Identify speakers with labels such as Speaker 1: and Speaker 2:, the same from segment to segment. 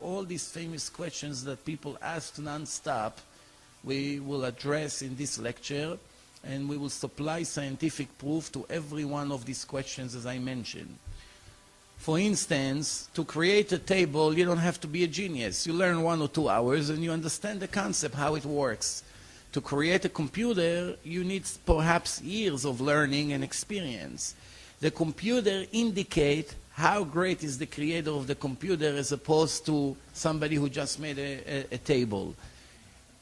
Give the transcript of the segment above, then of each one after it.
Speaker 1: All these famous questions that people ask non-stop, we will address in this lecture, and we will supply scientific proof to every one of these questions as I mentioned. For instance, to create a table, you don't have to be a genius. You learn 1 or 2 hours and you understand the concept, how it works. To create a computer, you need perhaps years of learning and experience. The computer indicates how great is the creator of the computer as opposed to somebody who just made a table.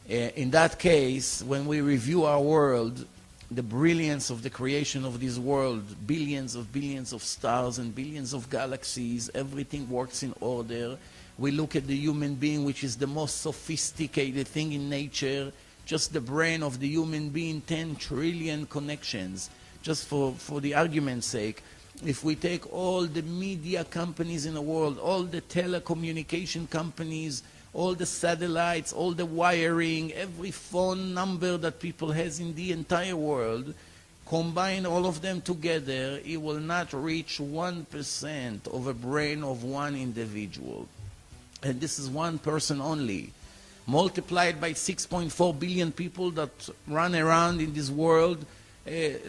Speaker 1: In that case, when we review our world, the brilliance of the creation of this world, billions of stars and billions of galaxies, everything works in order. We look at the human being, which is the most sophisticated thing in nature. Just the brain of the human being, 10 trillion connections. Just for the argument's sake, if we take all the media companies in the world, all the telecommunication companies, all the satellites, all the wiring, every phone number that people has in the entire world, combine all of them together, it will not reach 1% of a brain of one individual. And this is one person only. Multiplied by 6.4 billion people that run around in this world,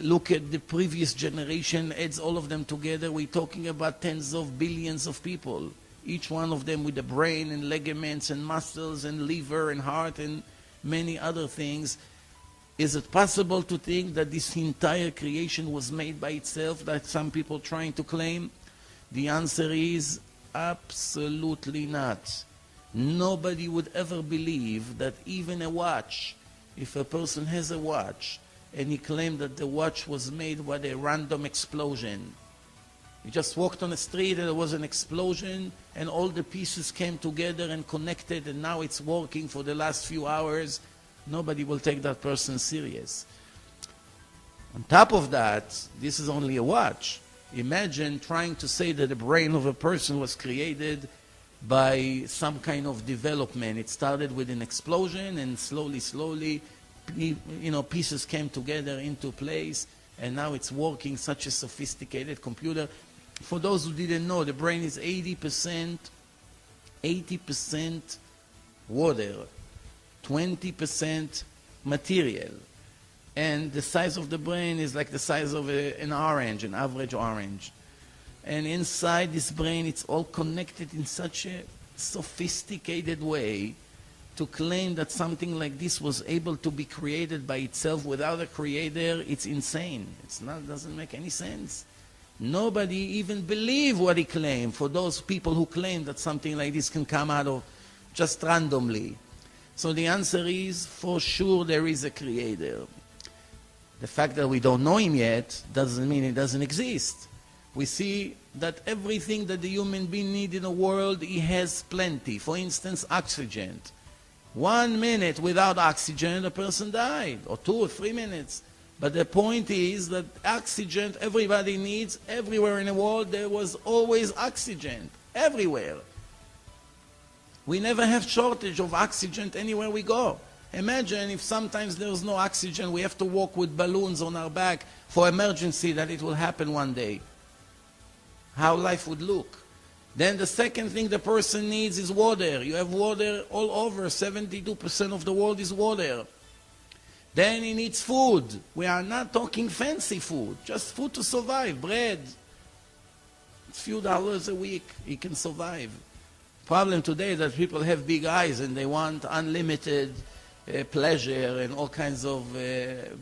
Speaker 1: look at the previous generation, adds all of them together, we're talking about tens of billions of people. Each one of them with a brain and ligaments and muscles and liver and heart and many other things. Is it possible to think that this entire creation was made by itself, that some people trying to claim? The answer is absolutely not. Nobody would ever believe that even a watch, if a person has a watch and he claimed that the watch was made by a random explosion. He just walked on the street and there was an explosion and all the pieces came together and connected and now it's working for the last few hours. Nobody will take that person serious. On top of that, this is only a watch. Imagine trying to say that the brain of a person was created by some kind of development. It started with an explosion and slowly, pieces came together into place and now it's working, such a sophisticated computer. For those who didn't know, the brain is 80% water, 20% material. And the size of the brain is like the size of an orange, an average orange. And inside this brain, it's all connected in such a sophisticated way. To claim that something like this was able to be created by itself without a creator, it's insane. Doesn't make any sense. Nobody even believe what he claimed, for those people who claim that something like this can come out of just randomly. So the answer is, for sure there is a creator. The fact that we don't know him yet doesn't mean he doesn't exist. We see that everything that the human being needs in the world, he has plenty. For instance, oxygen. 1 minute without oxygen, a person died, or 2 or 3 minutes. But the point is that oxygen everybody needs. Everywhere in the world there was always oxygen, everywhere. We never have shortage of oxygen anywhere we go. Imagine if sometimes there's no oxygen, we have to walk with balloons on our back for emergency that it will happen one day. How life would look. Then the second thing the person needs is water. You have water all over. 72% of the world is water. Then he needs food. We are not talking fancy food, just food to survive, bread. A few dollars a week, he can survive. Problem today is that people have big eyes and they want unlimited pleasure and all kinds of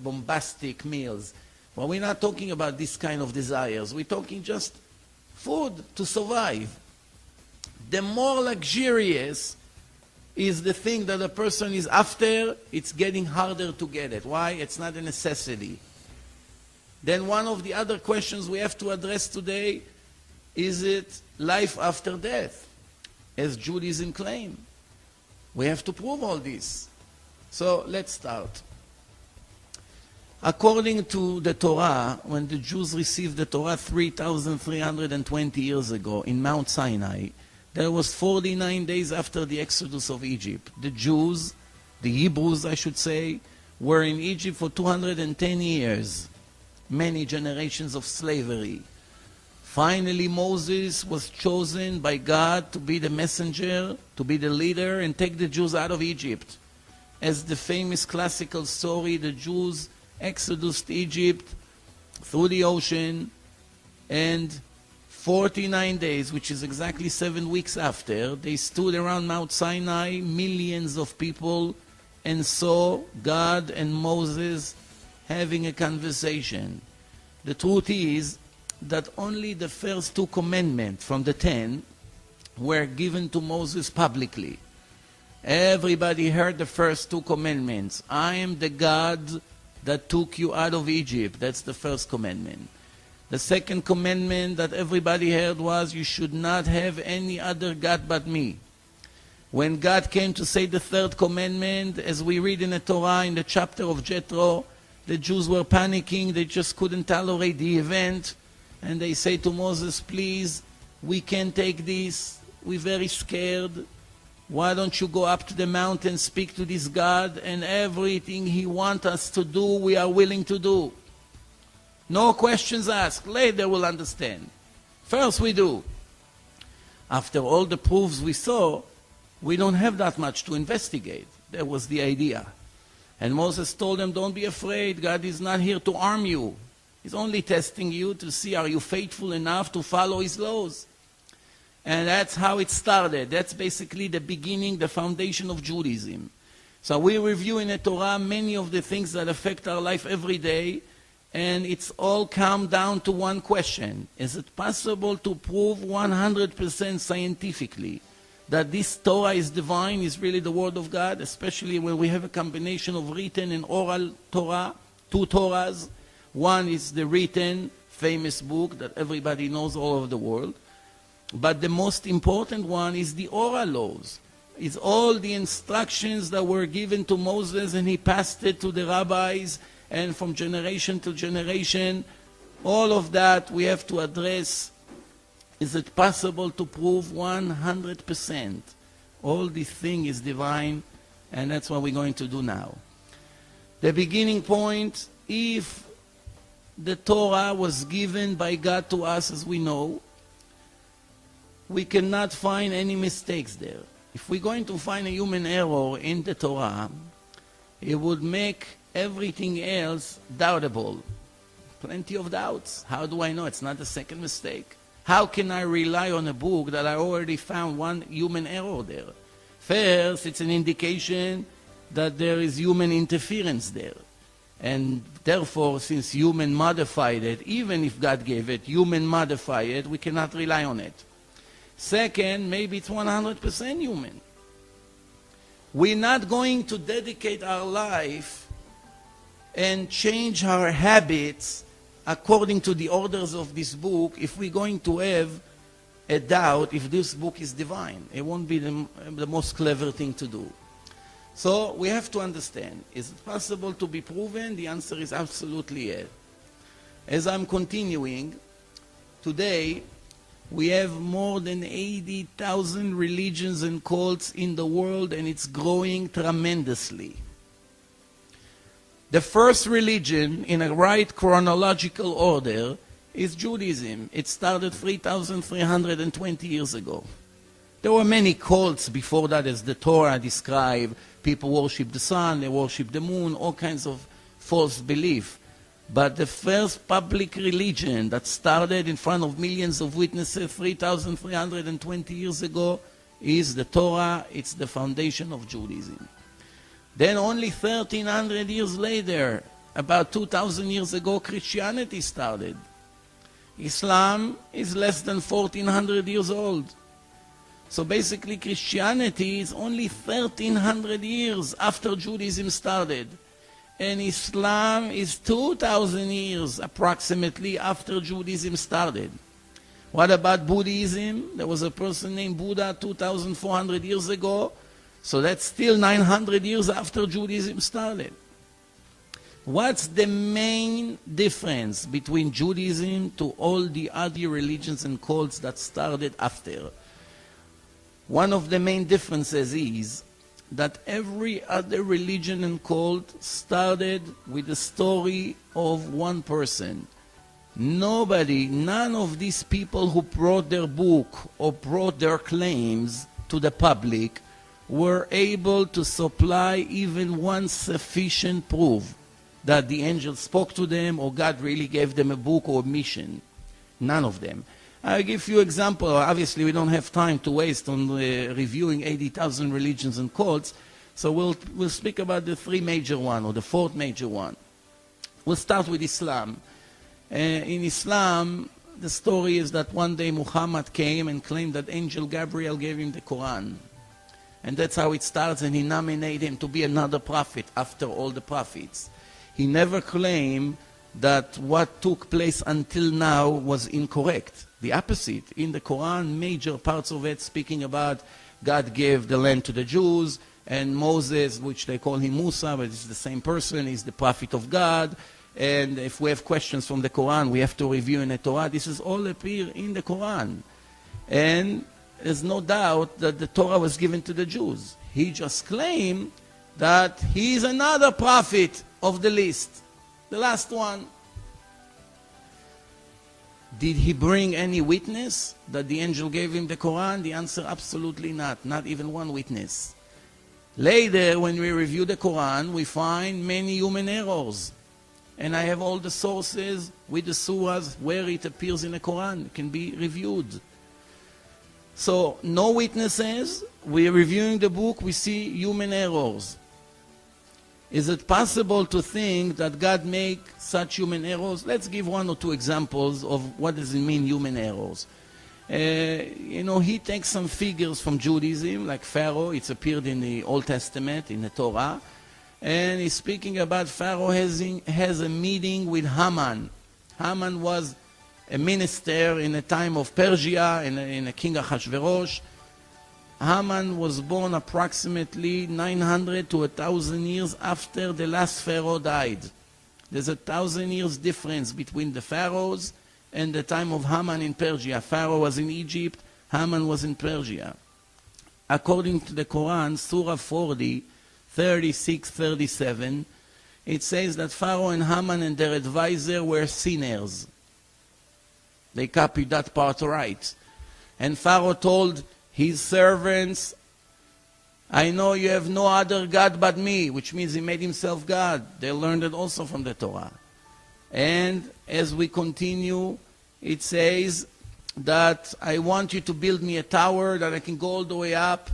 Speaker 1: bombastic meals. Well, we're not talking about this kind of desires. We're talking just food to survive. The more luxurious is the thing that a person is after, it's getting harder to get it. Why? It's not a necessity. Then one of the other questions we have to address today, is it life after death? As Judaism claims. We have to prove all this. So let's start. According to the Torah, when the Jews received the Torah 3,320 years ago in Mount Sinai, there was 49 days after the exodus of Egypt. The Jews, the Hebrews I should say, were in Egypt for 210 years. Many generations of slavery. Finally, Moses was chosen by God to be the messenger, to be the leader, and take the Jews out of Egypt. As the famous classical story, the Jews exodus Egypt through the ocean, and 49 days, which is exactly 7 weeks after, they stood around Mount Sinai, millions of people, and saw God and Moses having a conversation. The truth is that only the first 2 commandments from the 10 were given to Moses publicly. Everybody heard the first 2 commandments. I am the God that took you out of Egypt. That's the first commandment. The second commandment that everybody heard was, you should not have any other God but me. When God came to say the third commandment, as we read in the Torah, in the chapter of Jethro, the Jews were panicking. They just couldn't tolerate the event. And they say to Moses, please, we can't take this. We're very scared. Why don't you go up to the mountain, speak to this God, and everything he wants us to do, we are willing to do. No questions asked. Later we'll understand. First we do. After all the proofs we saw, we don't have that much to investigate. That was the idea. And Moses told them, don't be afraid. God is not here to harm you. He's only testing you to see, are you faithful enough to follow his laws? And that's how it started. That's basically the beginning, the foundation of Judaism. So we review in the Torah many of the things that affect our life every day, and it's all come down to one question. Is it possible to prove 100% scientifically that this Torah is divine, is really the Word of God, especially when we have a combination of written and oral Torah, 2 Torahs? One is the written, famous book that everybody knows all over the world. But the most important one is the oral laws. It's all the instructions that were given to Moses, and he passed it to the rabbis, and from generation to generation, all of that we have to address. Is it possible to prove 100% all this thing is divine? And that's what we're going to do now. The beginning point, if the Torah was given by God to us, as we know, we cannot find any mistakes there. If we're going to find a human error in the Torah, it would make everything else doubtable. Plenty of doubts. How do I know it's not a second mistake? How can I rely on a book that I already found one human error there? First, it's an indication that there is human interference there. And therefore, since human modified it, even if God gave it, human modify it, we cannot rely on it. Second, maybe it's 100% human. We're not going to dedicate our life and change our habits according to the orders of this book if we're going to have a doubt if this book is divine. It won't be the most clever thing to do. So we have to understand, is it possible to be proven? The answer is absolutely yes. As I'm continuing, today we have more than 80,000 religions and cults in the world, and it's growing tremendously. The first religion, in a right chronological order, is Judaism. It started 3,320 years ago. There were many cults before that, as the Torah describes. People worship the sun, they worship the moon, all kinds of false belief. But the first public religion that started in front of millions of witnesses 3,320 years ago is the Torah. It's the foundation of Judaism. Then only 1,300 years later, about 2,000 years ago, Christianity started. Islam is less than 1,400 years old. So basically Christianity is only 1,300 years after Judaism started. And Islam is 2,000 years approximately after Judaism started. What about Buddhism? There was a person named Buddha 2,400 years ago. So that's still 900 years after Judaism started. What's the main difference between Judaism to all the other religions and cults that started after? One of the main differences is that every other religion and cult started with the story of one person. Nobody, none of these people who brought their book or brought their claims to the public were able to supply even one sufficient proof that the angel spoke to them or God really gave them a book or mission. None of them. I'll give you an example. Obviously, we don't have time to waste on reviewing 80,000 religions and cults, so we'll speak about the three major one or the fourth major one. We'll start with Islam. In Islam, the story is that one day Muhammad came and claimed that Angel Gabriel gave him the Quran. And that's how it starts, and he nominated him to be another prophet after all the prophets. He never claimed that what took place until now was incorrect. The opposite. In the Quran, major parts of it speaking about God gave the land to the Jews, and Moses, which they call him Musa, but it's the same person, is the prophet of God. And if we have questions from the Quran, we have to review in the Torah. This is all appear in the Quran. And there's no doubt that the Torah was given to the Jews. He just claimed that he is another prophet of the list, the last one. Did he bring any witness that the angel gave him the Quran? The answer, absolutely not. Not even one witness. Later, when we review the Quran, we find many human errors. And I have all the sources with the surahs where it appears in the Quran. It can be reviewed. So, no witnesses. We're reviewing the book. We see human errors. Is it possible to think that God make such human errors? Let's give one or two examples of what does it mean, human errors. He takes some figures from Judaism, like Pharaoh. It's appeared in the Old Testament, in the Torah. And he's speaking about Pharaoh has a meeting with Haman. Haman was a minister in the time of Persia, in the king Ahasuerus. Haman was born approximately 900 to 1,000 years after the last Pharaoh died. There's 1,000 years difference between the pharaohs and the time of Haman in Persia. Pharaoh was in Egypt, Haman was in Persia. According to the Quran, Surah 40, 36, 37, it says that Pharaoh and Haman and their advisor were sinners. They copied that part right. And Pharaoh told his servants, I know you have no other God but me, which means he made himself God. They learned it also from the Torah. And as we continue, it says that I want you to build me a tower that I can go all the way up,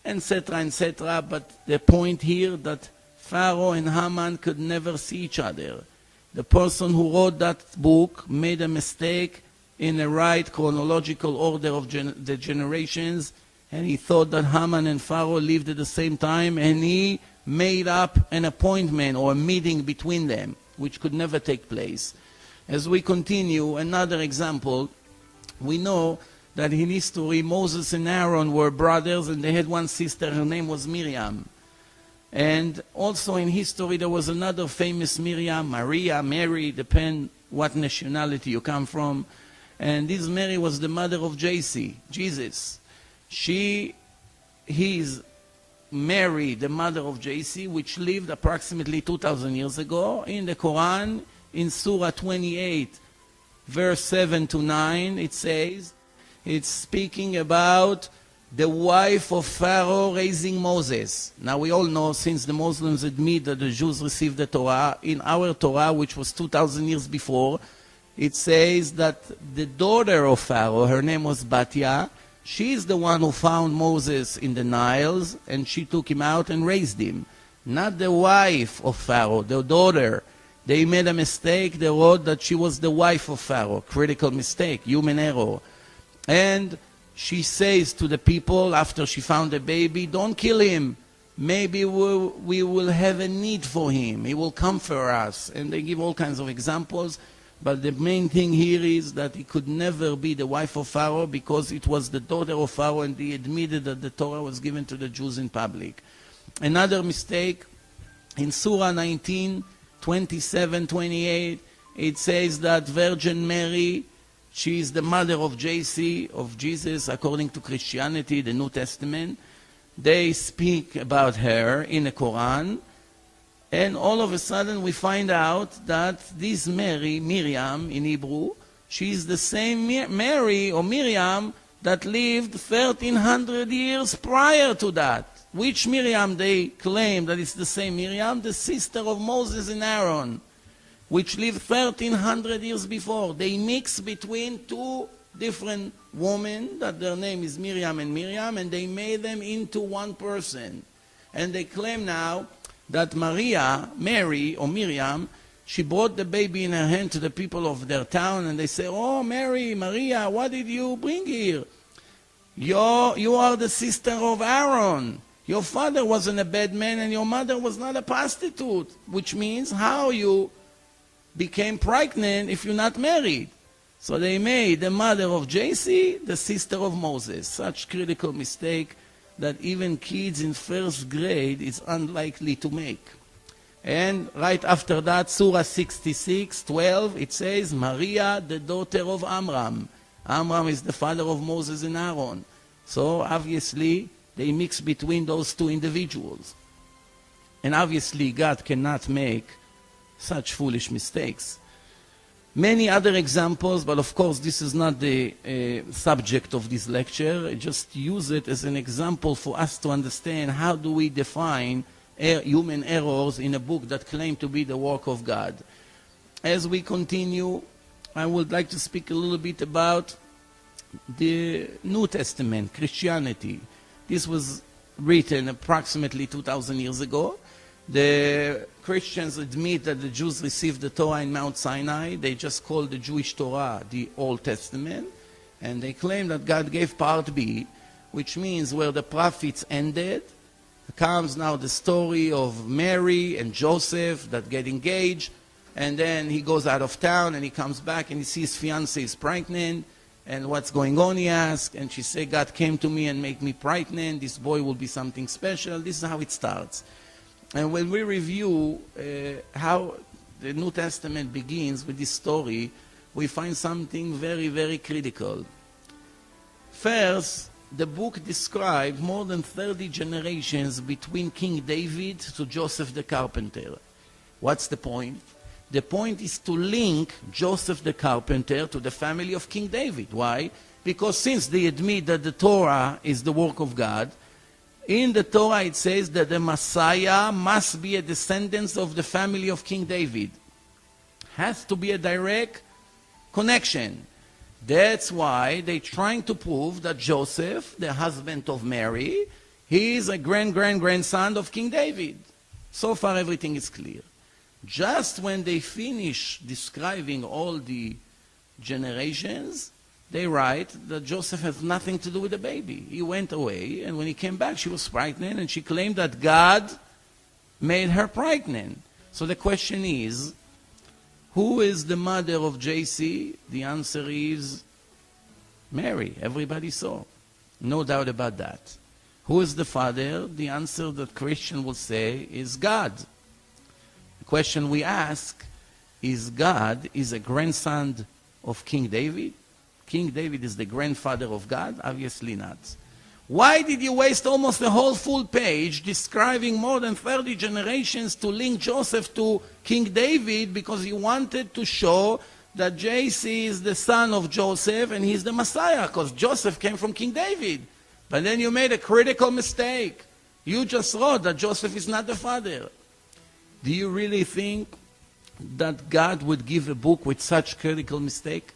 Speaker 1: etc., etc. But the point here that Pharaoh and Haman could never see each other. The person who wrote that book made a mistake in the right chronological order of the generations, and he thought that Haman and Pharaoh lived at the same time, and he made up an appointment or a meeting between them, which could never take place. As we continue, another example, we know that in history Moses and Aaron were brothers, and they had one sister, her name was Miriam. And also in history there was another famous Miriam, Maria, Mary, depend what nationality you come from. And this Mary was the mother of Jesus. He is Mary, the mother of JC, which lived approximately 2,000 years ago. In the Quran, in Surah 28, verse 7 to 9, it says, it's speaking about the wife of Pharaoh raising Moses. Now we all know, since the Muslims admit that the Jews received the Torah, in our Torah, which was 2,000 years before, it says that the daughter of Pharaoh, her name was Batya, she's the one who found Moses in the Niles, and she took him out and raised him. Not the wife of Pharaoh, the daughter. They made a mistake. They wrote that she was the wife of Pharaoh. Critical mistake, human error. And she says to the people after she found the baby, don't kill him. Maybe we will have a need for him. He will come for us. And they give all kinds of examples. But the main thing here is that he could never be the wife of Pharaoh, because it was the daughter of Pharaoh, and he admitted that the Torah was given to the Jews in public. Another mistake, in Surah 19, 27, 28, it says that Virgin Mary, she is the mother of Jesus, according to Christianity, the New Testament. They speak about her in the Quran. And all of a sudden we find out that this Mary, Miriam in Hebrew, she's the same Mary or Miriam that lived 1300 years prior to that. Which Miriam they claim that it's the same Miriam? The sister of Moses and Aaron, which lived 1300 years before. They mix between two different women, that their name is Miriam, and they made them into one person. And they claim now that Mary or Miriam, she brought the baby in her hand to the people of their town, and they say, "Oh, Maria, what did you bring here? You are the sister of Aaron. Your father wasn't a bad man, and your mother was not a prostitute," which means how you became pregnant if you're not married. So they made the mother of JC the sister of Moses. Such critical mistake that even kids in first grade is unlikely to make. And right after that, Surah 66:12, it says, Maria, the daughter of Amram. Amram is the father of Moses and Aaron. So obviously, they mix between those two individuals. And obviously, God cannot make such foolish mistakes. Many other examples, but of course this is not the subject of this lecture. I just use it as an example for us to understand how do we define human errors in a book that claims to be the work of God. As we continue, I would like to speak a little bit about the New Testament, Christianity. This was written approximately 2,000 years ago. The Christians admit that the Jews received the Torah in Mount Sinai. They just call the Jewish Torah the Old Testament. And they claim that God gave part B, which means where the prophets ended, comes now the story of Mary and Joseph that get engaged. And then he goes out of town and he comes back and he sees his fiancée is pregnant. And what's going on, he asks. And she said, God came to me and made me pregnant. This boy will be something special. This is how it starts. And when we review how the New Testament begins with this story, we find something very, very critical. First, the book describes more than 30 generations between King David to Joseph the carpenter. What's the point? The point is to link Joseph the carpenter to the family of King David. Why? Because since they admit that the Torah is the work of God, in the Torah it says that the Messiah must be a descendant of the family of King David. Has to be a direct connection. That's why they're trying to prove that Joseph, the husband of Mary, he is a grandson of King David. So far everything is clear. Just when they finish describing all the generations, they write that Joseph has nothing to do with the baby. He went away, and when he came back, she was pregnant, and she claimed that God made her pregnant. So the question is, who is the mother of JC? The answer is Mary. Everybody saw. No doubt about that. Who is the father? The answer that Christian will say is God. The question we ask is, God is a grandson of King David? King David is the grandfather of God? Obviously not. Why did you waste almost a whole full page describing more than 30 generations to link Joseph to King David? Because you wanted to show that JC is the son of Joseph and he's the Messiah, because Joseph came from King David. But then you made a critical mistake. You just wrote that Joseph is not the father. Do you really think that God would give a book with such critical mistake?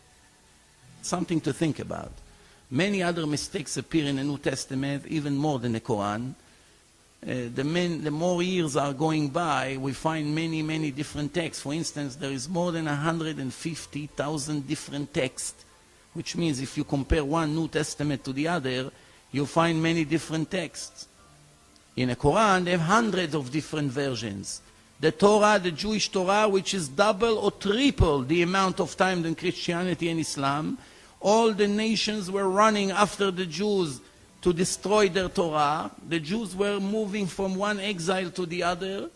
Speaker 1: Something to think about. Many other mistakes appear in the New Testament, even more than the Quran. The more years are going by, we find many, many different texts. For instance, there is more than 150,000 different texts, which means if you compare one New Testament to the other, you find many different texts. In the Quran, they have hundreds of different versions. The Torah, the Jewish Torah, which is double or triple the amount of time than Christianity and Islam. All the nations were running after the Jews to destroy their Torah. The Jews were moving from one exile to the other.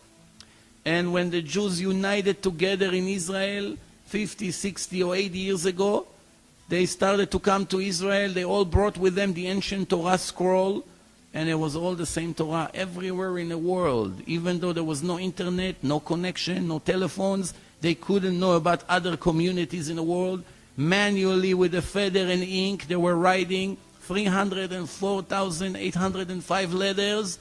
Speaker 1: And when the Jews united together in Israel 50, 60 or 80 years ago, they started to come to Israel. They all brought with them the ancient Torah scroll. and it was all the same Torah everywhere in the world. Even though there was no internet, no connection, no telephones, they couldn't know about other communities in the world. Manually, with a feather and ink, they were writing 304,805 letters,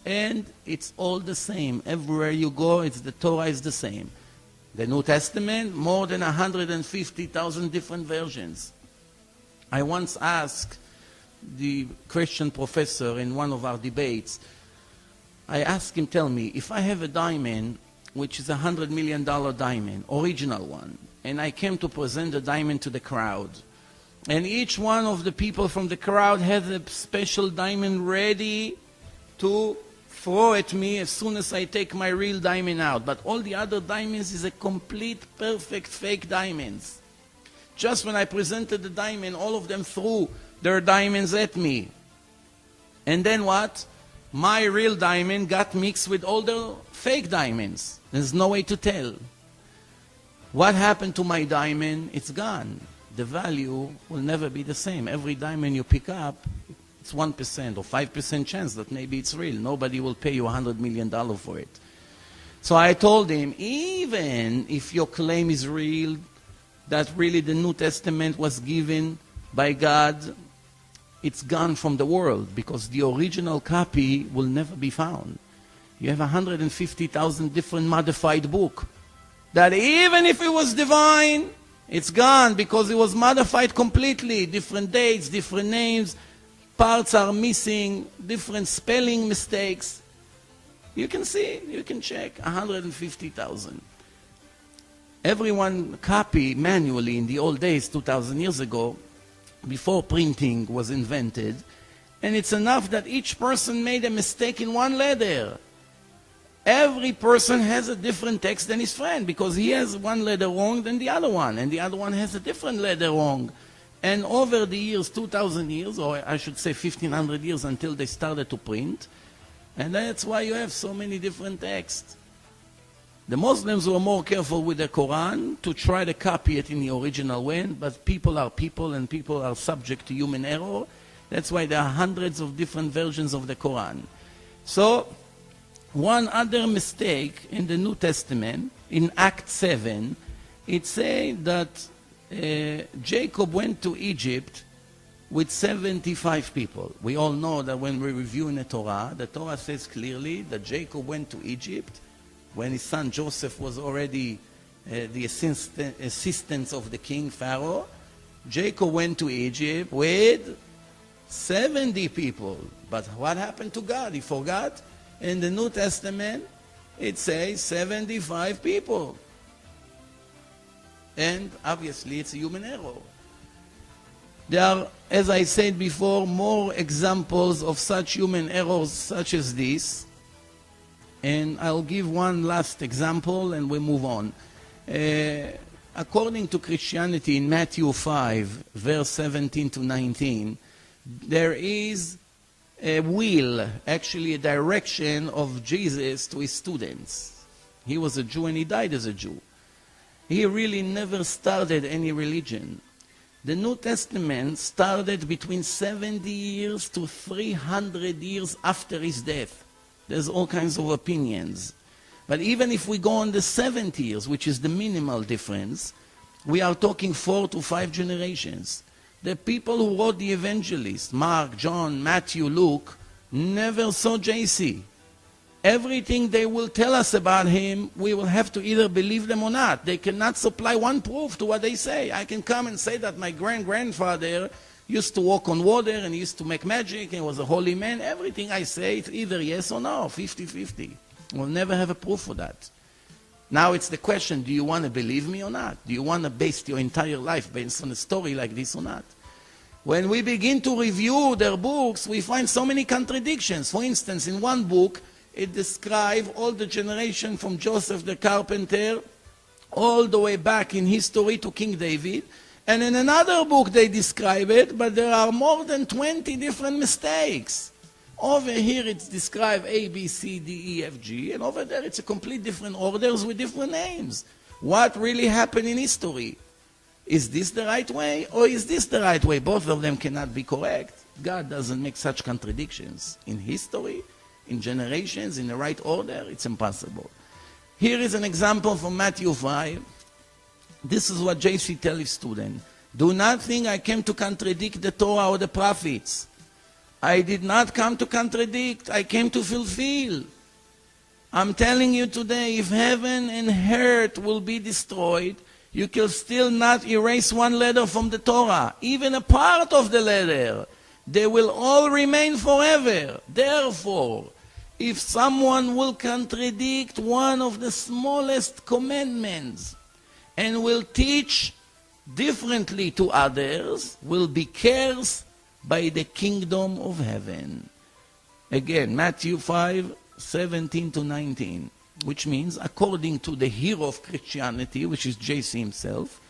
Speaker 1: and it's all the same. Everywhere you go, the Torah is the same. The New Testament, more than 150,000 different versions. I once asked the Christian professor in one of our debates, I asked him, tell me, if I have a diamond, which is $100 million diamond, original one, and I came to present the diamond to the crowd, and each one of the people from the crowd has a special diamond ready to throw at me as soon as I take my real diamond out. But all the other diamonds is a complete, perfect, fake diamonds. Just when I presented the diamond, all of them threw their diamonds at me. And then what? My real diamond got mixed with all the fake diamonds. There's no way to tell. What happened to my diamond? It's gone. The value will never be the same. Every diamond you pick up, it's 1% or 5% chance that maybe it's real. Nobody will pay you $100 million for it. So I told him, even if your claim is real, that really the New Testament was given by God, it's gone from the world because the original copy will never be found. You have 150,000 different modified books that even if it was divine, it's gone because it was modified completely. Different dates, different names, parts are missing, different spelling mistakes. You can see, you can check, 150,000. Everyone copy manually in the old days, 2,000 years ago, before printing was invented, and it's enough that each person made a mistake in one letter. Every person has a different text than his friend because he has one letter wrong than the other one, and the other one has a different letter wrong. And over the years, 2,000 years, or I should say 1,500 years until they started to print, and that's why you have so many different texts. The Muslims were more careful with the Quran to try to copy it in the original way, but people are people and people are subject to human error. That's why there are hundreds of different versions of the Quran. So, one other mistake in the New Testament, in Act 7, it says that Jacob went to Egypt with 75 people. We all know that when we review in the Torah says clearly that Jacob went to Egypt when his son Joseph was already the assistant of the king Pharaoh. Jacob went to Egypt with 70 people. But what happened to God? He forgot. In the New Testament, it says 75 people. And obviously, it's a human error. There are, as I said before, more examples of such human errors such as this. And I'll give one last example and we'll move on. According to Christianity, in Matthew 5, verse 17 to 19, there is a will, actually a direction of Jesus to his students. He was a Jew and he died as a Jew. He really never started any religion. The New Testament started between 70 years to 300 years after his death. There's all kinds of opinions. But even if we go on the 70 years, which is the minimal difference, we are talking 4 to 5 generations. The people who wrote the evangelists, Mark, John, Matthew, Luke, never saw JC. Everything they will tell us about him, we will have to either believe them or not. They cannot supply one proof to what they say. I can come and say that my grandfather used to walk on water and he used to make magic and was a holy man. Everything I say, it's either yes or no, 50-50. We'll never have a proof for that. Now it's the question, do you want to believe me or not? Do you want to base your entire life based on a story like this or not? When we begin to review their books, we find so many contradictions. For instance, in one book, it describes all the generation from Joseph the carpenter all the way back in history to King David. And in another book they describe it, but there are more than 20 different mistakes. Over here it's described A, B, C, D, E, F, G, and over there it's a complete different orders with different names. What really happened in history? Is this the right way or is this the right way? Both of them cannot be correct. God doesn't make such contradictions. In history, in generations, in the right order, it's impossible. Here is an example from Matthew 5. This is what JC tells his student. Do not think I came to contradict the Torah or the prophets. I did not come to contradict, I came to fulfill. I'm telling you today, if heaven and earth will be destroyed, you can still not erase one letter from the Torah, even a part of the letter. They will all remain forever. Therefore, if someone will contradict one of the smallest commandments and will teach differently to others, will be cursed by the kingdom of heaven. Again, Matthew 5:17 to 19, which means, according to the hero of Christianity, which is JC himself,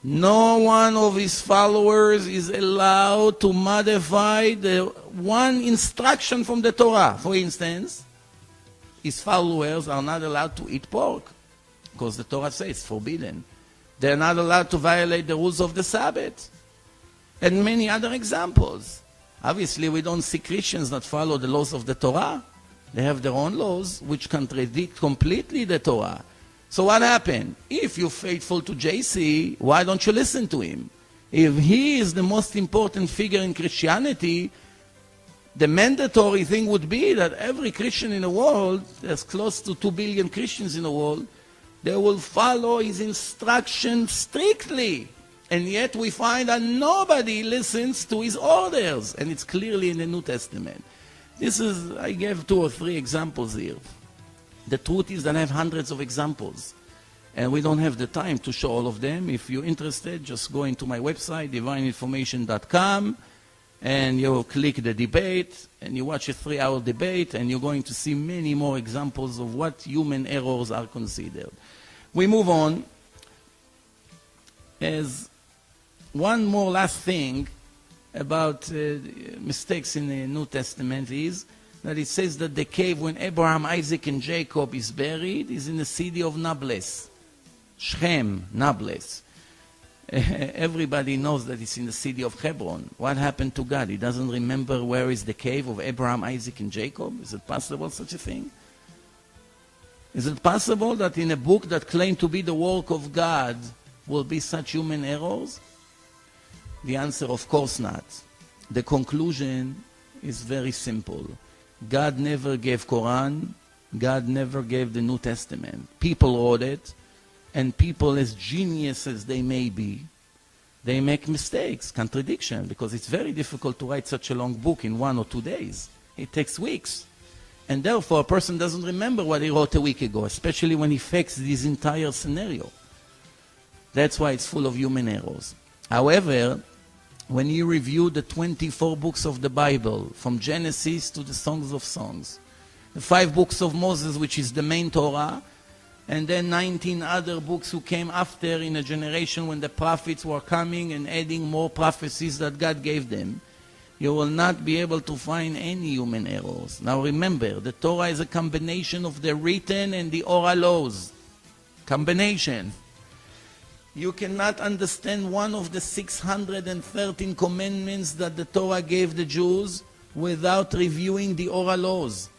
Speaker 1: no one of his followers is allowed to modify the one instruction from the Torah. For instance, his followers are not allowed to eat pork, because the Torah says it's forbidden. They're not allowed to violate the rules of the Sabbath. And many other examples. Obviously, we don't see Christians that follow the laws of the Torah. They have their own laws which contradict completely the Torah. So what happened? If you're faithful to JC, why don't you listen to him? If he is the most important figure in Christianity, the mandatory thing would be that every Christian in the world, there's close to 2 billion Christians in the world, they will follow his instructions strictly. And yet we find that nobody listens to his orders. And it's clearly in the New Testament. I gave 2 or 3 examples here. The truth is that I have hundreds of examples. And we don't have the time to show all of them. If you're interested, just go into my website, divineinformation.com, and you click the debate, and you watch a 3-hour debate, and you're going to see many more examples of what human errors are considered. We move on. As one more last thing about mistakes in the New Testament is that it says that the cave when Abraham, Isaac, and Jacob is buried is in the city of Nablus. Shechem, Nablus. Everybody knows that it's in the city of Hebron. What happened to God? He doesn't remember where is the cave of Abraham, Isaac, and Jacob? Is it possible, such a thing? Is it possible that in a book that claimed to be the work of God will be such human errors? The answer, of course not. The conclusion is very simple. God never gave Quran. God never gave the New Testament. People wrote it, and people, as genius as they may be, they make mistakes, contradiction, because it's very difficult to write such a long book in 1 or 2 days. It takes weeks. And therefore, a person doesn't remember what he wrote a week ago, especially when he fakes this entire scenario. That's why it's full of human errors. However, when you review the 24 books of the Bible, from Genesis to the Songs of Songs, the 5 books of Moses, which is the main Torah, and then 19 other books who came after in a generation when the prophets were coming and adding more prophecies that God gave them, you will not be able to find any human errors. Now remember, the Torah is a combination of the written and the oral laws. Combination. You cannot understand one of the 613 commandments that the Torah gave the Jews without reviewing the oral laws.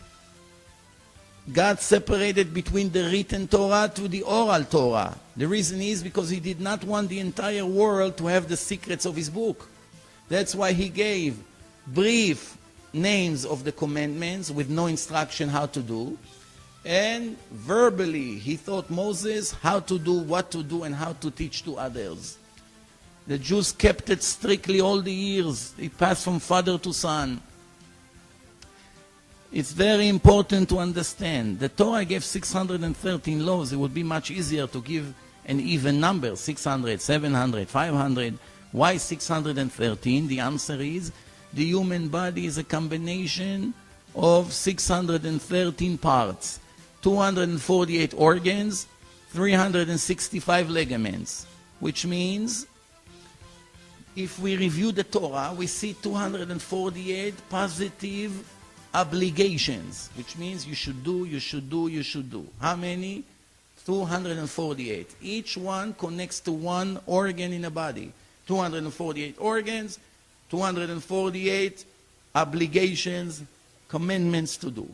Speaker 1: God separated between the written Torah to the oral Torah. The reason is because he did not want the entire world to have the secrets of his book. That's why he gave brief names of the commandments with no instruction how to do. And verbally, he taught Moses how to do, what to do, and how to teach to others. The Jews kept it strictly all the years. It passed from father to son. It's very important to understand. The Torah gave 613 laws. It would be much easier to give an even number, 600, 700, 500. Why 613? The answer is the human body is a combination of 613 parts, 248 organs, 365 ligaments, which means if we review the Torah, we see 248 positive obligations, which means you should do, you should do, you should do. How many? 248. Each one connects to one organ in a body. 248 organs, 248 obligations, commandments to do.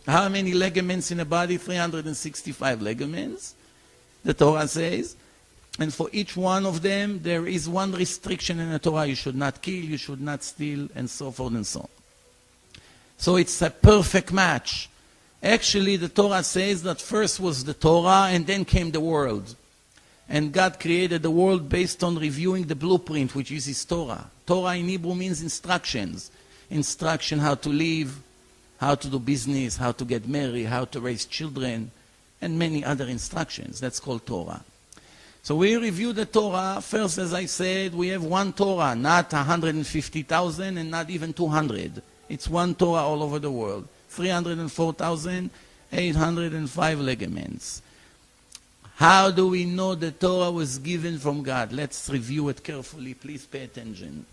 Speaker 1: How many ligaments in a body? 365 ligaments, the Torah says. And for each one of them, there is one restriction in the Torah. You should not kill, you should not steal, and so forth and so on. So it's a perfect match. Actually, the Torah says that first was the Torah, and then came the world. And God created the world based on reviewing the blueprint, which is His Torah. Torah in Hebrew means instructions. Instruction how to live, how to do business, how to get married, how to raise children, and many other instructions. That's called Torah. So we review the Torah. First, as I said, we have one Torah, not 150,000 and not even 200. It's one Torah all over the world. 304,805 ligaments. How do we know the Torah was given from God? Let's review it carefully. Please pay attention.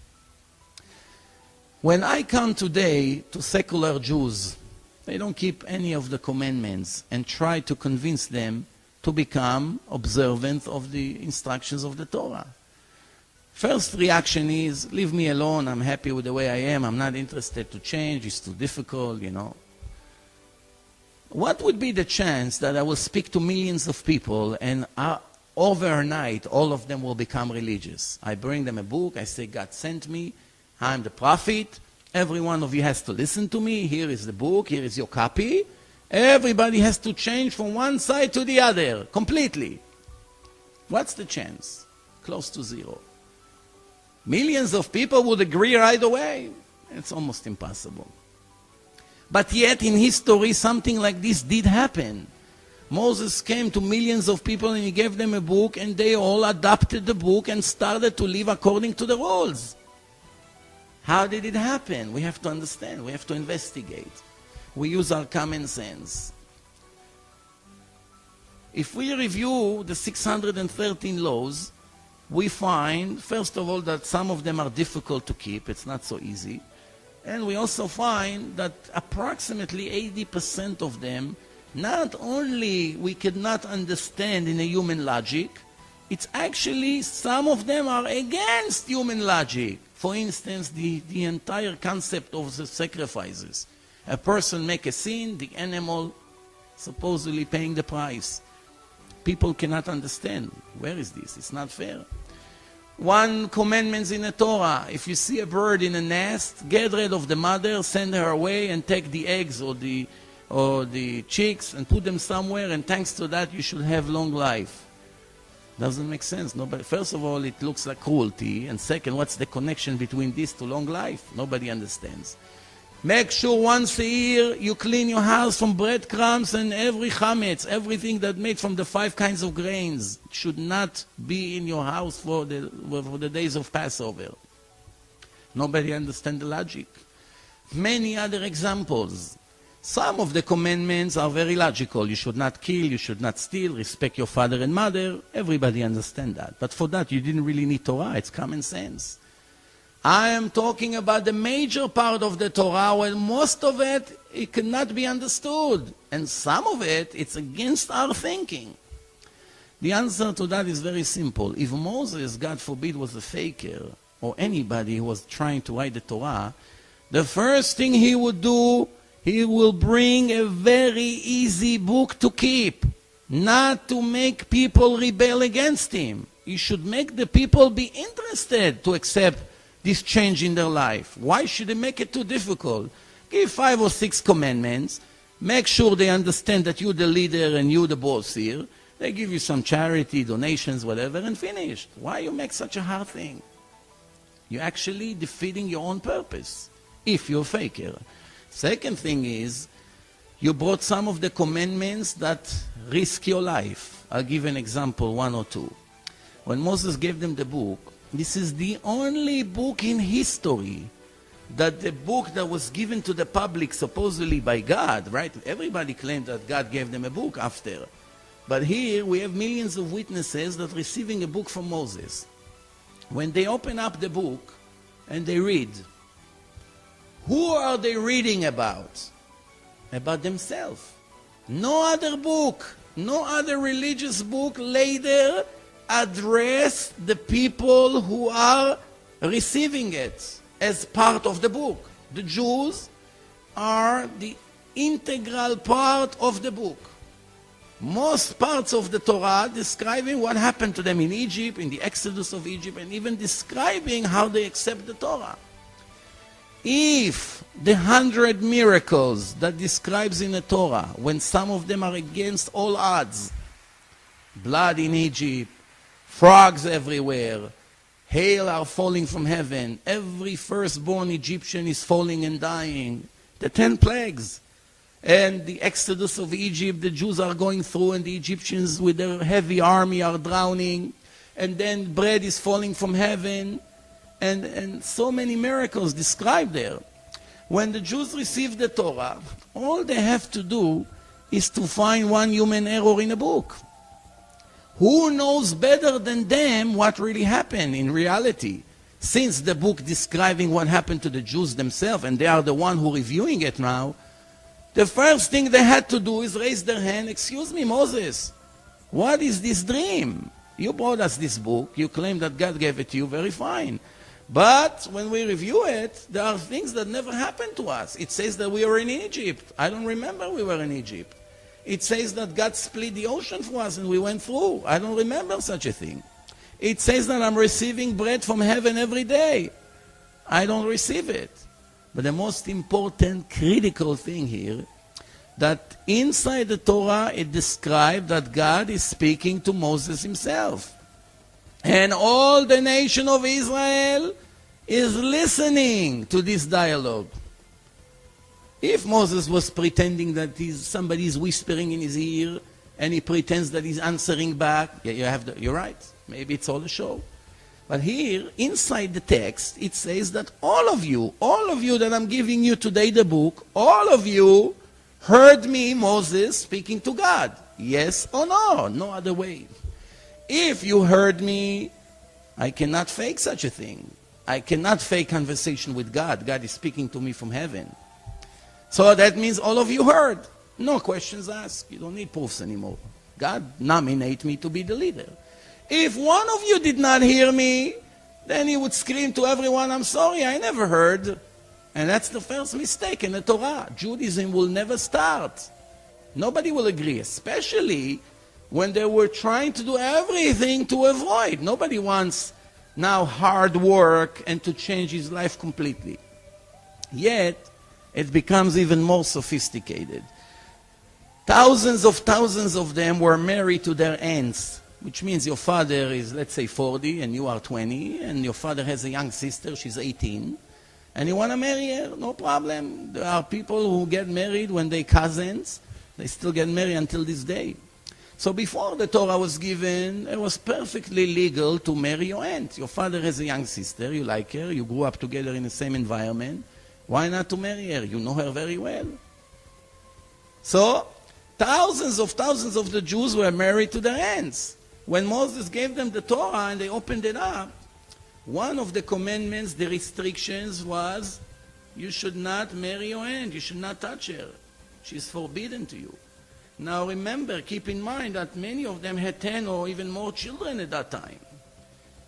Speaker 1: When I come today to secular Jews, they don't keep any of the commandments, and try to convince them to become observant of the instructions of the Torah. First reaction is, leave me alone, I'm happy with the way I am, I'm not interested to change, it's too difficult, you know. What would be the chance that I will speak to millions of people and overnight all of them will become religious? I bring them a book, I say God sent me, I'm the prophet, every one of you has to listen to me, here is the book, here is your copy. Everybody has to change from one side to the other, completely. What's the chance? Close to zero. Millions of people would agree right away. It's almost impossible. But yet in history something like this did happen. Moses came to millions of people and he gave them a book, and they all adopted the book and started to live according to the rules. How did it happen? We have to understand, we have to investigate. We use our common sense. If we review the 613 laws, we find, first of all, that some of them are difficult to keep. It's not so easy. And we also find that approximately 80% of them, not only we cannot understand in a human logic, it's actually, some of them are against human logic. For instance, the entire concept of the sacrifices. A person make a sin, the animal supposedly paying the price. People cannot understand. Where is this? It's not fair. One commandment in the Torah, if you see a bird in a nest, get rid of the mother, send her away, and take the eggs or the chicks and put them somewhere, and thanks to that you should have long life. Doesn't make sense. Nobody, first of all, it looks like cruelty, and second, what's the connection between this to long life? Nobody understands. Make sure once a year you clean your house from breadcrumbs and every chametz, everything that made from the 5 kinds of grains. It should not be in your house for the days of Passover. Nobody understands the logic. Many other examples. Some of the commandments are very logical. You should not kill, you should not steal, respect your father and mother. Everybody understands that. But for that you didn't really need Torah, it's common sense. I am talking about the major part of the Torah, where most of it cannot be understood. And some of it, it's against our thinking. The answer to that is very simple. If Moses, God forbid, was a faker, or anybody who was trying to write the Torah, the first thing he would do, he will bring a very easy book to keep, not to make people rebel against him. He should make the people be interested to accept this change in their life. Why should they make it too difficult? Give 5 or 6 commandments. Make sure they understand that you're the leader and you're the boss here. They give you some charity, donations, whatever, and finished. Why you make such a hard thing? You're actually defeating your own purpose, if you're a faker. Second thing is, you brought some of the commandments that risk your life. I'll give an example, 1 or 2. When Moses gave them the book, this is the only book in history that the book that was given to the public supposedly by God, right? Everybody claimed that God gave them a book after. But here we have millions of witnesses that receiving a book from Moses. When they open up the book and they read, who are they reading about? About themselves. No other book, no other religious book later address the people who are receiving it as part of the book. The Jews are the integral part of the book. Most parts of the Torah describing what happened to them in Egypt, in the exodus of Egypt, and even describing how they accept the Torah. If the 100 miracles that describes in the Torah, when some of them are against all odds, blood in Egypt, frogs everywhere, hail are falling from heaven, every firstborn Egyptian is falling and dying, the 10 plagues, and the exodus of Egypt, the Jews are going through, and the Egyptians with their heavy army are drowning, and then bread is falling from heaven, and so many miracles described there. When the Jews receive the Torah, all they have to do is to find one human error in a book. Who knows better than them what really happened in reality? Since the book describing what happened to the Jews themselves, and they are the one who reviewing it now, the first thing they had to do is raise their hand. Excuse me, Moses, what is this dream? You brought us this book, you claim that God gave it to you, very fine. But when we review it, there are things that never happened to us. It says that we were in Egypt. I don't remember we were in Egypt. It says that God split the ocean for us and we went through. I don't remember such a thing. It says that I'm receiving bread from heaven every day. I don't receive it. But the most important, critical thing here, that inside the Torah it described that God is speaking to Moses himself. And all the nation of Israel is listening to this dialogue. If Moses was pretending that somebody is whispering in his ear and he pretends that he's answering back, you're right. Maybe it's all a show. But here, inside the text, it says that all of you that I'm giving you today the book, all of you heard me, Moses, speaking to God. Yes or no? No other way. If you heard me, I cannot fake such a thing. I cannot fake conversation with God. God is speaking to me from heaven. So that means all of you heard. No questions asked. You don't need proofs anymore. God nominated me to be the leader. If one of you did not hear me, then he would scream to everyone, I'm sorry, I never heard. And that's the first mistake in the Torah. Judaism will never start. Nobody will agree, especially when they were trying to do everything to avoid. Nobody wants now hard work and to change his life completely. Yet, it becomes even more sophisticated. Thousands of them were married to their aunts, which means your father is, let's say, 40 and you are 20, and your father has a young sister, she's 18, and you want to marry her, no problem. There are people who get married when they're cousins. They still get married until this day. So before the Torah was given, it was perfectly legal to marry your aunt. Your father has a young sister, you like her, you grew up together in the same environment. Why not to marry her? You know her very well. So, thousands of the Jews were married to their aunts. When Moses gave them the Torah and they opened it up, one of the commandments, the restrictions was, you should not marry your aunt, you should not touch her. She's forbidden to you. Now remember, keep in mind that many of them had 10 or even more children at that time.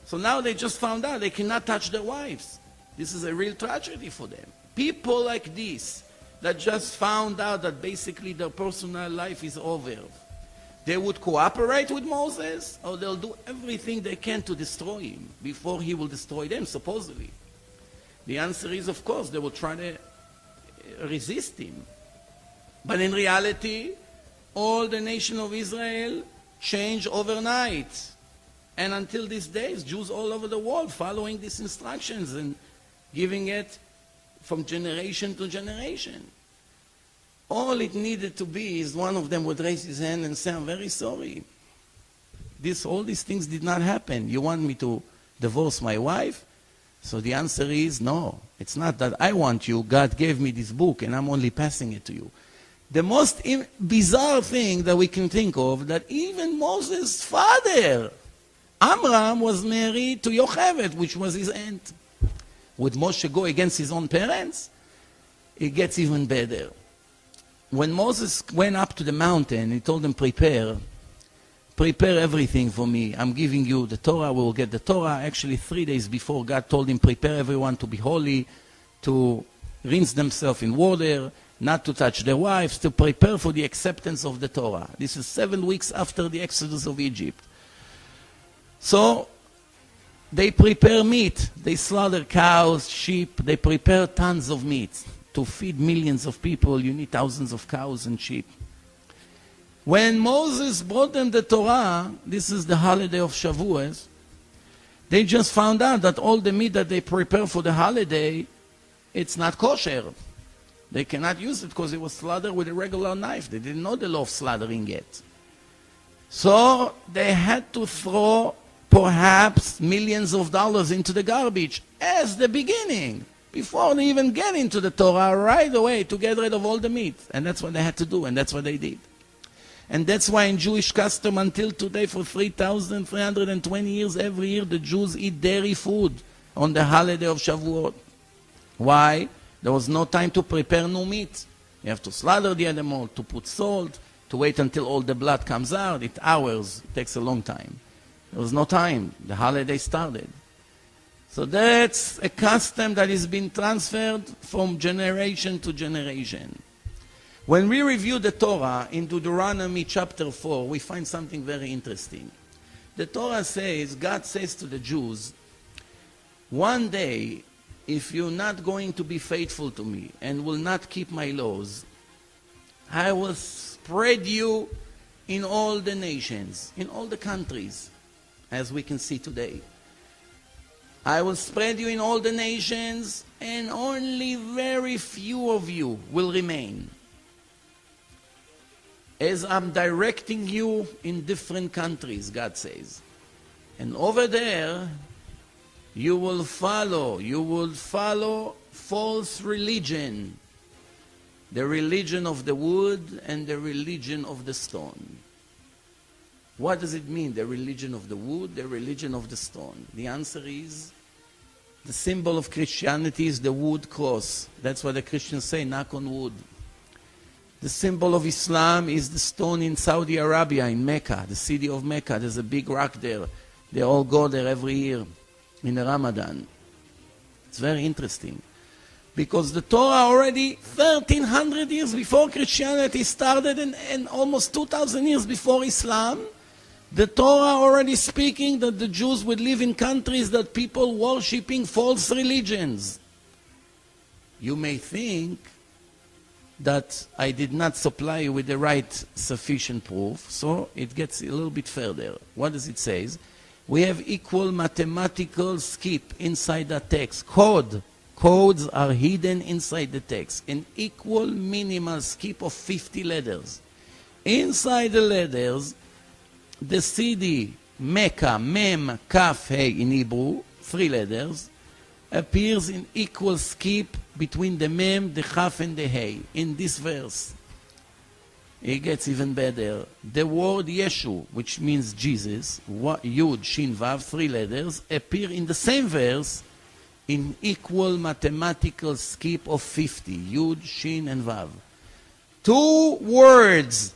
Speaker 1: So now they just found out they cannot touch their wives. This is a real tragedy for them. People like this, that just found out that basically their personal life is over, they would cooperate with Moses, or they'll do everything they can to destroy him before he will destroy them, supposedly. The answer is, of course, they will try to resist him. But in reality, all the nation of Israel changed overnight. And until these days, Jews all over the world following these instructions and giving it from generation to generation. All it needed to be is one of them would raise his hand and say, I'm very sorry. All these things did not happen. You want me to divorce my wife? So the answer is no. It's not that I want you. God gave me this book and I'm only passing it to you. The most bizarre thing that we can think of, that even Moses' father, Amram, was married to Yocheved, which was his aunt. Would Moshe go against his own parents? It gets even better. When Moses went up to the mountain, he told them, prepare prepare everything for me. I'm giving you the Torah, we will get the Torah. Actually, 3 days before, God told him, prepare everyone to be holy, to rinse themselves in water, not to touch their wives, to prepare for the acceptance of the Torah. This is 7 weeks after the exodus of Egypt. So, they prepare meat. They slaughter cows, sheep. They prepare tons of meat. To feed millions of people, you need thousands of cows and sheep. When Moses brought them the Torah, this is the holiday of Shavuos, they just found out that all the meat that they prepare for the holiday, it's not kosher. They cannot use it because it was slaughtered with a regular knife. They didn't know the law of slaughtering yet. So they had to throw perhaps millions of dollars into the garbage as the beginning, before they even get into the Torah, right away to get rid of all the meat. And that's what they had to do, and that's what they did. And that's why in Jewish custom until today, for 3,320 years, every year the Jews eat dairy food on the holiday of Shavuot. Why? There was no time to prepare new meat. You have to slaughter the animal, to put salt, to wait until all the blood comes out. It's hours. It takes a long time. There was no time. The holiday started. So that's a custom that is being transferred from generation to generation. When we review the Torah in Deuteronomy chapter 4, we find something very interesting. The Torah says, God says to the Jews, one day, if you're not going to be faithful to me and will not keep my laws, I will spread you in all the nations, in all the countries, as we can see today. I will spread you in all the nations, and only very few of you will remain. As I'm directing you in different countries, God says. And over there, you will follow false religion. The religion of the wood and the religion of the stone. What does it mean, the religion of the wood, the religion of the stone? The answer is, the symbol of Christianity is the wood cross. That's what the Christians say, knock on wood. The symbol of Islam is the stone in Saudi Arabia, in Mecca, the city of Mecca. There's a big rock there. They all go there every year in the Ramadan. It's very interesting. Because the Torah already 1,300 years before Christianity started and almost 2,000 years before Islam, the Torah already speaking that the Jews would live in countries that people worshipping false religions. You may think that I did not supply you with the right sufficient proof, so it gets a little bit further. What does it say? We have equal mathematical skip inside the text. Codes are hidden inside the text. An equal minimal skip of 50 letters. Inside the letters, the CD, Mecca, Mem, Kaf, Hey in Hebrew, 3 letters, appears in equal skip between the Mem, the Chaf, and the Hey. In this verse, it gets even better. The word Yeshu, which means Jesus, Yud, Shin, Vav, 3 letters, appear in the same verse in equal mathematical skip of 50. Yud, Shin, and Vav. 2 words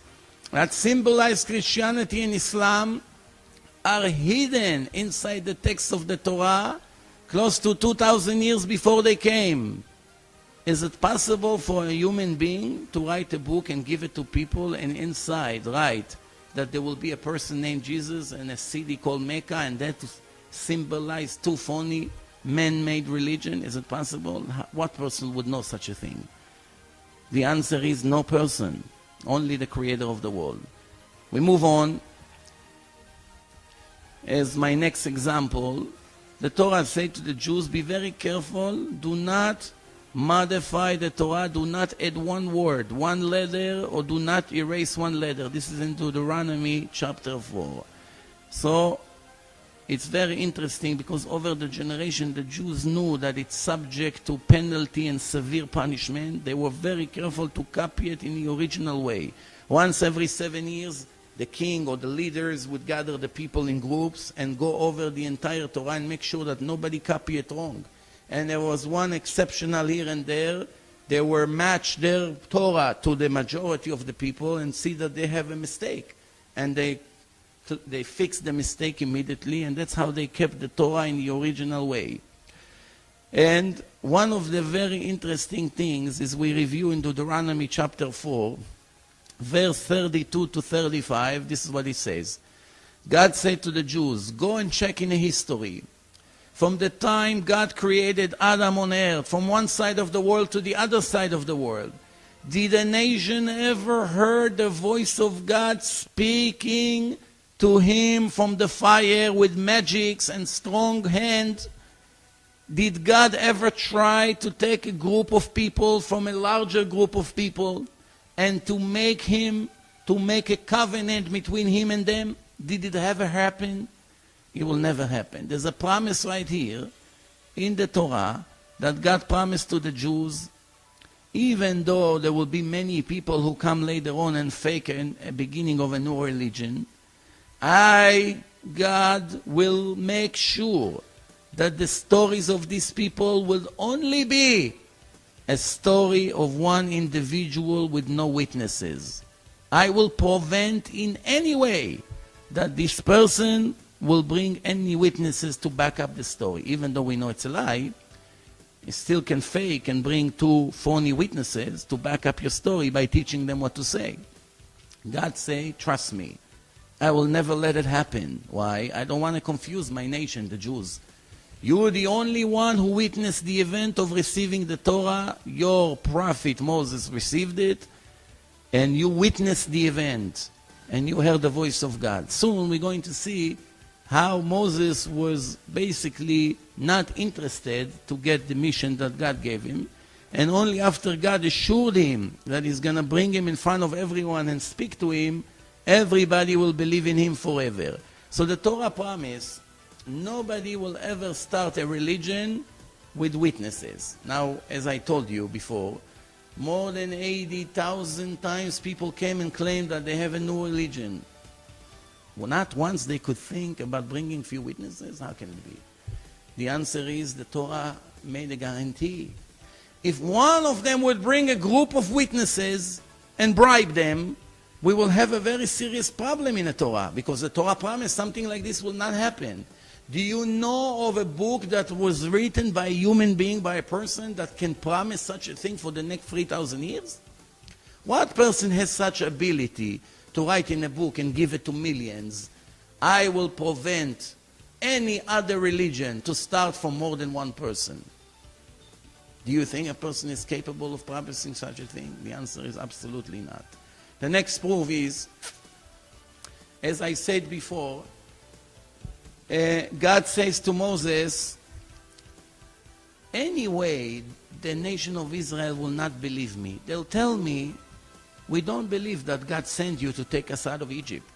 Speaker 1: that symbolize Christianity and Islam are hidden inside the text of the Torah close to 2,000 years before they came. Is it possible for a human being to write a book and give it to people and inside write that there will be a person named Jesus and a city called Mecca and that symbolize 2 phony man-made religion? Is it possible? What person would know such a thing? The answer is no person, only the creator of the world. We move on. As my next example, the Torah said to the Jews, be very careful, do not modify the Torah, do not add 1 word, 1 letter, or do not erase 1 letter. This is in Deuteronomy chapter 4. So, it's very interesting because over the generation the Jews knew that it's subject to penalty and severe punishment. They were very careful to copy it in the original way. Once every 7 years, the king or the leaders would gather the people in groups and go over the entire Torah and make sure that nobody copy it wrong. And there was one exceptional here and there. They were match their Torah to the majority of the people and see that they have a mistake. And they they fixed the mistake immediately, and that's how they kept the Torah in the original way. And one of the very interesting things is we review in Deuteronomy chapter 4, verse 32 to 35, this is what it says. God said to the Jews, go and check in history. From the time God created Adam on earth, from one side of the world to the other side of the world, did a nation ever heard the voice of God speaking to him from the fire with magics and strong hand? Did God ever try to take a group of people from a larger group of people and to make a covenant between him and them? Did it ever happen? It will never happen. There's a promise right here in the Torah that God promised to the Jews, even though there will be many people who come later on and fake a beginning of a new religion, I, God, will make sure that the stories of these people will only be a story of one individual with no witnesses. I will prevent in any way that this person will bring any witnesses to back up the story. Even though we know it's a lie, you still can fake and bring two phony witnesses to back up your story by teaching them what to say. God say, trust me, I will never let it happen. Why? I don't want to confuse my nation, the Jews. You are the only one who witnessed the event of receiving the Torah. Your prophet Moses received it, and you witnessed the event, and you heard the voice of God. Soon we're going to see how Moses was basically not interested to get the mission that God gave him, and only after God assured him that he's going to bring him in front of everyone and speak to him, everybody will believe in him forever. So the Torah promised nobody will ever start a religion with witnesses. Now, as I told you before, more than 80,000 times people came and claimed that they have a new religion. Well, not once they could think about bringing few witnesses. How can it be? The answer is the Torah made a guarantee. If one of them would bring a group of witnesses and bribe them, we will have a very serious problem in the Torah, because the Torah promised something like this will not happen. Do you know of a book that was written by a human being, by a person that can promise such a thing for the next 3,000 years? What person has such ability to write in a book and give it to millions? I will prevent any other religion to start from more than one person. Do you think a person is capable of promising such a thing? The answer is absolutely not. The next proof is, as I said before, God says to Moses, anyway, the nation of Israel will not believe me. They'll tell me, we don't believe that God sent you to take us out of Egypt.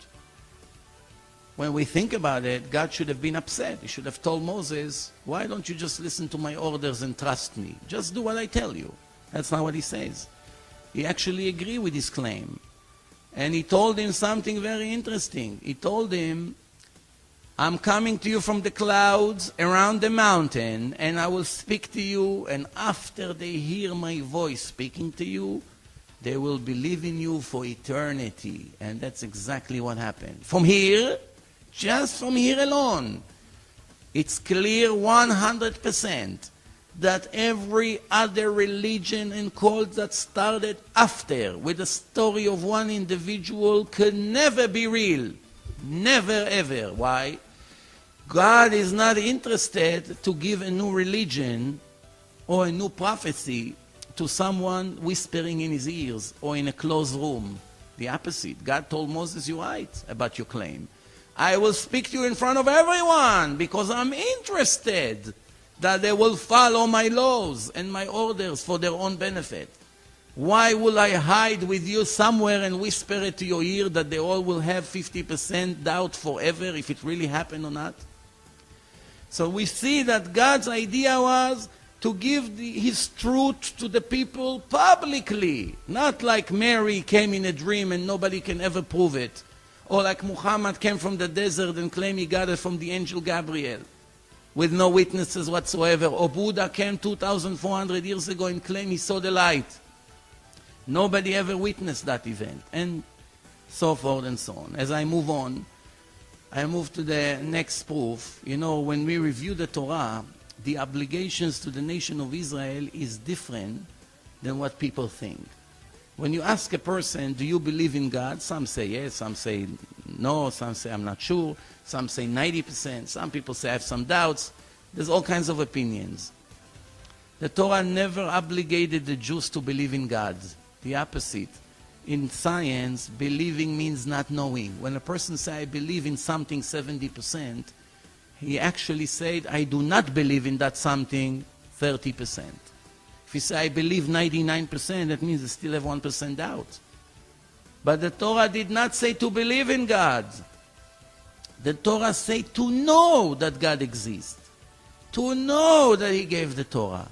Speaker 1: When we think about it, God should have been upset. He should have told Moses, why don't you just listen to my orders and trust me? Just do what I tell you. That's not what he says. He actually agreed with his claim. And he told him something very interesting. He told him, I'm coming to you from the clouds around the mountain, and I will speak to you, and after they hear my voice speaking to you, they will believe in you for eternity. And that's exactly what happened. From here, just from here alone, it's clear 100% that every other religion and cult that started after with the story of one individual could never be real. Never ever. Why? God is not interested to give a new religion or a new prophecy to someone whispering in his ears or in a closed room. The opposite. God told Moses, you're right about your claim. I will speak to you in front of everyone because I'm interested that they will follow my laws and my orders for their own benefit. Why will I hide with you somewhere and whisper it to your ear that they all will have 50% doubt forever if it really happened or not? So we see that God's idea was to give his truth to the people publicly, not like Mary came in a dream and nobody can ever prove it, or like Muhammad came from the desert and claimed he got it from the angel Gabriel with no witnesses whatsoever, or Buddha came 2,400 years ago and claimed he saw the light. Nobody ever witnessed that event, and so forth and so on. As I move on, I move to the next proof. You know, when we review the Torah, the obligations to the nation of Israel is different than what people think. When you ask a person, do you believe in God? Some say yes, some say no, some say I'm not sure, some say 90%, some people say I have some doubts. There's all kinds of opinions. The Torah never obligated the Jews to believe in God. The opposite. In science, believing means not knowing. When a person says, I believe in something 70%, he actually said, I do not believe in that something 30%. If you say, I believe 99%, that means you still have 1% doubt. But the Torah did not say to believe in God. The Torah said to know that God exists. To know that He gave the Torah.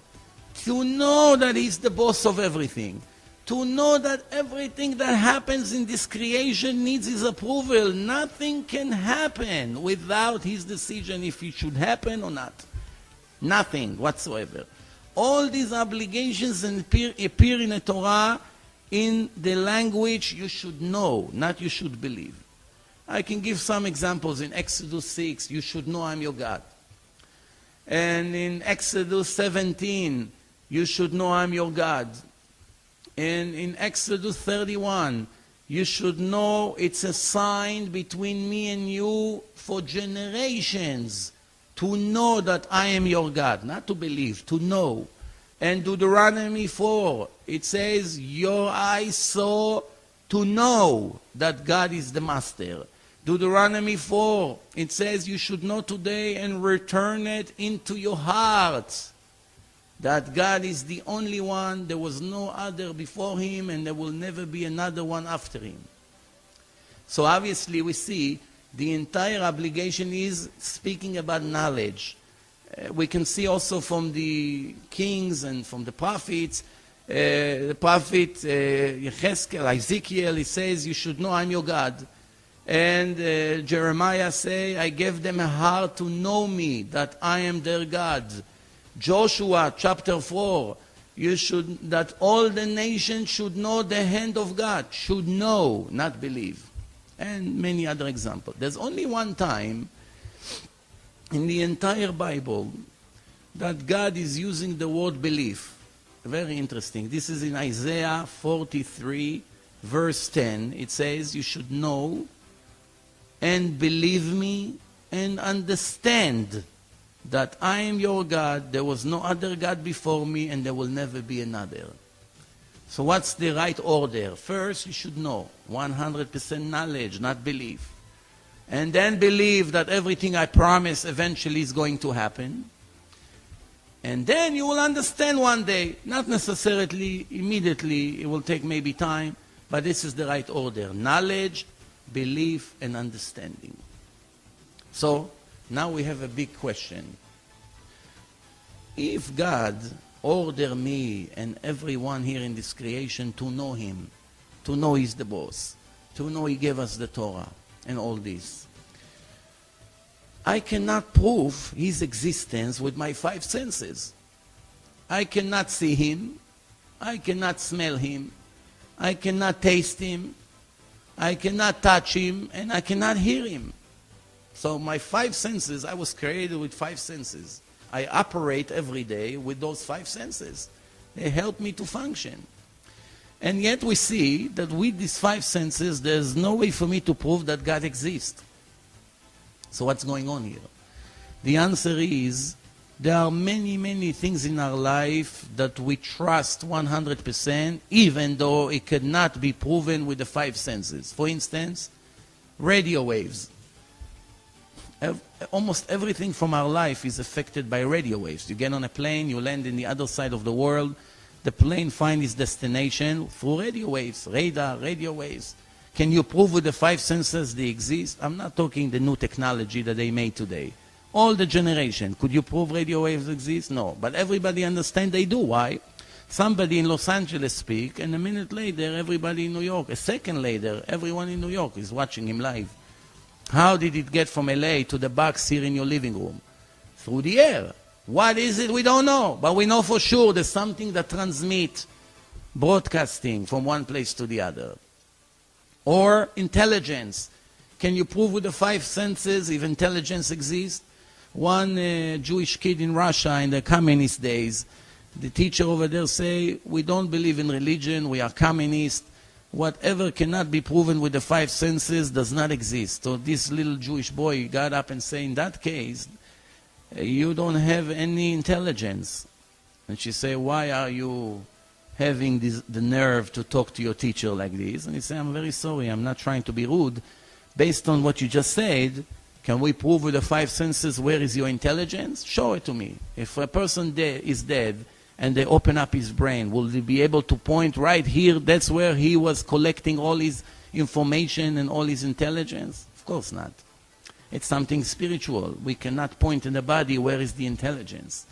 Speaker 1: To know that He's the boss of everything. To know that everything that happens in this creation needs His approval. Nothing can happen without His decision if it should happen or not. Nothing whatsoever. All these obligations appear in the Torah in the language you should know, not you should believe. I can give some examples. In Exodus 6, you should know I'm your God. And in Exodus 17, you should know I'm your God. And in Exodus 31, you should know it's a sign between me and you for generations to know that I am your God, not to believe, to know. And Deuteronomy 4, it says, your eyes saw to know that God is the master. Deuteronomy 4, it says, you should know today and return it into your heart. That God is the only one, there was no other before Him, and there will never be another one after Him. So obviously we see the entire obligation is speaking about knowledge. We can see also from the kings and from the prophets, the prophet Ezekiel, he says, you should know I'm your God. And Jeremiah say, I gave them a heart to know me, that I am their God. Joshua chapter 4, that all the nations should know the hand of God, should know, not believe. And many other examples. There's only one time in the entire Bible that God is using the word belief. Very interesting. This is in Isaiah 43, verse 10. It says, you should know and believe me and understand that I am your God, there was no other God before me, and there will never be another. So what's the right order? First, you should know, 100% knowledge, not belief. And then believe that everything I promise eventually is going to happen. And then you will understand one day, not necessarily immediately, it will take maybe time, but this is the right order. Knowledge, belief, and understanding. So, now we have a big question. If God ordered me and everyone here in this creation to know Him, to know He's the boss, to know He gave us the Torah and all this, I cannot prove His existence with my 5 senses. I cannot see Him, I cannot smell Him, I cannot taste Him, I cannot touch Him, and I cannot hear Him. So my 5 senses, I was created with 5 senses. I operate every day with those 5 senses. They help me to function. And yet we see that with these 5 senses, there's no way for me to prove that God exists. So what's going on here? The answer is, there are many, many things in our life that we trust 100%, even though it cannot be proven with the 5 senses. For instance, radio waves. Almost everything from our life is affected by radio waves. You get on a plane, you land in the other side of the world, the plane finds its destination through radio waves, radar, radio waves. Can you prove with the 5 senses they exist? I'm not talking the new technology that they made today. All the generation, could you prove radio waves exist? No, but everybody understands they do. Why? Somebody in Los Angeles speak, and a minute later, everybody in New York. A second later, everyone in New York is watching him live. How did it get from LA to the box here in your living room? Through the air. What is it? We don't know. But we know for sure there's something that transmits broadcasting from one place to the other. Or intelligence. Can you prove with the 5 senses if intelligence exists? One Jewish kid in Russia in the communist days, the teacher over there say, we don't believe in religion, we are communist. Whatever cannot be proven with the 5 senses does not exist. So this little Jewish boy got up and said, in that case, you don't have any intelligence. And she said, why are you having the nerve to talk to your teacher like this? And he said, I'm very sorry, I'm not trying to be rude. Based on what you just said, can we prove with the 5 senses where is your intelligence? Show it to me. If a person is dead and they open up his brain, will they be able to point right here, that's where he was collecting all his information and all his intelligence? Of course not. It's something spiritual. We cannot point in the body where is the intelligence.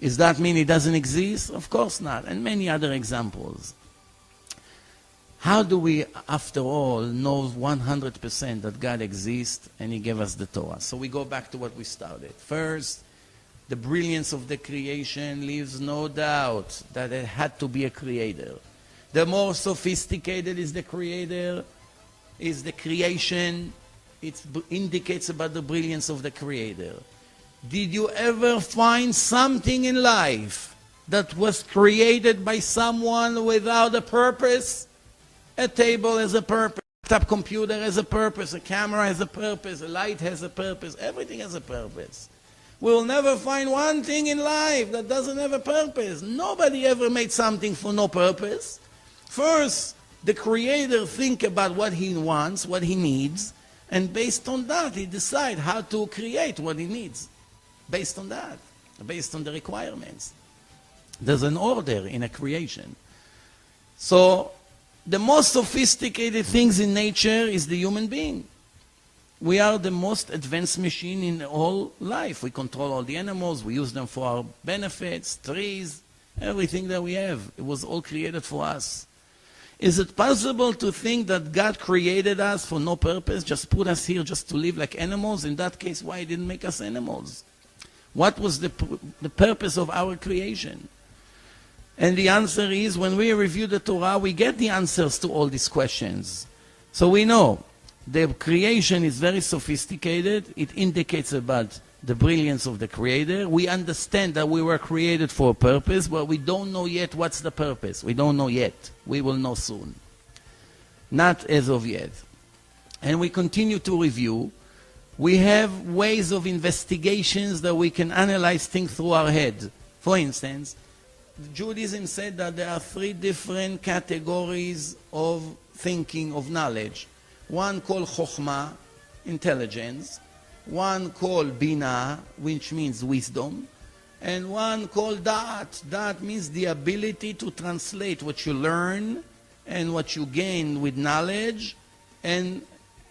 Speaker 1: Does that mean it doesn't exist? Of course not. And many other examples. How do we, after all, know 100% that God exists and He gave us the Torah? So we go back to what we started. First, the brilliance of the creation leaves no doubt that it had to be a creator. The more sophisticated is the creator, is the creation, it indicates about the brilliance of the creator. Did you ever find something in life that was created by someone without a purpose? A table has a purpose, a laptop computer has a purpose, a camera has a purpose, a light has a purpose, everything has a purpose. We'll never find one thing in life that doesn't have a purpose. Nobody ever made something for no purpose. First, the creator think about what he wants, what he needs, and based on that, he decides how to create what he needs. Based on that, based on the requirements. There's an order in a creation. So, the most sophisticated things in nature is the human being. We are the most advanced machine in all life. We control all the animals, we use them for our benefits, trees, everything that we have. It was all created for us. Is it possible to think that God created us for no purpose, just put us here just to live like animals? In that case, why didn't He make us animals? What was the purpose of our creation? And the answer is, when we review the Torah, we get the answers to all these questions. So we know the creation is very sophisticated. It indicates about the brilliance of the Creator. We understand that we were created for a purpose, but we don't know yet what's the purpose. We don't know yet. We will know soon. Not as of yet. And we continue to review. We have ways of investigations that we can analyze things through our head. For instance, Judaism said that there are 3 different categories of thinking, of knowledge. One called chokhmah, intelligence. One called bina, which means wisdom. And one called da'at. Da'at means the ability to translate what you learn and what you gain with knowledge and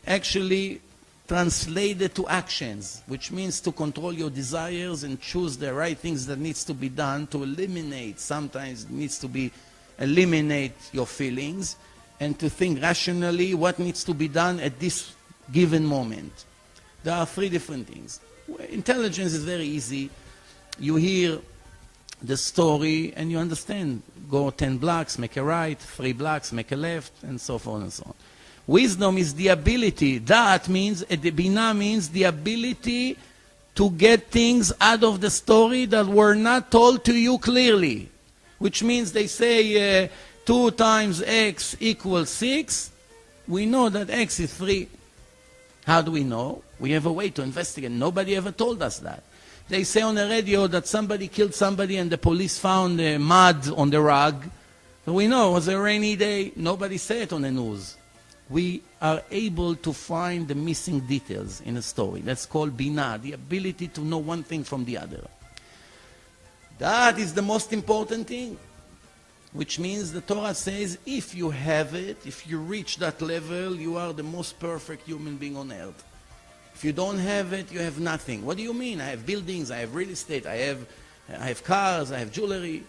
Speaker 1: actually translate it to actions, which means to control your desires and choose the right things that needs to be done, to eliminate, sometimes it needs to be eliminate your feelings, and to think rationally what needs to be done at this given moment. There are 3 different things. Intelligence is very easy. You hear the story and you understand. Go 10 blocks, make a right, 3 blocks, make a left, and so forth and so on. Wisdom is the ability. That means, the bina means the ability to get things out of the story that were not told to you clearly. Which means they say 2 times x equals 6. We know that x is 3. How do we know? We have a way to investigate. Nobody ever told us that. They say on the radio that somebody killed somebody and the police found mud on the rug. So we know it was a rainy day. Nobody said it on the news. We are able to find the missing details in a story. That's called bina, the ability to know one thing from the other. That is the most important thing, which means the Torah says if you have it, if you reach that level, you are the most perfect human being on earth. If you don't have it, you have nothing. What do you mean? I have buildings, I have real estate, I have cars, I have jewelry.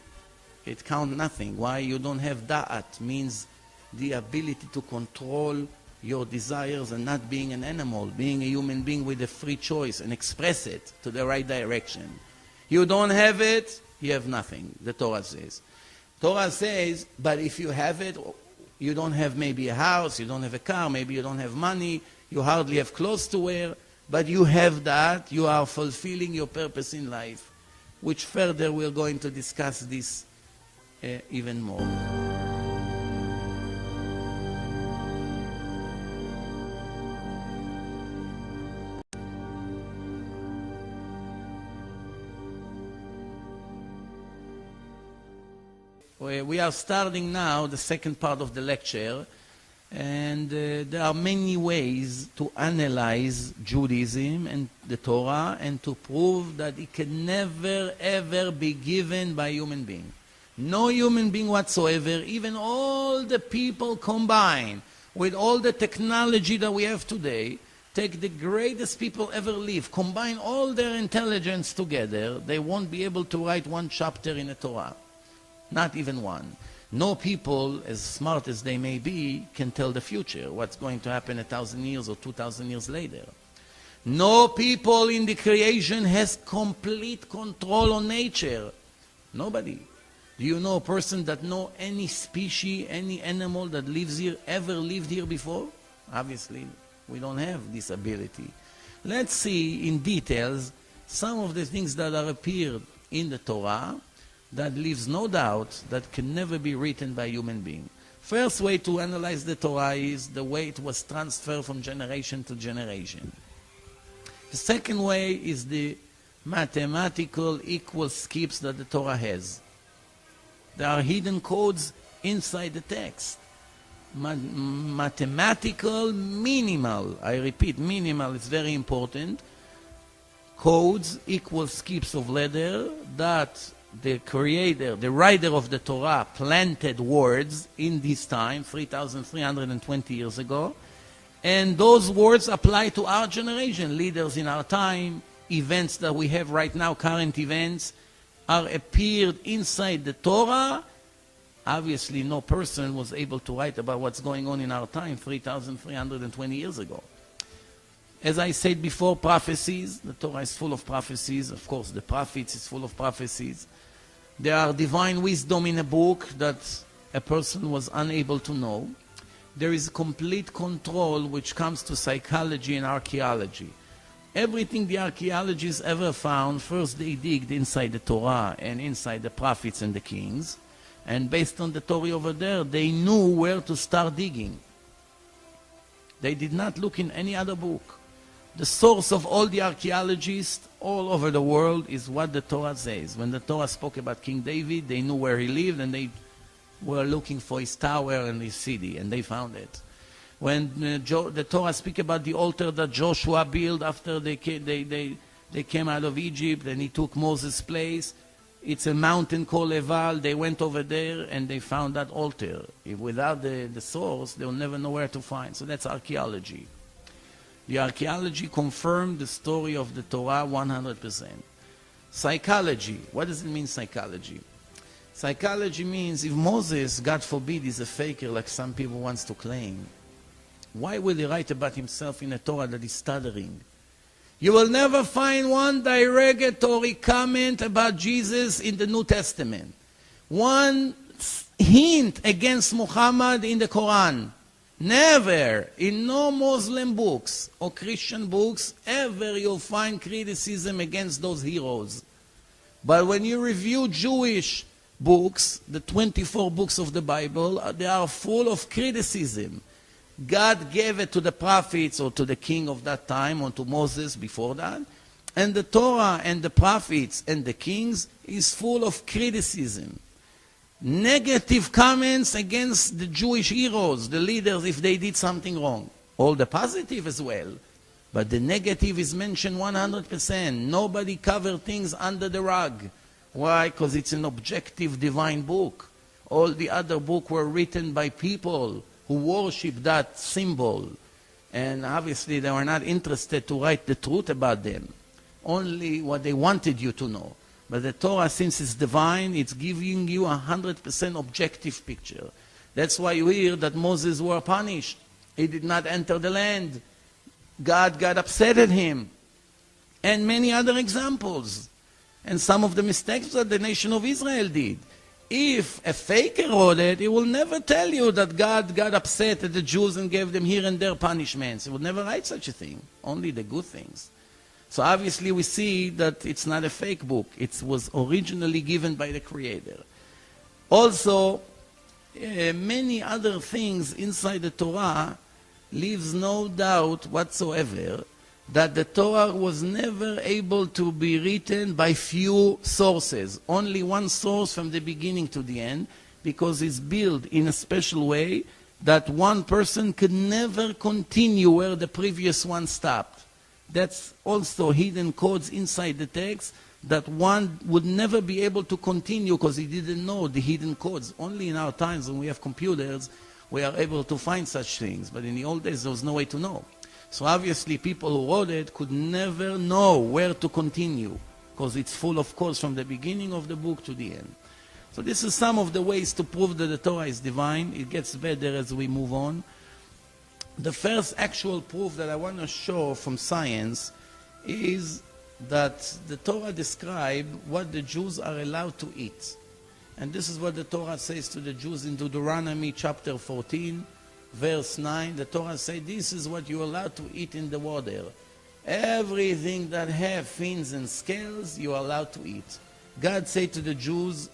Speaker 1: It counts nothing. Why you don't have da'at means the ability to control your desires and not being an animal, being a human being with a free choice and express it to the right direction. You don't have it, you have nothing, the Torah says. Torah says, but if you have it, You don't have maybe a house, you don't have a car, maybe you don't have money, you hardly have clothes to wear, but you have that, you are fulfilling your purpose in life, which further we're going to discuss this even more. We are starting now the second part of the lecture, and there are many ways to analyze Judaism and the Torah and to prove that it can never ever be given by a human being. No human being whatsoever, even all the people combined with all the technology that we have today, take the greatest people ever lived, combine all their intelligence together, they won't be able to write one chapter in the Torah. Not even one. No people, as smart as they may be, can tell the future, what's going to happen 1,000 years or 2,000 years later. No people in the creation has complete control on nature. Nobody. Do you know a person that know any species, any animal that lives here, ever lived here before? Obviously, we don't have this ability. Let's see in details some of the things that are appeared in the Torah that leaves no doubt that can never be written by a human being. First way to analyze the Torah is the way it was transferred from generation to generation. The second way is the mathematical equal skips that the Torah has. There are hidden codes inside the text. Mathematical minimal, I repeat, minimal is very important. Codes, equal skips of letter that the creator, the writer of the Torah planted words in this time, 3,320 years ago, and those words apply to our generation. Leaders in our time, events that we have right now, current events, are appeared inside the Torah. Obviously, no person was able to write about what's going on in our time 3,320 years ago. As I said before, prophecies. The Torah is full of prophecies. Of course, the prophets is full of prophecies. There are divine wisdom in a book that a person was unable to know. There is complete control which comes to psychology and archaeology. Everything the archaeologists ever found, first they digged inside the Torah and inside the prophets and the kings. And based on the Torah over there, they knew where to start digging. They did not look in any other book. The source of all the archaeologists all over the world is what the Torah says. When the Torah spoke about King David, they knew where he lived and they were looking for his tower and his city, and they found it. When the Torah speaks about the altar that Joshua built after they came out of Egypt and he took Moses' place, it's a mountain called Eval. They went over there and they found that altar. Without the source, they'll never know where to find. So that's archaeology. The archaeology confirmed the story of the Torah 100%. Psychology. What does it mean, psychology? Psychology means if Moses, God forbid, is a faker like some people want to claim, why will he write about himself in a Torah that is stuttering? You will never find one derogatory comment about Jesus in the New Testament. One hint against Muhammad in the Quran. Never, in no Muslim books or Christian books, ever you'll find criticism against those heroes. But when you review Jewish books, the 24 books of the Bible, they are full of criticism. God gave it to the prophets or to the king of that time or to Moses before that. And the Torah and the prophets and the kings is full of criticism. Negative comments against the Jewish heroes, the leaders, if they did something wrong. All the positive as well. But the negative is mentioned 100%. Nobody covered things under the rug. Why? Because it's an objective divine book. All the other books were written by people who worship that symbol. And obviously they were not interested to write the truth about them. Only what they wanted you to know. But the Torah, since it's divine, it's giving you 100% objective picture. That's why you hear that Moses was punished. He did not enter the land. God got upset at him. And many other examples. And some of the mistakes that the nation of Israel did. if a faker wrote it, he will never tell you that God got upset at the Jews and gave them here and there punishments. He would never write such a thing, only the good things. So obviously we see that it's not a fake book. It was originally given by the Creator. Also, many other things inside the Torah leaves no doubt whatsoever that the Torah was never able to be written by few sources. Only one source from the beginning to the end, because it's built in a special way that one person could never continue where the previous one stopped. That's also hidden codes inside the text that one would never be able to continue because he didn't know the hidden codes. Only in our times when we have computers, we are able to find such things. But in the old days, there was no way to know. So obviously people who wrote it could never know where to continue because it's full of codes from the beginning of the book to the end. So this is some of the ways to prove that the Torah is divine. It gets better as we move on. The first actual proof that I want to show from science is that the Torah describes what the Jews are allowed to eat. And this is what the Torah says to the Jews in Deuteronomy chapter 14, verse 9. The Torah says, this is what you're allowed to eat in the water. Everything that have fins and scales, you are allowed to eat. God said to the Jews,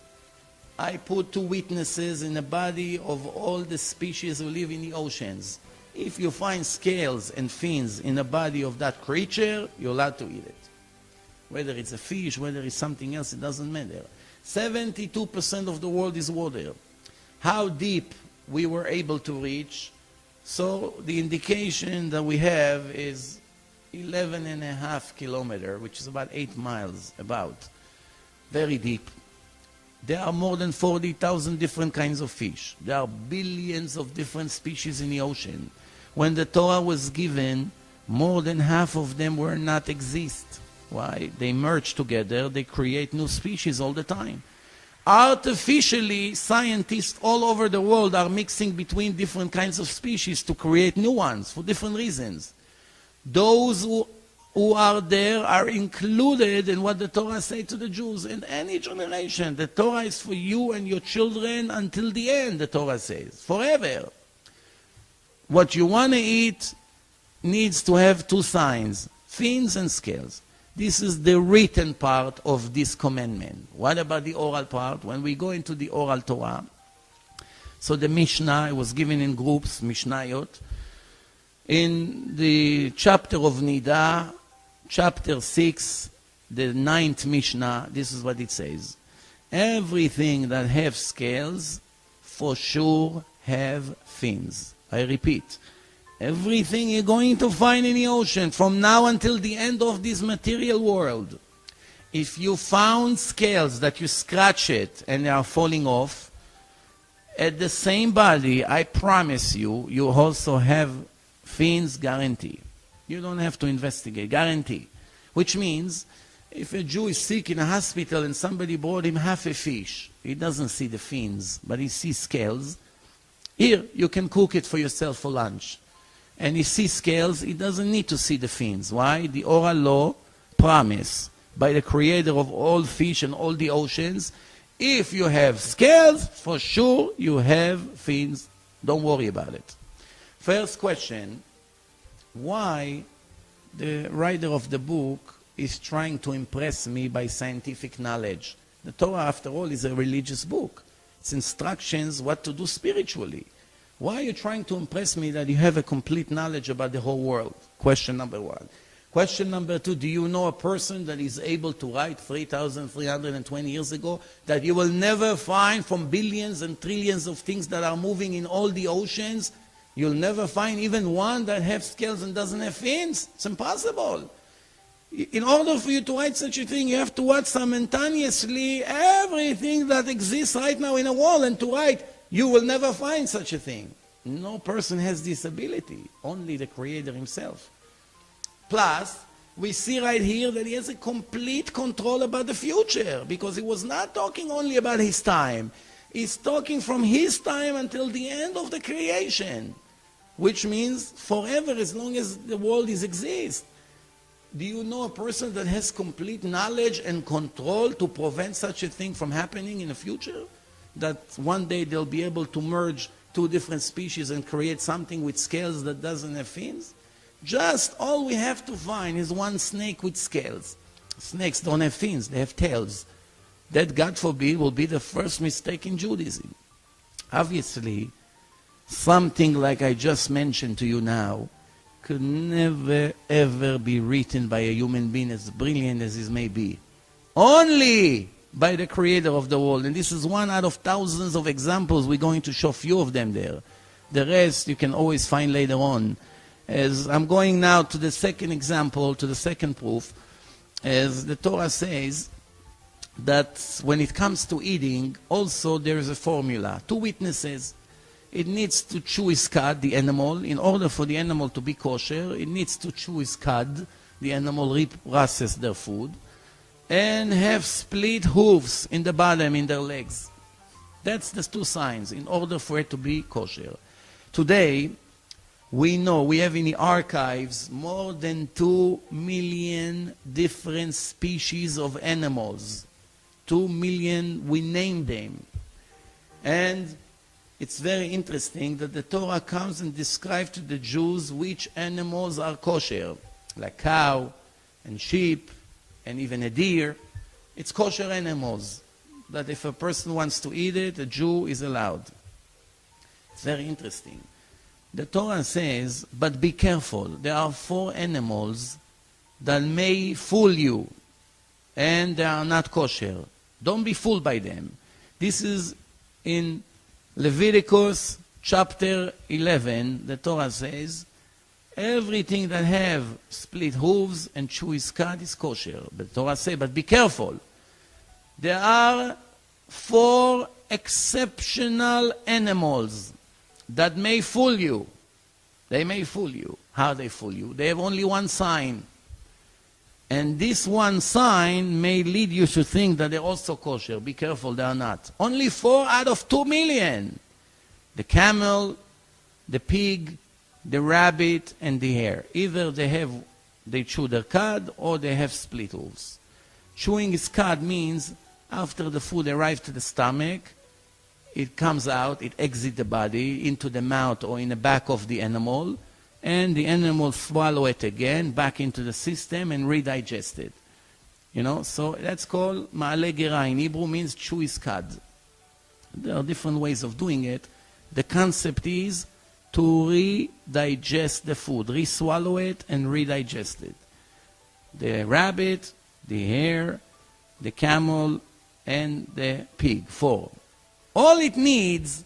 Speaker 1: I put 2 witnesses in the body of all the species who live in the oceans. If you find scales and fins in the body of that creature, you're allowed to eat it. Whether it's a fish, whether it's something else, it doesn't matter. 72% of the world is water. How deep we were able to reach? So the indication that we have is 11.5 kilometers, which is about 8 miles, about. Very deep. There are more than 40,000 different kinds of fish. There are billions of different species in the ocean. When the Torah was given, more than half of them were not exist. Why? They merge together, they create new species all the time. Artificially, scientists all over the world are mixing between different kinds of species to create new ones for different reasons. Those who are there are included in what the Torah says to the Jews. In any generation, the Torah is for you and your children until the end, the Torah says, forever. What you want to eat needs to have 2 signs, fins and scales. This is the written part of this commandment. What about the oral part? When we go into the oral Torah, so the Mishnah was given in groups, Mishnayot. In the chapter of Nida, chapter 6, the 9th Mishnah, this is what it says. Everything that have scales, for sure have fins. I repeat. Everything you're going to find in the ocean from now until the end of this material world. If you found scales that you scratch it and they are falling off, at the same body, I promise you, you also have fins, guarantee. You don't have to investigate, guarantee. Which means, if a Jew is sick in a hospital and somebody brought him half a fish, he doesn't see the fins, but he sees scales. Here, you can cook it for yourself for lunch. And he sees scales, he doesn't need to see the fins. Why? The oral law promise by the creator of all fish and all the oceans, if you have scales, for sure you have fins. Don't worry about it. First question, why the writer of the book is trying to impress me by scientific knowledge? The Torah, after all, is a religious book. It's instructions what to do spiritually. Why are you trying to impress me that you have a complete knowledge about the whole world? Question number 1. Question number 2, do you know a person that is able to write 3,320 years ago that you will never find from billions and trillions of things that are moving in all the oceans? You'll never find even one that has scales and doesn't have fins? It's impossible. In order for you to write such a thing, you have to write simultaneously everything that exists right now in a world, and to write, you will never find such a thing. No person has this ability, only the Creator himself. Plus, we see right here that he has a complete control about the future, because he was not talking only about his time. He's talking from his time until the end of the creation, which means forever, as long as the world exists. Do you know a person that has complete knowledge and control to prevent such a thing from happening in the future? that one day they'll be able to merge two different species and create something with scales that doesn't have fins? Just all we have to find is one snake with scales. Snakes don't have fins, they have tails. That, God forbid, will be the first mistake in Judaism. Obviously, something like I just mentioned to you now could never ever be written by a human being as brilliant as he may be. Only by the creator of the world. And this is one out of thousands of examples. We're going to show a few of them there. The rest you can always find later on. As I'm going now to the second example, to the second proof, as the Torah says that when it comes to eating, also there is a formula. Two witnesses. It needs to chew his cud, the animal. In order for the animal to be kosher, it needs to chew his cud. The animal processes their food. And have split hooves in the bottom, in their legs. That's the two signs in order for it to be kosher. Today, we know we have in the archives more than 2 million different species of animals. 2 million, we name them. And it's very interesting that the Torah comes and describes to the Jews which animals are kosher, like cow and sheep and even a deer. It's kosher animals that if a person wants to eat it, a Jew is allowed. It's very interesting. The Torah says, but be careful. There are 4 animals that may fool you, and they are not kosher. Don't be fooled by them. This is in Leviticus chapter 11. The Torah says, everything that have split hooves and chew his cud is kosher. But the Torah says, but be careful. There are 4 exceptional animals that may fool you. They may fool you. How they fool you? They have only one sign. And this one sign may lead you to think that they're also kosher. Be careful, they are not. Only 4 out of 2 million. The camel, the pig, the rabbit, and the hare. Either they chew their cud or they have split hooves. Chewing his cud means after the food arrives to the stomach, it comes out, it exits the body into the mouth or in the back of the animal, and the animal swallow it again back into the system and redigest it. You know, so that's called ma'ale gera. In Hebrew means chew his cud. There are different ways of doing it. The concept is to redigest the food, re-swallow it and redigest it. The rabbit, the hare, the camel, and the pig, 4. All it needs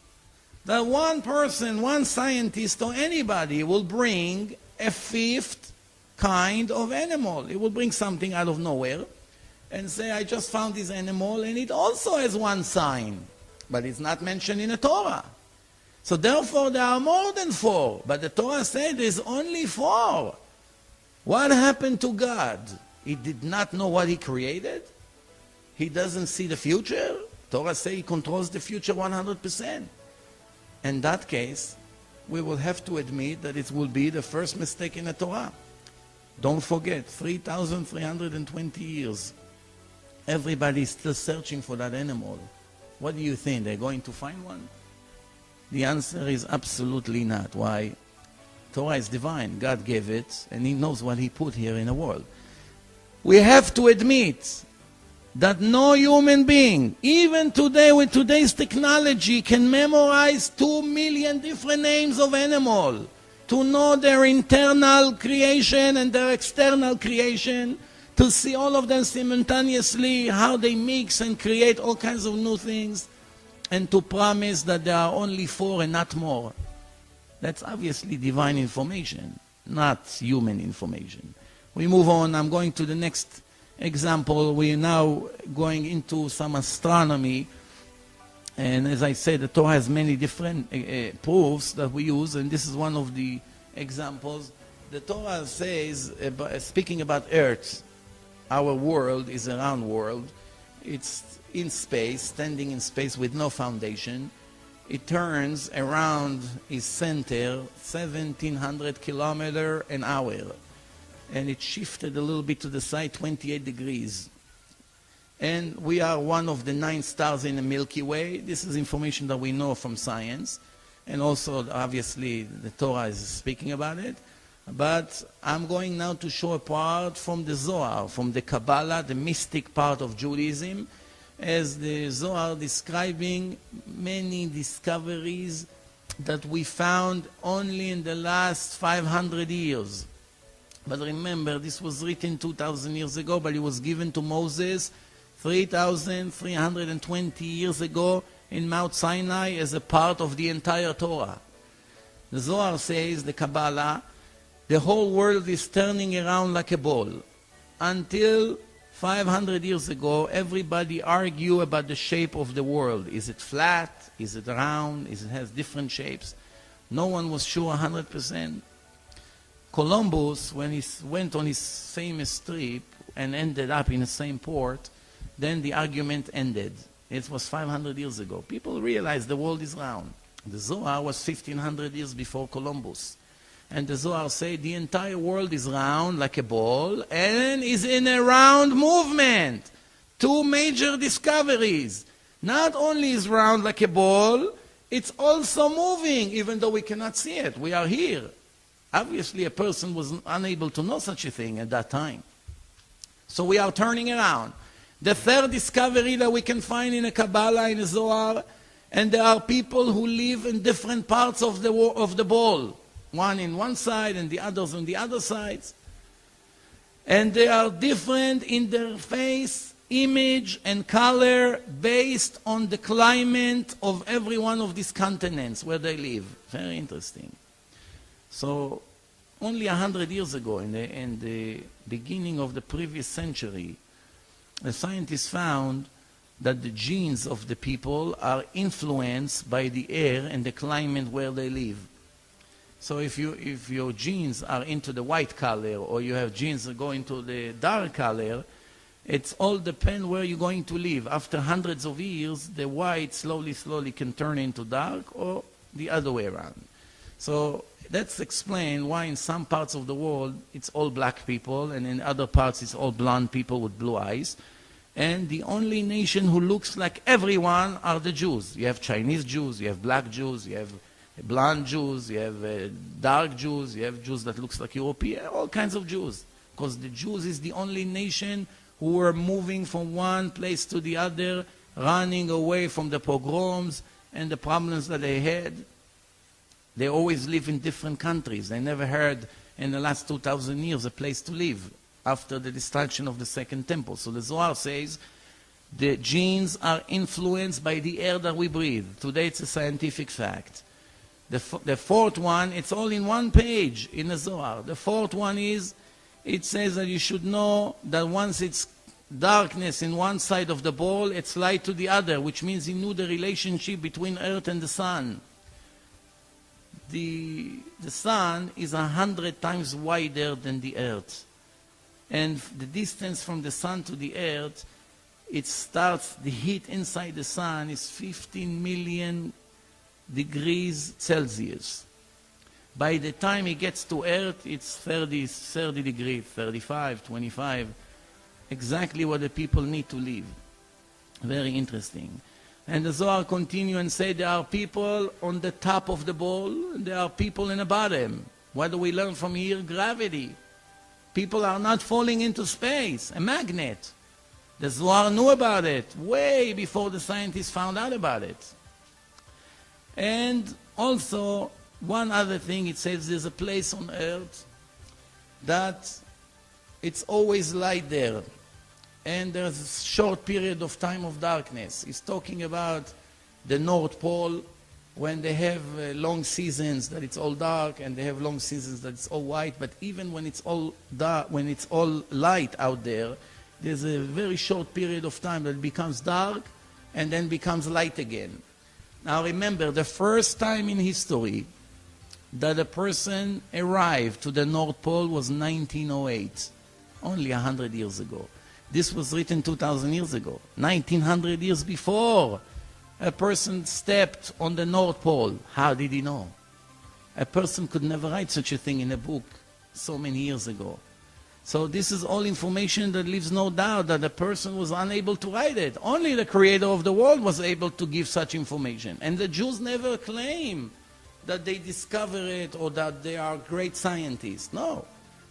Speaker 1: that one person, one scientist or anybody will bring a 5th kind of animal. It will bring something out of nowhere and say, I just found this animal and it also has one sign, but it's not mentioned in the Torah. So therefore there are more than 4, but the Torah said there's only 4. What happened to God? He did not know what he created? He doesn't see the future? Torah says he controls the future 100%. In that case, we will have to admit that it will be the first mistake in the Torah. Don't forget, 3,320 years. Everybody is still searching for that animal. What do you think? They're going to find one? The answer is absolutely not. Why? Torah is divine. God gave it, and he knows what he put here in the world. We have to admit that no human being, even today with today's technology, can memorize 2 million different names of animals, to know their internal creation and their external creation, to see all of them simultaneously, how they mix and create all kinds of new things, and to promise that there are only 4 and not more. That's obviously divine information, not human information. We move on. I'm going to the next example. We are now going into some astronomy, and as I said, the Torah has many different proofs that we use, and this is one of the examples. The Torah says, speaking about Earth, our world is a round world. It's in space, standing in space with no foundation. It turns around its center 1,700 kilometers an hour. And it shifted a little bit to the side, 28 degrees. And we are one of the 9 stars in the Milky Way. This is information that we know from science. And also, obviously, the Torah is speaking about it. But I'm going now to show a part from the Zohar, from the Kabbalah, the mystic part of Judaism, as the Zohar describing many discoveries that we found only in the last 500 years. But remember, this was written 2,000 years ago, but it was given to Moses 3,320 years ago in Mount Sinai as a part of the entire Torah. The Zohar says, the Kabbalah, the whole world is turning around like a ball. Until 500 years ago, everybody argued about the shape of the world. Is it flat? Is it round? Is it has different shapes? No one was sure 100%. Columbus, when he went on his famous trip and ended up in the same port, then the argument ended. It was 500 years ago. People realized the world is round. The Zohar was 1,500 years before Columbus. And the Zohar said the entire world is round like a ball and is in a round movement. 2 major discoveries. Not only is round like a ball, it's also moving, even though we cannot see it. We are here. Obviously, a person was unable to know such a thing at that time. So we are turning around. The third discovery that we can find in the Kabbalah, in the Zohar, and there are people who live in different parts of the ball. One in one side and the others on the other sides. And they are different in their face, image, and color based on the climate of every one of these continents where they live. Very interesting. So, only 100 years ago, in the beginning of the previous century, the scientists found that the genes of the people are influenced by the air and the climate where they live. So if your genes are into the white color, or you have genes that go into the dark color, it's all depend where you're going to live. After hundreds of years, the white slowly can turn into dark, or the other way around. So that's explain why in some parts of the world it's all black people, and in other parts it's all blonde people with blue eyes. And the only nation who looks like everyone are the Jews. You have Chinese Jews, you have black Jews, you have blonde Jews, you have dark Jews, you have Jews that looks like European, all kinds of Jews. Because the Jews is the only nation who were moving from one place to the other, running away from the pogroms and the problems that they had. They always live in different countries. They never had, in the last 2,000 years, a place to live after the destruction of the Second Temple. So the Zohar says, the genes are influenced by the air that we breathe. Today it's a scientific fact. The fourth one, it's all in one page in the Zohar. The fourth one is, it says that you should know that once it's darkness in one side of the ball, it's light to the other, which means he knew the relationship between earth and the sun. The sun is 100 times wider than the earth. And the distance from the sun to the earth, it starts, the heat inside the sun is 15 million degrees Celsius. By the time it gets to earth, it's 30 degrees, 35, 25, exactly what the people need to live. Very interesting. And the Zohar continue and say there are people on the top of the ball, and there are people in the bottom. What do we learn from here? Gravity. People are not falling into space, a magnet. The Zohar knew about it way before the scientists found out about it. And also, one other thing, it says there's a place on earth that it's always light there. And there's a short period of time of darkness. It's talking about the North Pole, when they have long seasons that it's all dark, and they have long seasons that it's all white. But even when it's all dark, when it's all light out there, there's a very short period of time that it becomes dark and then becomes light again. Now remember, the first time in history that a person arrived to the North Pole was 1908, only 100 years ago. This was written 2,000 years ago, 1900 years before a person stepped on the North Pole. How did he know? A person could never write such a thing in a book so many years ago. So this is all information that leaves no doubt that the person was unable to write it. Only the creator of the world was able to give such information. And the Jews never claim that they discover it or that they are great scientists. No.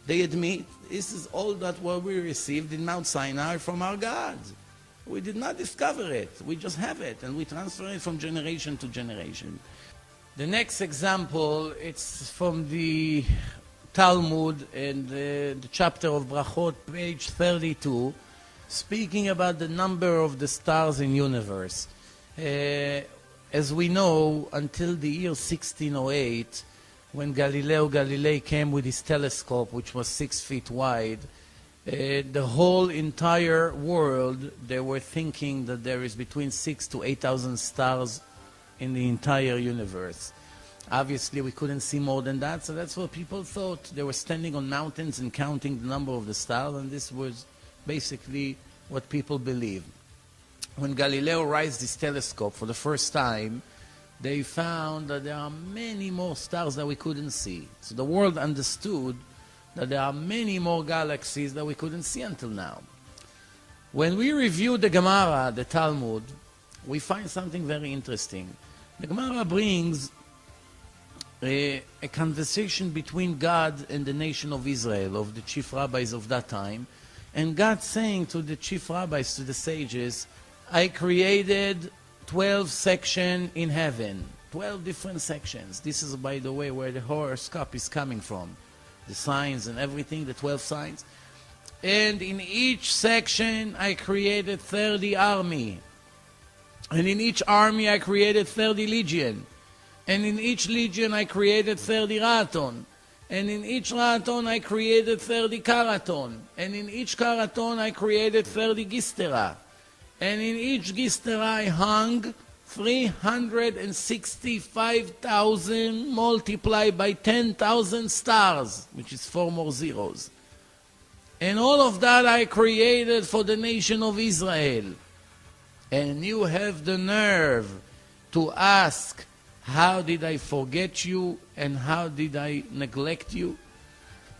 Speaker 1: They admit this is all that what we received in Mount Sinai from our God. We did not discover it. We just have it, and we transfer it from generation to generation. The next example, it's from the Talmud and the chapter of Brachot, page 32, speaking about the number of the stars in the universe. As we know, until the year 1608, when Galileo Galilei came with his telescope, which was 6 feet wide, the whole entire world, they were thinking that there is between 6,000 to 8,000 stars in the entire universe. Obviously, we couldn't see more than that, so that's what people thought. They were standing on mountains and counting the number of the stars, and this was basically what people believed. When Galileo raised his telescope for the first time, they found that there are many more stars that we couldn't see. So the world understood that there are many more galaxies that we couldn't see until now. When we review the Gemara, the Talmud, we find something very interesting. The Gemara brings a conversation between God and the nation of Israel, of the chief rabbis of that time, and God saying to the chief rabbis, to the sages, I created 12 sections in heaven, 12 different sections. This is, by the way, where the horoscope is coming from, the signs and everything, the 12 signs. And in each section, I created 30 army. And in each army, I created 30 legion. And in each legion, I created 30 raton. And in each raton, I created 30 karaton. And in each karaton, I created 30 gistera. And in each gistera, I hung 365,000 multiplied by 10,000 stars, which is 4 more zeros. And all of that I created for the nation of Israel. And you have the nerve to ask, how did I forget you and how did I neglect you?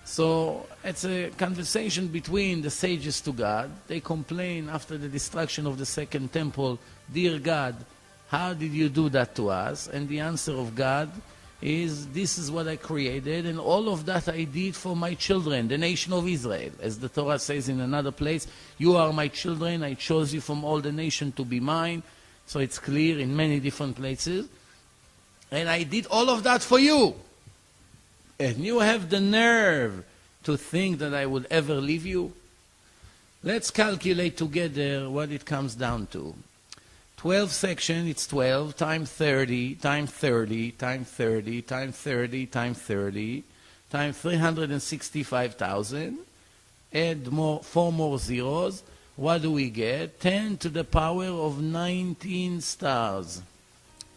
Speaker 1: So it's a conversation between the sages to God. They complain after the destruction of the second temple, dear God, how did you do that to us? And the answer of God is, this is what I created, and all of that I did for my children, the nation of Israel. As the Torah says in another place, you are my children, I chose you from all the nation to be mine. So it's clear in many different places. And I did all of that for you. And you have the nerve to think that I would ever leave you? Let's calculate together what it comes down to. 12 sections, it's 12, times 30, times 30, times 30, times 30, times 30, times 365,000. Add 4 more zeros. What do we get? 10 to the power of 19 stars,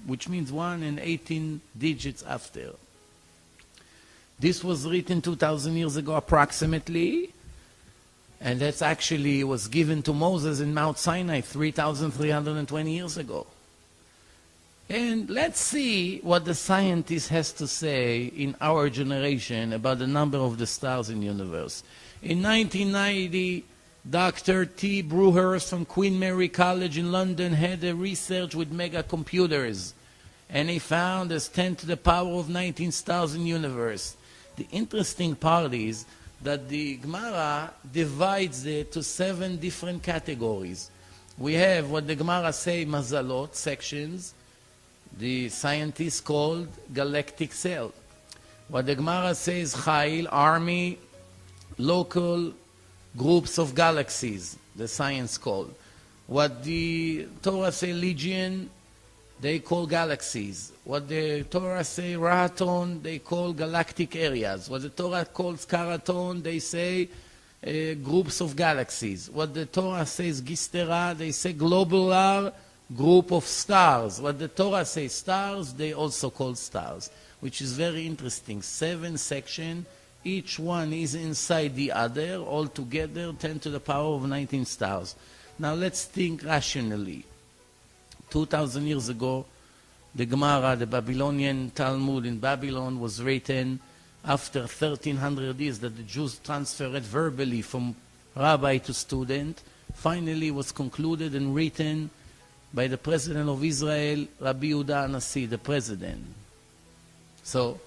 Speaker 1: which means 1 and 18 digits after. This was written 2,000 years ago approximately, and that's actually was given to Moses in Mount Sinai 3,320 years ago. And let's see what the scientist has to say in our generation about the number of the stars in the universe. In 1990, Dr. T. Brewhurst from Queen Mary College in London had a research with mega computers, and he found there's 10 to the power of 19 stars in the universe. The interesting part is that the Gemara divides it to 7 different categories. We have what the Gemara say mazalot, sections, the scientists called galactic cell. What the Gemara says chayil, army, local groups of galaxies, the science called. What the Torah say legion, they call galaxies. What the Torah say raton, they call galactic areas. What the Torah calls karaton, they say groups of galaxies. What the Torah says gistera, they say globular group of stars. What the Torah says stars, they also call stars, which is very interesting. 7 sections, each one is inside the other, all together 10 to the power of 19 stars. Now let's think rationally. 2,000 years ago, the Gemara, the Babylonian Talmud in Babylon, was written after 1300 years that the Jews transferred verbally from rabbi to student, finally was concluded and written by the President of Israel, Rabbi Yehuda HaNassi, the President. So,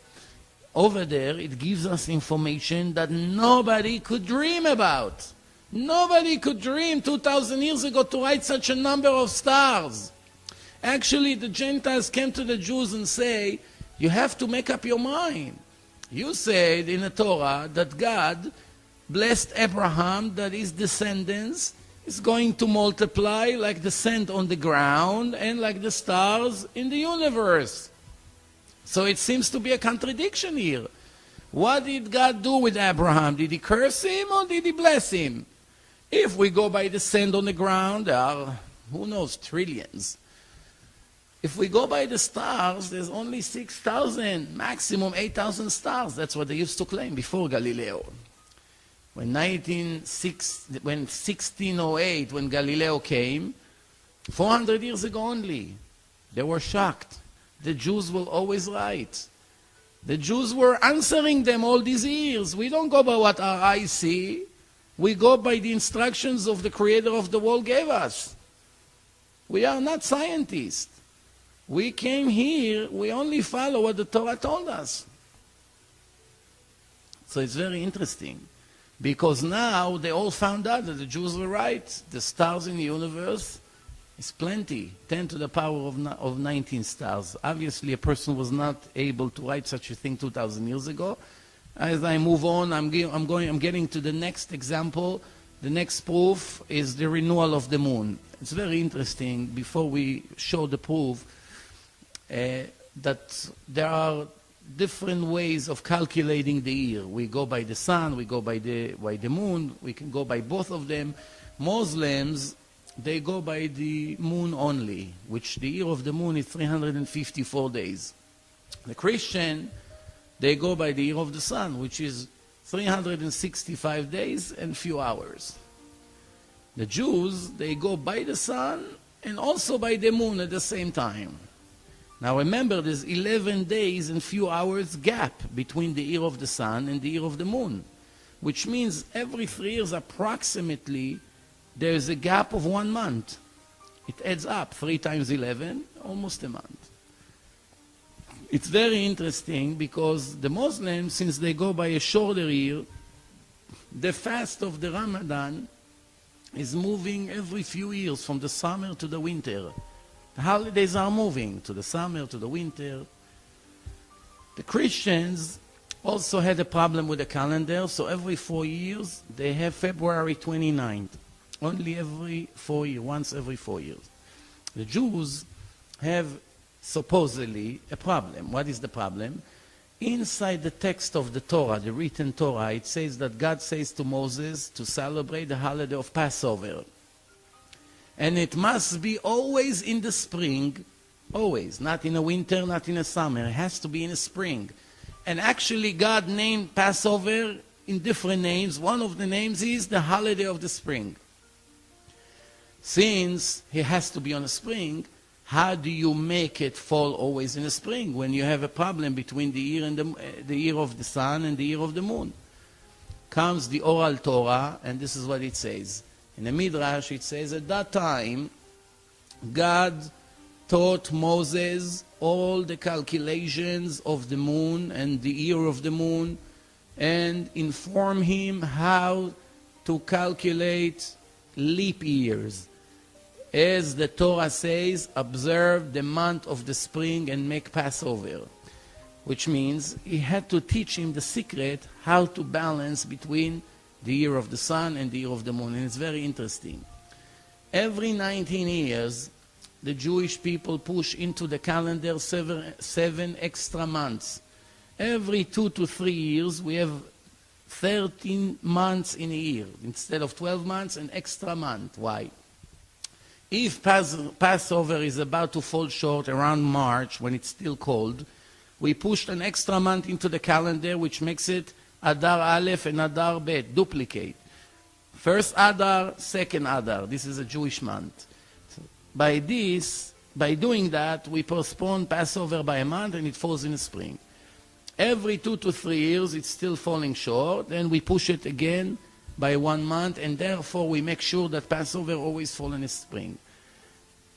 Speaker 1: over there, it gives us information that nobody could dream about. Nobody could dream 2,000 years ago to write such a number of stars. Actually, the Gentiles came to the Jews and say, you have to make up your mind. You said in the Torah that God blessed Abraham, that his descendants is going to multiply like the sand on the ground and like the stars in the universe. So it seems to be a contradiction here. What did God do with Abraham? Did he curse him or did he bless him? If we go by the sand on the ground, there are, who knows, trillions. If we go by the stars, there's only 6,000, maximum 8,000 stars. That's what they used to claim before Galileo. When 1608, when Galileo came, 400 years ago only, they were shocked. The Jews were always right. The Jews were answering them all these years. We don't go by what our eyes see. We go by the instructions of the Creator of the world gave us. We are not scientists. We came here, we only follow what the Torah told us. So it's very interesting. Because now they all found out that the Jews were right. The stars in the universe is plenty, 10 to the power of 19 stars. Obviously, a person was not able to write such a thing 2,000 years ago. As I move on, I'm getting to the next example. The next proof is the renewal of the moon. It's very interesting. Before we show the proof, that there are different ways of calculating the year. We go by the sun, we go by the moon, we can go by both of them. Muslims, they go by the moon only, which the year of the moon is 354 days. The Christian, they go by the year of the sun, which is 365 days and few hours. The Jews, they go by the sun and also by the moon at the same time. Now remember, there's 11 days and few hours gap between the year of the sun and the year of the moon, which means every 3 years approximately there's a gap of 1 month. It adds up, 3 times 11, almost a month. It's very interesting because the Muslims, since they go by a shorter year, the fast of the Ramadan is moving every few years from the summer to the winter. The holidays are moving to the summer, to the winter. The Christians also had a problem with the calendar, so every 4 years they have February 29th. Only every 4 years, once every 4 years. The Jews have supposedly a problem. What is the problem? Inside the text of the Torah, the written Torah, it says that God says to Moses to celebrate the holiday of Passover. And it must be always in the spring, always, not in the winter, not in the summer. It has to be in the spring. And actually God named Passover in different names. One of the names is the holiday of the spring. Since it has to be on the spring, how do you make it fall always in the spring when you have a problem between the year and the year of the sun and the year of the moon? Comes the oral Torah, and this is what it says. In the Midrash, it says, at that time, God taught Moses all the calculations of the moon and the year of the moon, and informed him how to calculate leap years. As the Torah says, observe the month of the spring and make Passover. Which means he had to teach him the secret how to balance between the year of the sun and the year of the moon. And it's very interesting. Every 19 years, the Jewish people push into the calendar seven extra months. Every 2 to 3 years, we have 13 months in a year. Instead of 12 months, an extra month. Why? If Passover is about to fall short around March, when it's still cold, we pushed an extra month into the calendar, which makes it Adar Aleph and Adar Bet, duplicate. First Adar, second Adar. This is a Jewish month. By doing that, we postpone Passover by a month and it falls in the spring. Every 2 to 3 years, it's still falling short, and we push it again by 1 month, and therefore we make sure that Passover always falls in the spring.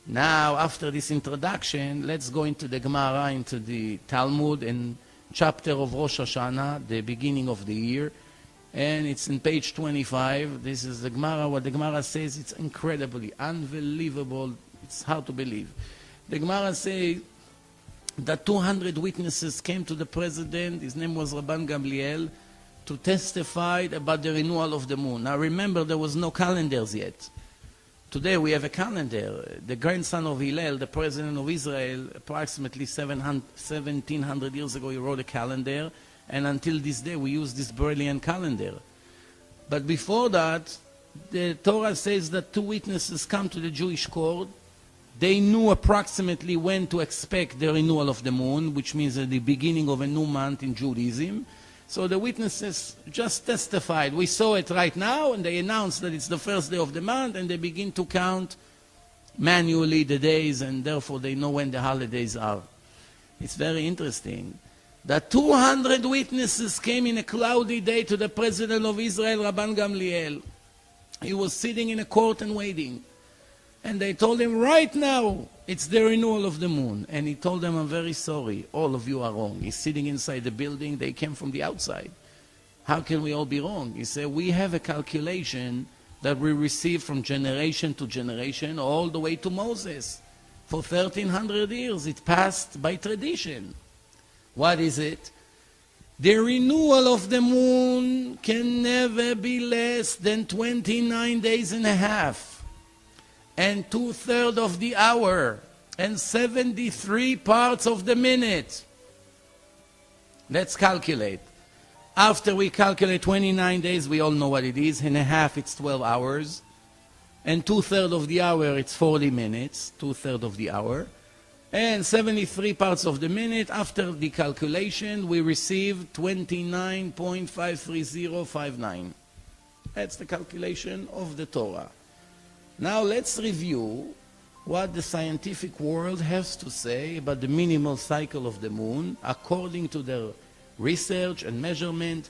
Speaker 1: Now, after this introduction, let's go into the Gemara, into the Talmud, and chapter of Rosh Hashanah, the beginning of the year, and it's in page 25. This is the Gemara. What the Gemara says, it's incredibly, unbelievable. It's hard to believe. The Gemara says that 200 witnesses came to the president. His name was Rabban Gamliel, to testify about the renewal of the moon. Now remember, there was no calendars yet. Today we have a calendar. The grandson of Hillel, the president of Israel, approximately 1700 years ago, he wrote a calendar, and until this day we use this brilliant calendar. But before that, the Torah says that 2 witnesses come to the Jewish court. They knew approximately when to expect the renewal of the moon, which means at the beginning of a new month in Judaism. So the witnesses just testified. We saw it right now, and they announced that it's the first day of the month, and they begin to count manually the days, and therefore they know when the holidays are. It's very interesting that 200 witnesses came in a cloudy day to the president of Israel, Rabban Gamliel. He was sitting in a court and waiting. And they told him, right now, it's the renewal of the moon. And he told them, I'm very sorry, all of you are wrong. He's sitting inside the building, they came from the outside. How can we all be wrong? He said, we have a calculation that we receive from generation to generation, all the way to Moses. For 1300 years, it passed by tradition. What is it? The renewal of the moon can never be less than 29 days and a half. And 2/3 of the hour, and 73 parts of the minute. Let's calculate. After we calculate 29 days, we all know what it is. In a half, it's 12 hours. And 2/3 of the hour, it's 40 minutes. 2/3 of the hour. And 73 parts of the minute. After the calculation, we receive 29.53059. That's the calculation of the Torah. Now let's review what the scientific world has to say about the minimal cycle of the moon according to their research and measurement.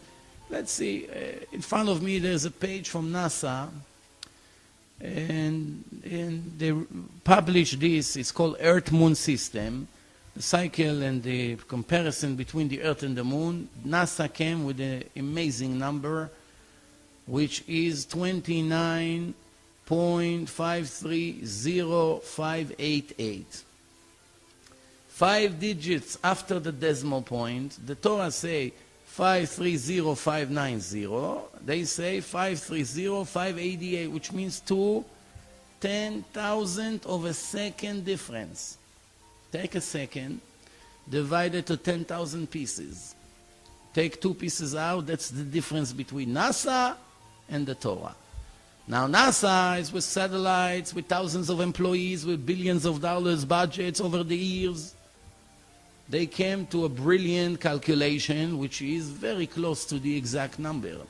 Speaker 1: Let's see, in front of me there's a page from NASA, and they published this. It's called Earth-Moon System, the cycle and the comparison between the Earth and the Moon. NASA came with an amazing number, which is 29.530588. 5 digits after the decimal point. The Torah say 530590. They say 530588, which means 2/10,000 of a second difference. Take a second, divide it to 10,000 pieces. Take 2 pieces out, that's the difference between NASA and the Torah. Now NASA is with satellites, with thousands of employees, with billions of dollars budgets over the years. They came to a brilliant calculation which is very close to the exact number.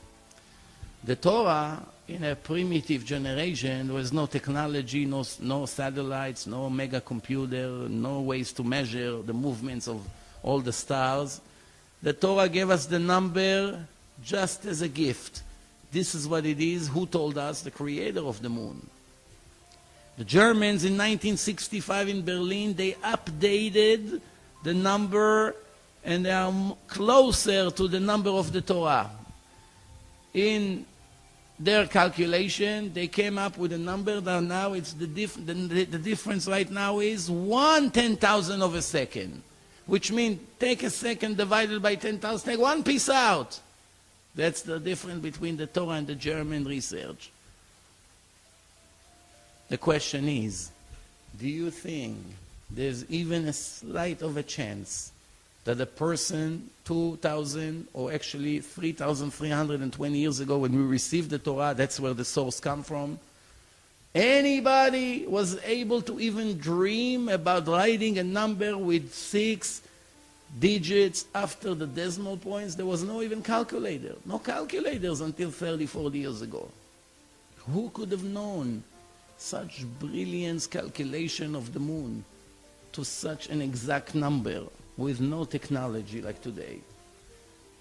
Speaker 1: The Torah, in a primitive generation, there was no technology, no satellites, no mega computer, no ways to measure the movements of all the stars. The Torah gave us the number just as a gift. This is what it is. Who told us? The creator of the moon. The Germans in 1965 in Berlin, they updated the number, and they are closer to the number of the Torah. In their calculation, they came up with a number that now it's the difference right now is 1/10,000 of a second, which means take a second divided by 10,000, take 1 piece out. That's the difference between the Torah and the German research. The question is, do you think there's even a slight of a chance that a person 2,000 or actually 3,320 years ago when we received the Torah, that's where the source come from, anybody was able to even dream about writing a number with 6 digits after the decimal points? There was no even calculator, no calculators until 30, 40 years ago. Who could have known such brilliant calculation of the moon to such an exact number with no technology like today?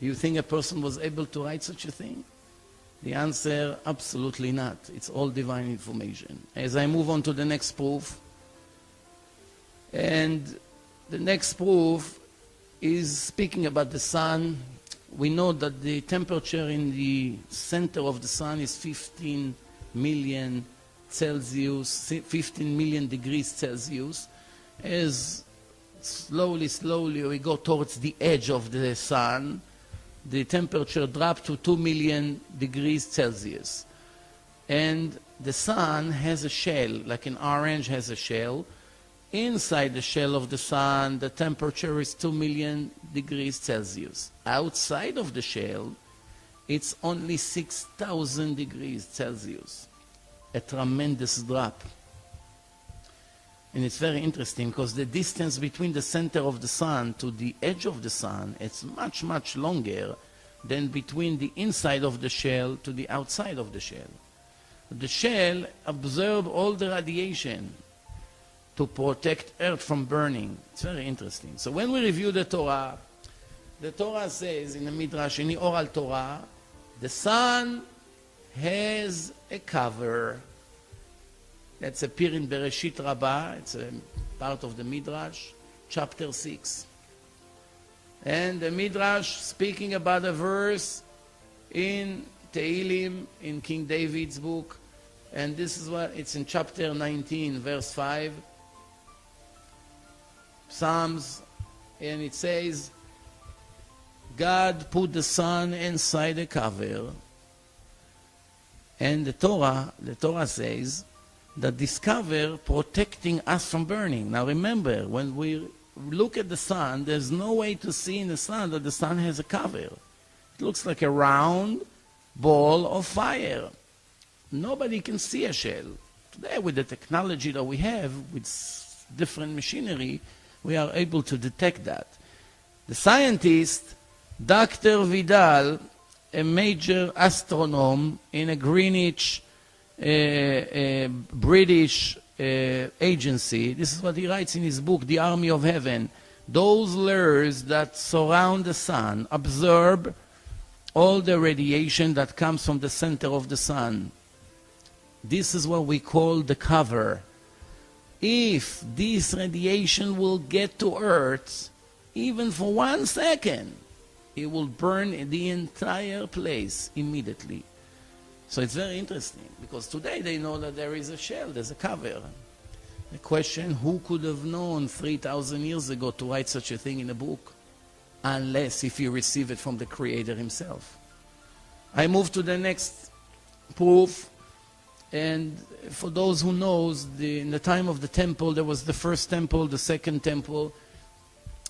Speaker 1: You think a person was able to write such a thing? The answer, absolutely not. It's all divine information. As I move on to the next proof, and the next proof is speaking about the sun. We know that the temperature in the center of the sun is 15 million Celsius, 15 million degrees Celsius. As slowly we go towards the edge of the sun, the temperature drops to 2 million degrees Celsius. And the sun has a shell, like an orange has a shell. Inside the shell of the sun, the temperature is 2 million degrees Celsius. Outside of the shell, it's only 6,000 degrees Celsius. A tremendous drop. And it's very interesting because the distance between the center of the sun to the edge of the sun, it's much, much longer than between the inside of the shell to the outside of the shell. The shell absorbs all the radiation to protect earth from burning. It's very interesting. So when we review the Torah says in the Midrash, in the oral Torah, the sun has a cover. That's appeared in Bereshit Rabbah. It's a part of the Midrash, chapter 6. And the Midrash speaking about a verse in Tehillim, in King David's book. And this is what, it's in chapter 19, verse 5. Psalms, and it says, God put the sun inside a cover. And the Torah says that this cover protecting us from burning. Now remember, when we look at the sun, there's no way to see in the sun that the sun has a cover. It looks like a round ball of fire. Nobody can see a shell. Today, with the technology that we have, with different machinery, we are able to detect that. The scientist, Dr. Vidal, a major astronomer in a Greenwich British agency, this is what he writes in his book, The Army of Heaven. Those layers that surround the sun absorb all the radiation that comes from the center of the sun. This is what we call the cover. If this radiation will get to Earth, even for 1 second, it will burn the entire place immediately. So it's very interesting, because today they know that there is a shell, there's a cover. The question, who could have known 3,000 years ago to write such a thing in a book? Unless if you receive it from the Creator himself. I move to the next proof. And for those who knows, in the time of the temple, there was the first temple, the second temple.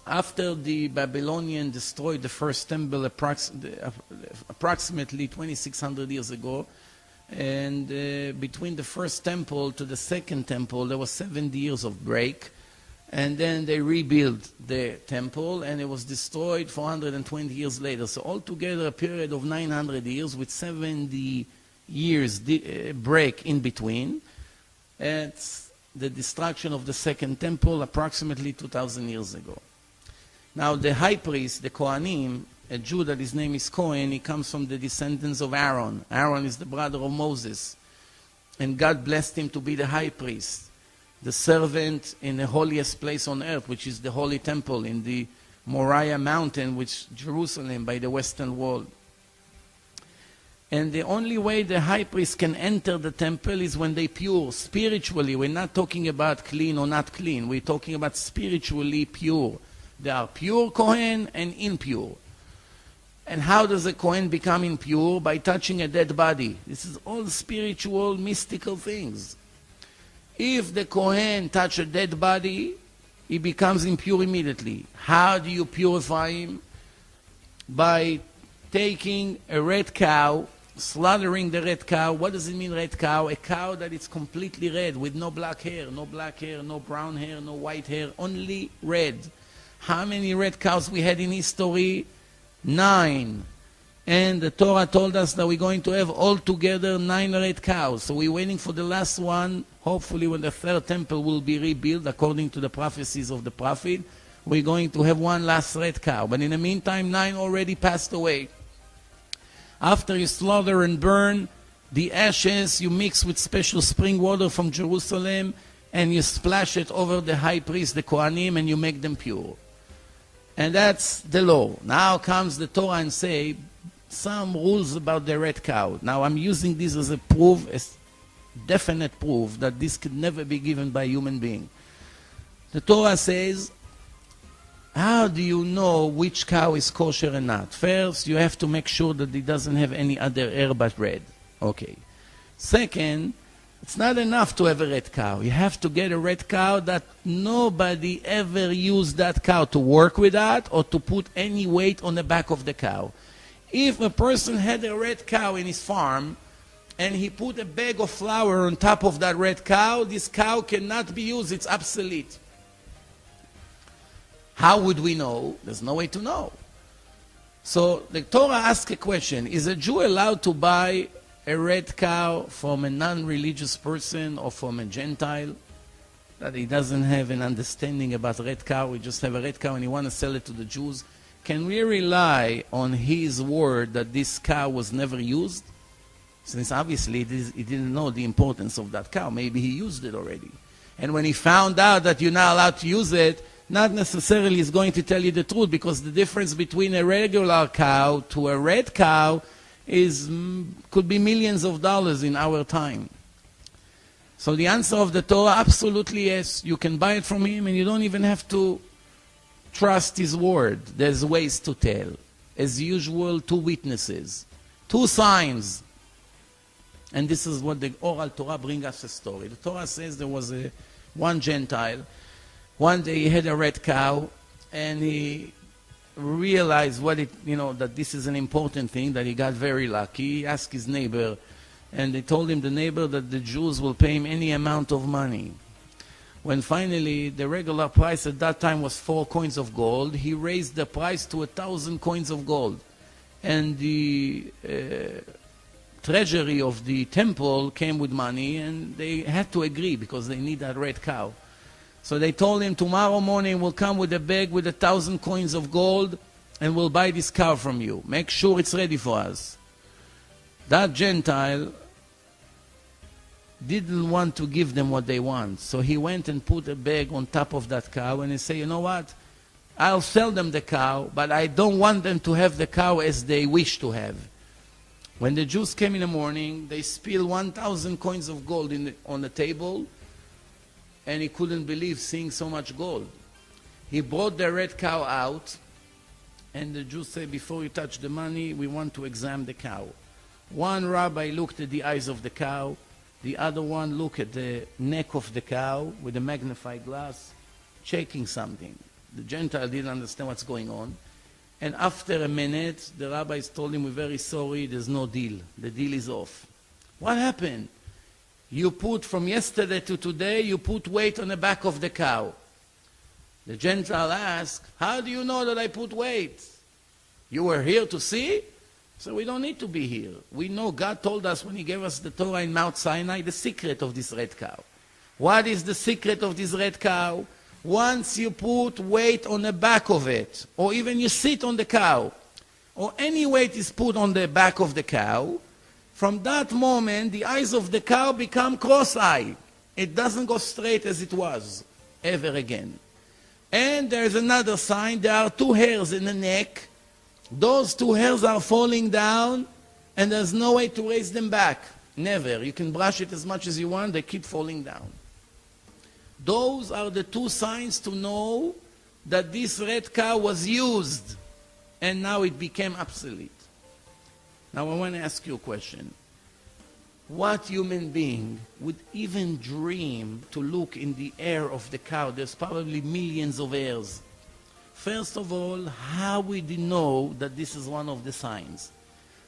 Speaker 1: After the Babylonian destroyed the first temple approximately 2,600 years ago, and between the first temple to the second temple, there was 70 years of break. And then they rebuilt the temple, and it was destroyed 420 years later. So altogether, a period of 900 years with 70 years break in between. It's the destruction of the second temple approximately 2,000 years ago. Now the high priest, the Kohanim, a Jew that his name is Cohen, he comes from the descendants of Aaron. Aaron is the brother of Moses. And God blessed him to be the high priest, the servant in the holiest place on earth, which is the holy temple in the Moriah mountain, which is Jerusalem by the western wall. And the only way the high priest can enter the temple is when they pure, spiritually. We're not talking about clean or not clean. We're talking about spiritually pure. They are pure Kohen and impure. And how does a Kohen become impure? By touching a dead body. This is all spiritual, mystical things. If the Kohen touches a dead body, he becomes impure immediately. How do you purify him? By taking a red cow, slaughtering the red cow. What does it mean, red cow? A cow that is completely red with no black hair, no brown hair, no white hair, only red. How many red cows we had in history? 9. And the Torah told us that we're going to have altogether 9 red cows. So we're waiting for the last one. Hopefully when the third temple will be rebuilt, according to the prophecies of the prophet, we're going to have one last red cow. But in the meantime, 9 already passed away. After you slaughter and burn the ashes, you mix with special spring water from Jerusalem, and you splash it over the high priest, the Kohanim, and you make them pure. And that's the law. Now comes the Torah and say some rules about the red cow. Now I'm using this as a proof, as definite proof that this could never be given by a human being. The Torah says, how do you know which cow is kosher and not? First, you have to make sure that it doesn't have any other herb but red. Okay. Second, it's not enough to have a red cow. You have to get a red cow that nobody ever used that cow to work with that or to put any weight on the back of the cow. If a person had a red cow in his farm and he put a bag of flour on top of that red cow, this cow cannot be used. It's obsolete. How would we know? There's no way to know. So the Torah asks a question. Is a Jew allowed to buy a red cow from a non-religious person or from a Gentile that he doesn't have an understanding about red cow? We just have a red cow and he wants to sell it to the Jews. Can we rely on his word that this cow was never used? Since obviously he didn't know the importance of that cow. Maybe he used it already. And when he found out that you're not allowed to use it, not necessarily is going to tell you the truth, because the difference between a regular cow to a red cow could be millions of dollars in our time. So the answer of the Torah, absolutely yes. You can buy it from him and you don't even have to trust his word. There's ways to tell. As usual, 2 witnesses, 2 signs. And this is what the oral Torah brings us a story. The Torah says there was one Gentile. One day he had a red cow and he realized that this is an important thing, that he got very lucky. He asked his neighbor, and they told him, the neighbor, that the Jews will pay him any amount of money. When finally the regular price at that time was 4 coins of gold, he raised the price to 1,000 coins of gold. And the treasury of the temple came with money, and they had to agree because they need that red cow. So they told him, tomorrow morning we'll come with a bag with 1,000 coins of gold and we'll buy this cow from you. Make sure it's ready for us. That Gentile didn't want to give them what they want. So he went and put a bag on top of that cow and he said, you know what? I'll sell them the cow, but I don't want them to have the cow as they wish to have. When the Jews came in the morning, they spilled 1,000 coins of gold on the table, and he couldn't believe seeing so much gold. He brought the red cow out, and the Jews said, before you touch the money, we want to examine the cow. One rabbi looked at the eyes of the cow, the other one looked at the neck of the cow with a magnifying glass, checking something. The Gentile didn't understand what's going on. And after a minute, the rabbis told him, we're very sorry, there's no deal. The deal is off. What happened? You put, from yesterday to today, you put weight on the back of the cow. The Gentile asked, how do you know that I put weight? You were here to see? So we don't need to be here. We know God told us when he gave us the Torah in Mount Sinai, the secret of this red cow. What is the secret of this red cow? Once you put weight on the back of it, or even you sit on the cow, or any weight is put on the back of the cow, from that moment, the eyes of the cow become cross-eyed. It doesn't go straight as it was, ever again. And there's another sign. There are 2 hairs in the neck. Those 2 hairs are falling down, and there's no way to raise them back. Never. You can brush it as much as you want. They keep falling down. Those are the 2 signs to know that this red cow was used, and now it became obsolete. Now I want to ask you a question. What human being would even dream to look in the hair of the cow? There's probably millions of hairs. First of all, how would he know that this is one of the signs?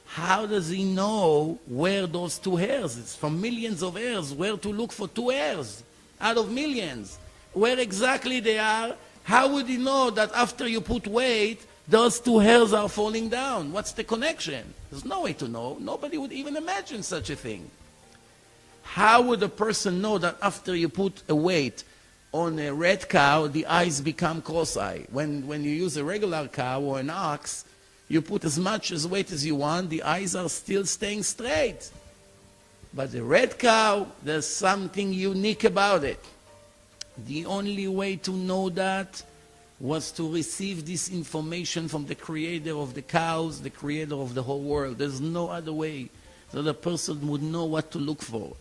Speaker 1: How does he know where those 2 hairs? It's from millions of hairs. Where to look for 2 hairs out of millions? Where exactly they are? How would he know that after you put weight, those 2 hairs are falling down? What's the connection? There's no way to know. Nobody would even imagine such a thing. How would a person know that after you put a weight on a red cow, the eyes become cross-eye. When you use a regular cow or an ox, you put as much as weight as you want, the eyes are still staying straight. But the red cow, there's something unique about it. The only way to know that was to receive this information from the creator of the cows, the creator of the whole world. There's no other way. So the person would know what to look for.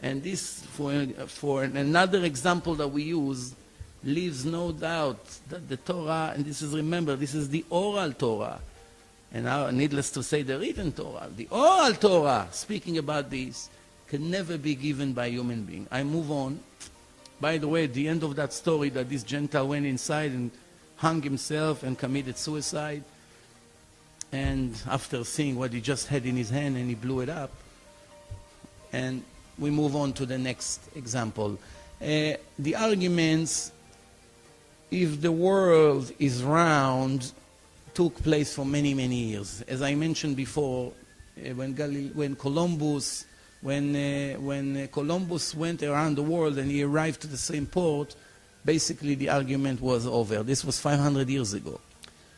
Speaker 1: And this, for another example that we use, leaves no doubt that the Torah, and this is, remember, this is the oral Torah. And now, needless to say, the written Torah. The oral Torah, speaking about this, can never be given by a human being. I move on. By the way, at the end of that story, that this Gentile went inside and hung himself and committed suicide. And after seeing what he just had in his hand, and he blew it up. And we move on to the next example. The arguments, if the world is round, took place for many, many years. As I mentioned before, when Columbus went around the world and he arrived to the same port, basically the argument was over. This was 500 years ago.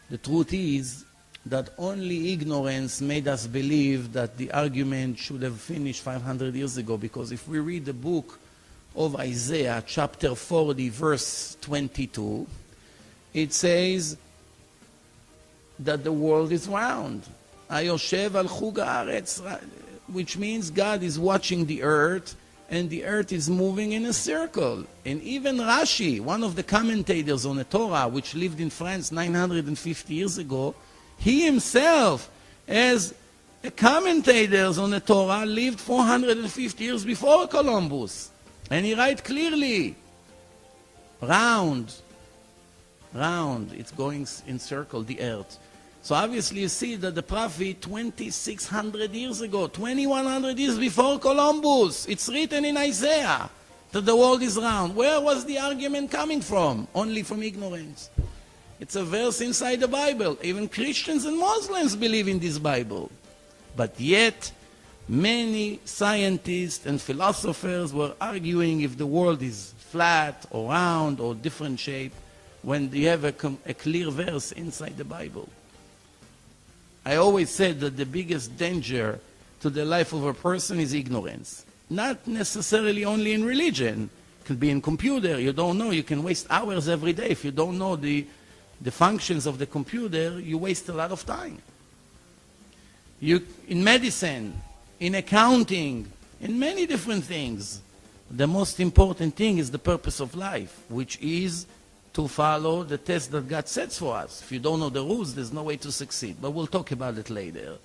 Speaker 1: The truth is that only ignorance made us believe that the argument should have finished 500 years ago, because if we read the book of Isaiah, chapter 40, verse 22, it says that the world is round. Ayoshev al chug haaretz, which means God is watching the earth, and the earth is moving in a circle. And even Rashi, one of the commentators on the Torah, which lived in France 950 years ago, he himself, as a commentator on the Torah, lived 450 years before Columbus. And he writes clearly, round, it's going in circle, the earth. So obviously you see that the prophet 2,600 years ago, 2,100 years before Columbus, it's written in Isaiah that the world is round. Where was the argument coming from? Only from ignorance. It's a verse inside the Bible. Even Christians and Muslims believe in this Bible. But yet, many scientists and philosophers were arguing if the world is flat or round or different shape, when you have a clear verse inside the Bible. I always said that the biggest danger to the life of a person is ignorance. Not necessarily only in religion. It can be in computer. You don't know. You can waste hours every day. If you don't know the functions of the computer, you waste a lot of time. In medicine, in accounting, in many different things, the most important thing is the purpose of life, which is to follow the test that God sets for us. If you don't know the rules, there's no way to succeed. But we'll talk about it later.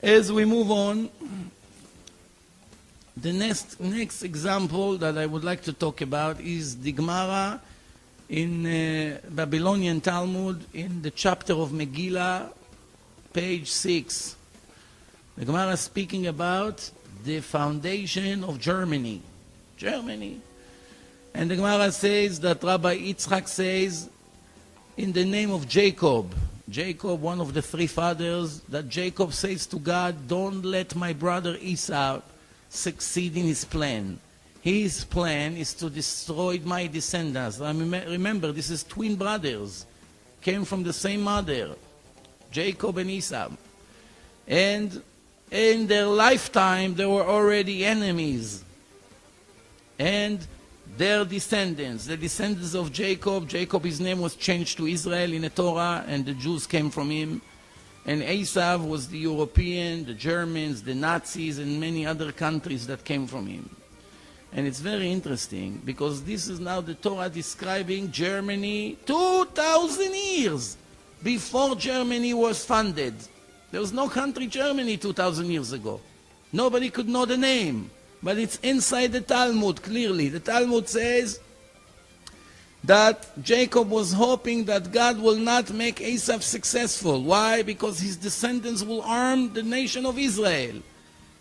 Speaker 1: As we move on, the next example that I would like to talk about is the Gemara in Babylonian Talmud, in the chapter of Megillah, page 6. The Gemara is speaking about the foundation of Germany. And the Gemara says that Rabbi Yitzchak says, in the name of Jacob, one of the three fathers, that Jacob says to God, don't let my brother Esau succeed in his plan. His plan is to destroy my descendants. Remember, this is twin brothers, came from the same mother, Jacob and Esau. And in their lifetime, they were already enemies. And their descendants, the descendants of Jacob, his name was changed to Israel in the Torah, and the Jews came from him. And Esau was the European, the Germans, the Nazis, and many other countries that came from him. And it's very interesting, because this is now the Torah describing Germany 2,000 years before Germany was founded. There was no country Germany 2,000 years ago. Nobody could know the name. But it's inside the Talmud, clearly. The Talmud says that Jacob was hoping that God will not make Esau successful. Why? Because his descendants will arm the nation of Israel.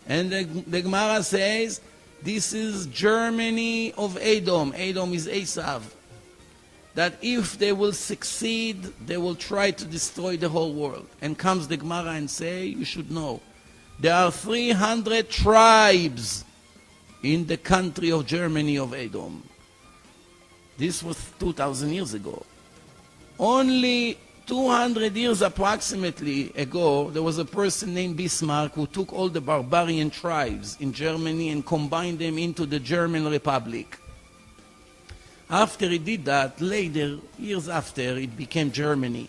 Speaker 1: And the Gemara says, this is Germany of Edom. Edom is Esau. That if they will succeed, they will try to destroy the whole world. And comes the Gemara and say, you should know, there are 300 tribes in the country of Germany of Edom. This was 2,000 years ago. Only 200 years approximately ago, there was a person named Bismarck who took all the barbarian tribes in Germany and combined them into the German Republic. After he did that, later, years after, it became Germany.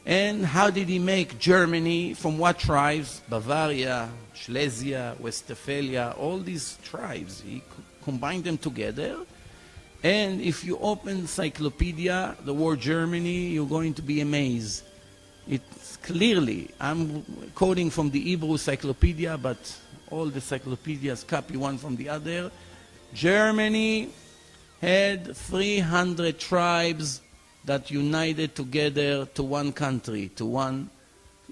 Speaker 1: And how did he make Germany? From what tribes? Bavaria, Silesia, Westphalia, all these tribes. He combined them together. And if you open encyclopedia, the word Germany, you're going to be amazed. It's clearly, I'm quoting from the Hebrew encyclopedia, but all the encyclopedias copy one from the other. Germany had 300 tribes that united together to one country, to one.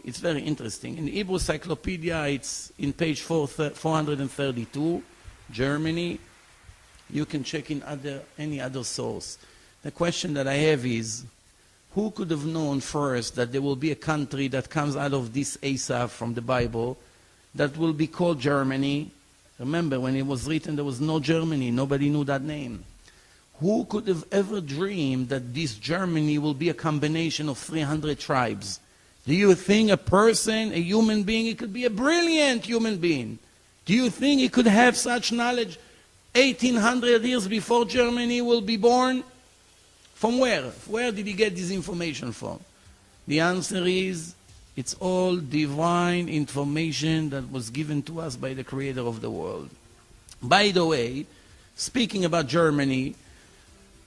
Speaker 1: It's very interesting. In the Hebrew encyclopedia, it's in page 432, Germany. You can check in any other source. The question that I have is, who could have known first that there will be a country that comes out of this Asaph from the Bible that will be called Germany? Remember, when it was written, there was no Germany. Nobody knew that name. Who could have ever dreamed that this Germany will be a combination of 300 tribes? Do you think a person, a human being, it could be a brilliant human being? Do you think he could have such knowledge 1800 years before Germany will be born? From where? Where did he get this information from? The answer is, it's all divine information that was given to us by the creator of the world. By the way, speaking about Germany,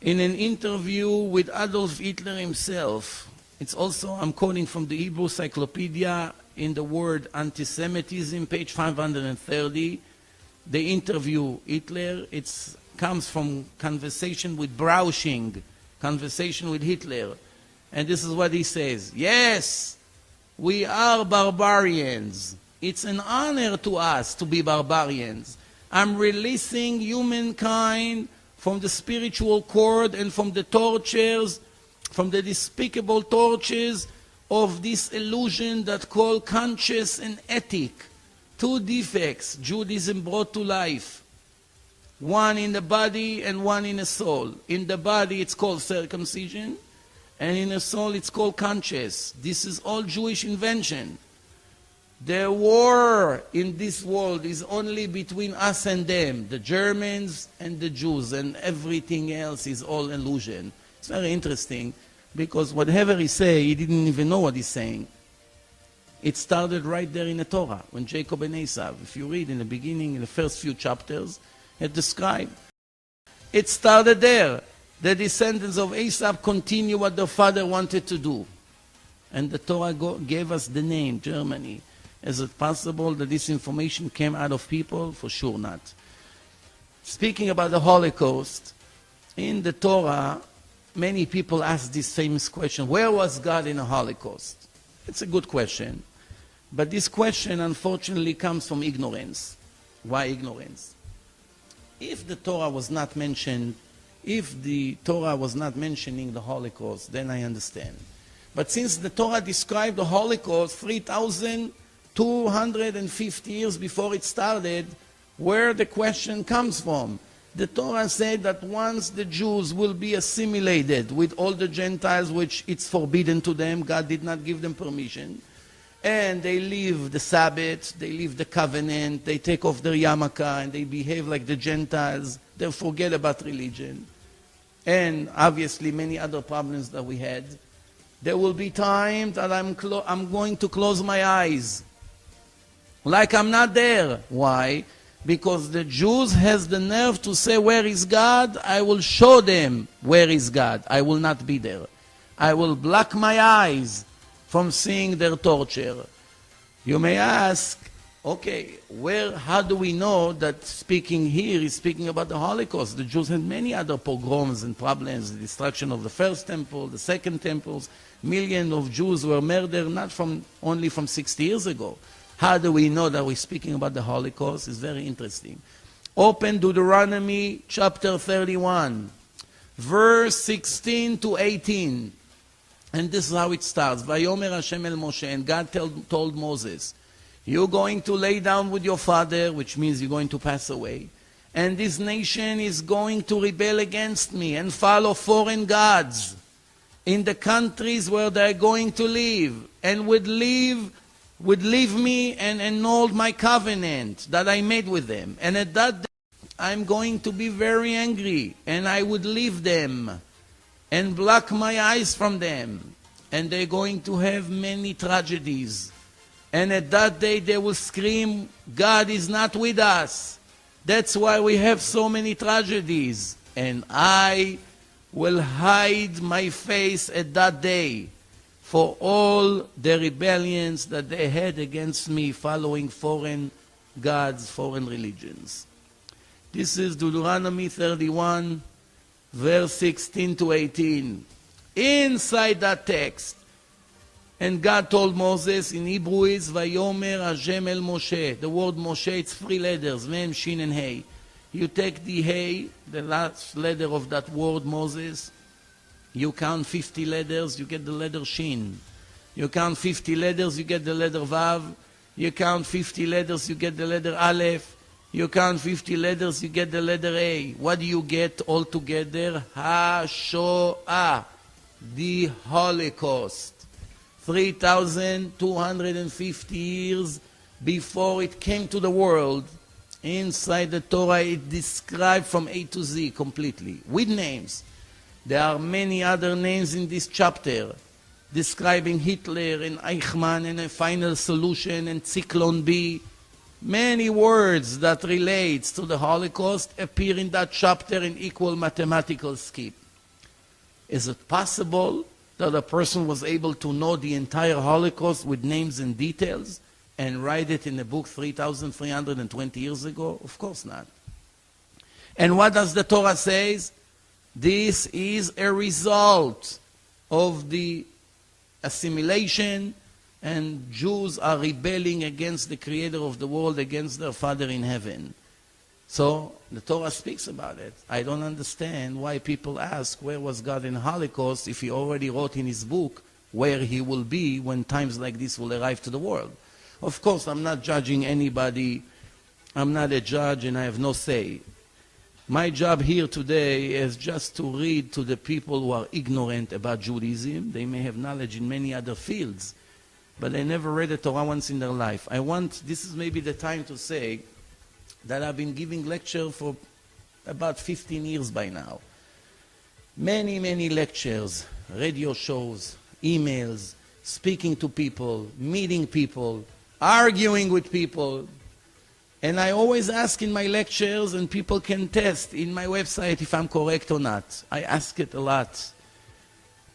Speaker 1: in an interview with Adolf Hitler himself, it's also, I'm quoting from the Hebrew Encyclopedia in the word anti-Semitism, page 530, they interview Hitler. It comes from conversation with Brauching, conversation with Hitler. And this is what he says. Yes, we are barbarians. It's an honor to us to be barbarians. I'm releasing humankind from the spiritual cord and from the tortures, from the despicable tortures of this illusion that call conscious and ethic. Two defects Judaism brought to life. One in the body and one in the soul. In the body it's called circumcision, and in the soul it's called conscious. This is all Jewish invention. The war in this world is only between us and them, the Germans and the Jews, and everything else is all illusion. It's very interesting, because whatever he say, he didn't even know what he's saying. It started right there in the Torah, when Jacob and Esau, if you read in the beginning, in the first few chapters, it described. It started there. The descendants of Esau continue what their father wanted to do. And the Torah gave us the name, Germany. Is it possible that this information came out of people? For sure not. Speaking about the Holocaust, in the Torah, many people ask this famous question, where was God in the Holocaust? It's a good question. But this question, unfortunately, comes from ignorance. Why ignorance? If the Torah was not mentioned, if the Torah was not mentioning the Holocaust, then I understand. But since the Torah described the Holocaust 3,250 years before it started, where the question comes from? The Torah said that once the Jews will be assimilated with all the Gentiles, which it's forbidden to them, God did not give them permission, and they leave the Sabbath, they leave the covenant, they take off their yarmulke, and they behave like the Gentiles, they forget about religion, and obviously many other problems that we had. There will be time that I'm going to close my eyes, like I'm not there. Why? Because the Jews has the nerve to say, where is God? I will show them where is God. I will not be there. I will block my eyes from seeing their torture. You may ask, okay, how do we know that speaking here is speaking about the Holocaust? The Jews had many other pogroms and problems, the destruction of the first temple, the second temples. Millions of Jews were murdered, not only from 60 years ago. How do we know that we're speaking about the Holocaust? It's very interesting. Open Deuteronomy chapter 31, verse 16 to 18. And this is how it starts. Vayomer Hashem el Moshe, and God told Moses, you're going to lay down with your father, which means you're going to pass away, and this nation is going to rebel against me and follow foreign gods in the countries where they're going to live, and would leave me and annul my covenant that I made with them. And at that day, I'm going to be very angry, and I would leave them and block my eyes from them. And they're going to have many tragedies. And at that day, they will scream, God is not with us. That's why we have so many tragedies. And I will hide my face at that day for all the rebellions that they had against me, following foreign gods, foreign religions. This is Deuteronomy 31, verse 16 to 18. Inside that text, and God told Moses, in Hebrew is Vayomer Hashem el Moshe. The word Moshe, it's 3 letters, Mem, Shin, and Hey. You take the Hey, the last letter of that word Moses, you count 50 letters, you get the letter Shin. You count 50 letters, you get the letter Vav. You count 50 letters, you get the letter Aleph. You count 50 letters, you get the letter A. What do you get altogether? Ha-Shoah, the Holocaust. 3,250 years before it came to the world, inside the Torah it described from A to Z completely, with names. There are many other names in this chapter, describing Hitler and Eichmann and a final solution and Zyklon B. Many words that relates to the Holocaust appear in that chapter in equal mathematical scheme. Is it possible that a person was able to know the entire Holocaust with names and details and write it in a book 3,320 years ago? Of course not. And what does the Torah say? This is a result of the assimilation, and Jews are rebelling against the Creator of the world, against their Father in heaven. So the Torah speaks about it. I don't understand why people ask, where was God in the Holocaust, if he already wrote in his book where he will be when times like this will arrive to the world. Of course, I'm not judging anybody. I'm not a judge and I have no say. My job here today is just to read to the people who are ignorant about Judaism. They may have knowledge in many other fields, but they never read the Torah once in their life. This is maybe the time to say that I've been giving lectures for about 15 years by now. Many, many lectures, radio shows, emails, speaking to people, meeting people, arguing with people. And I always ask in my lectures, and people can test in my website if I'm correct or not. I ask it a lot.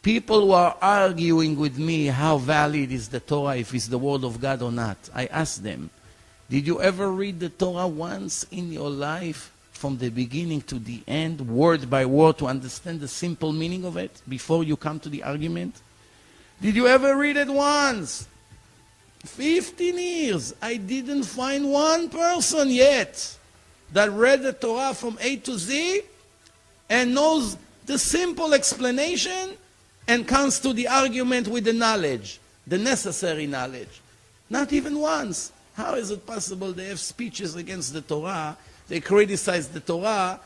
Speaker 1: People who are arguing with me how valid is the Torah, if it's the word of God or not, I ask them, did you ever read the Torah once in your life from the beginning to the end, word by word, to understand the simple meaning of it before you come to the argument? Did you ever read it once? 15 years, I didn't find one person yet that read the Torah from A to Z and knows the simple explanation and comes to the argument with the knowledge, the necessary knowledge. Not even once. How is it possible they have speeches against the Torah, they criticize the Torah,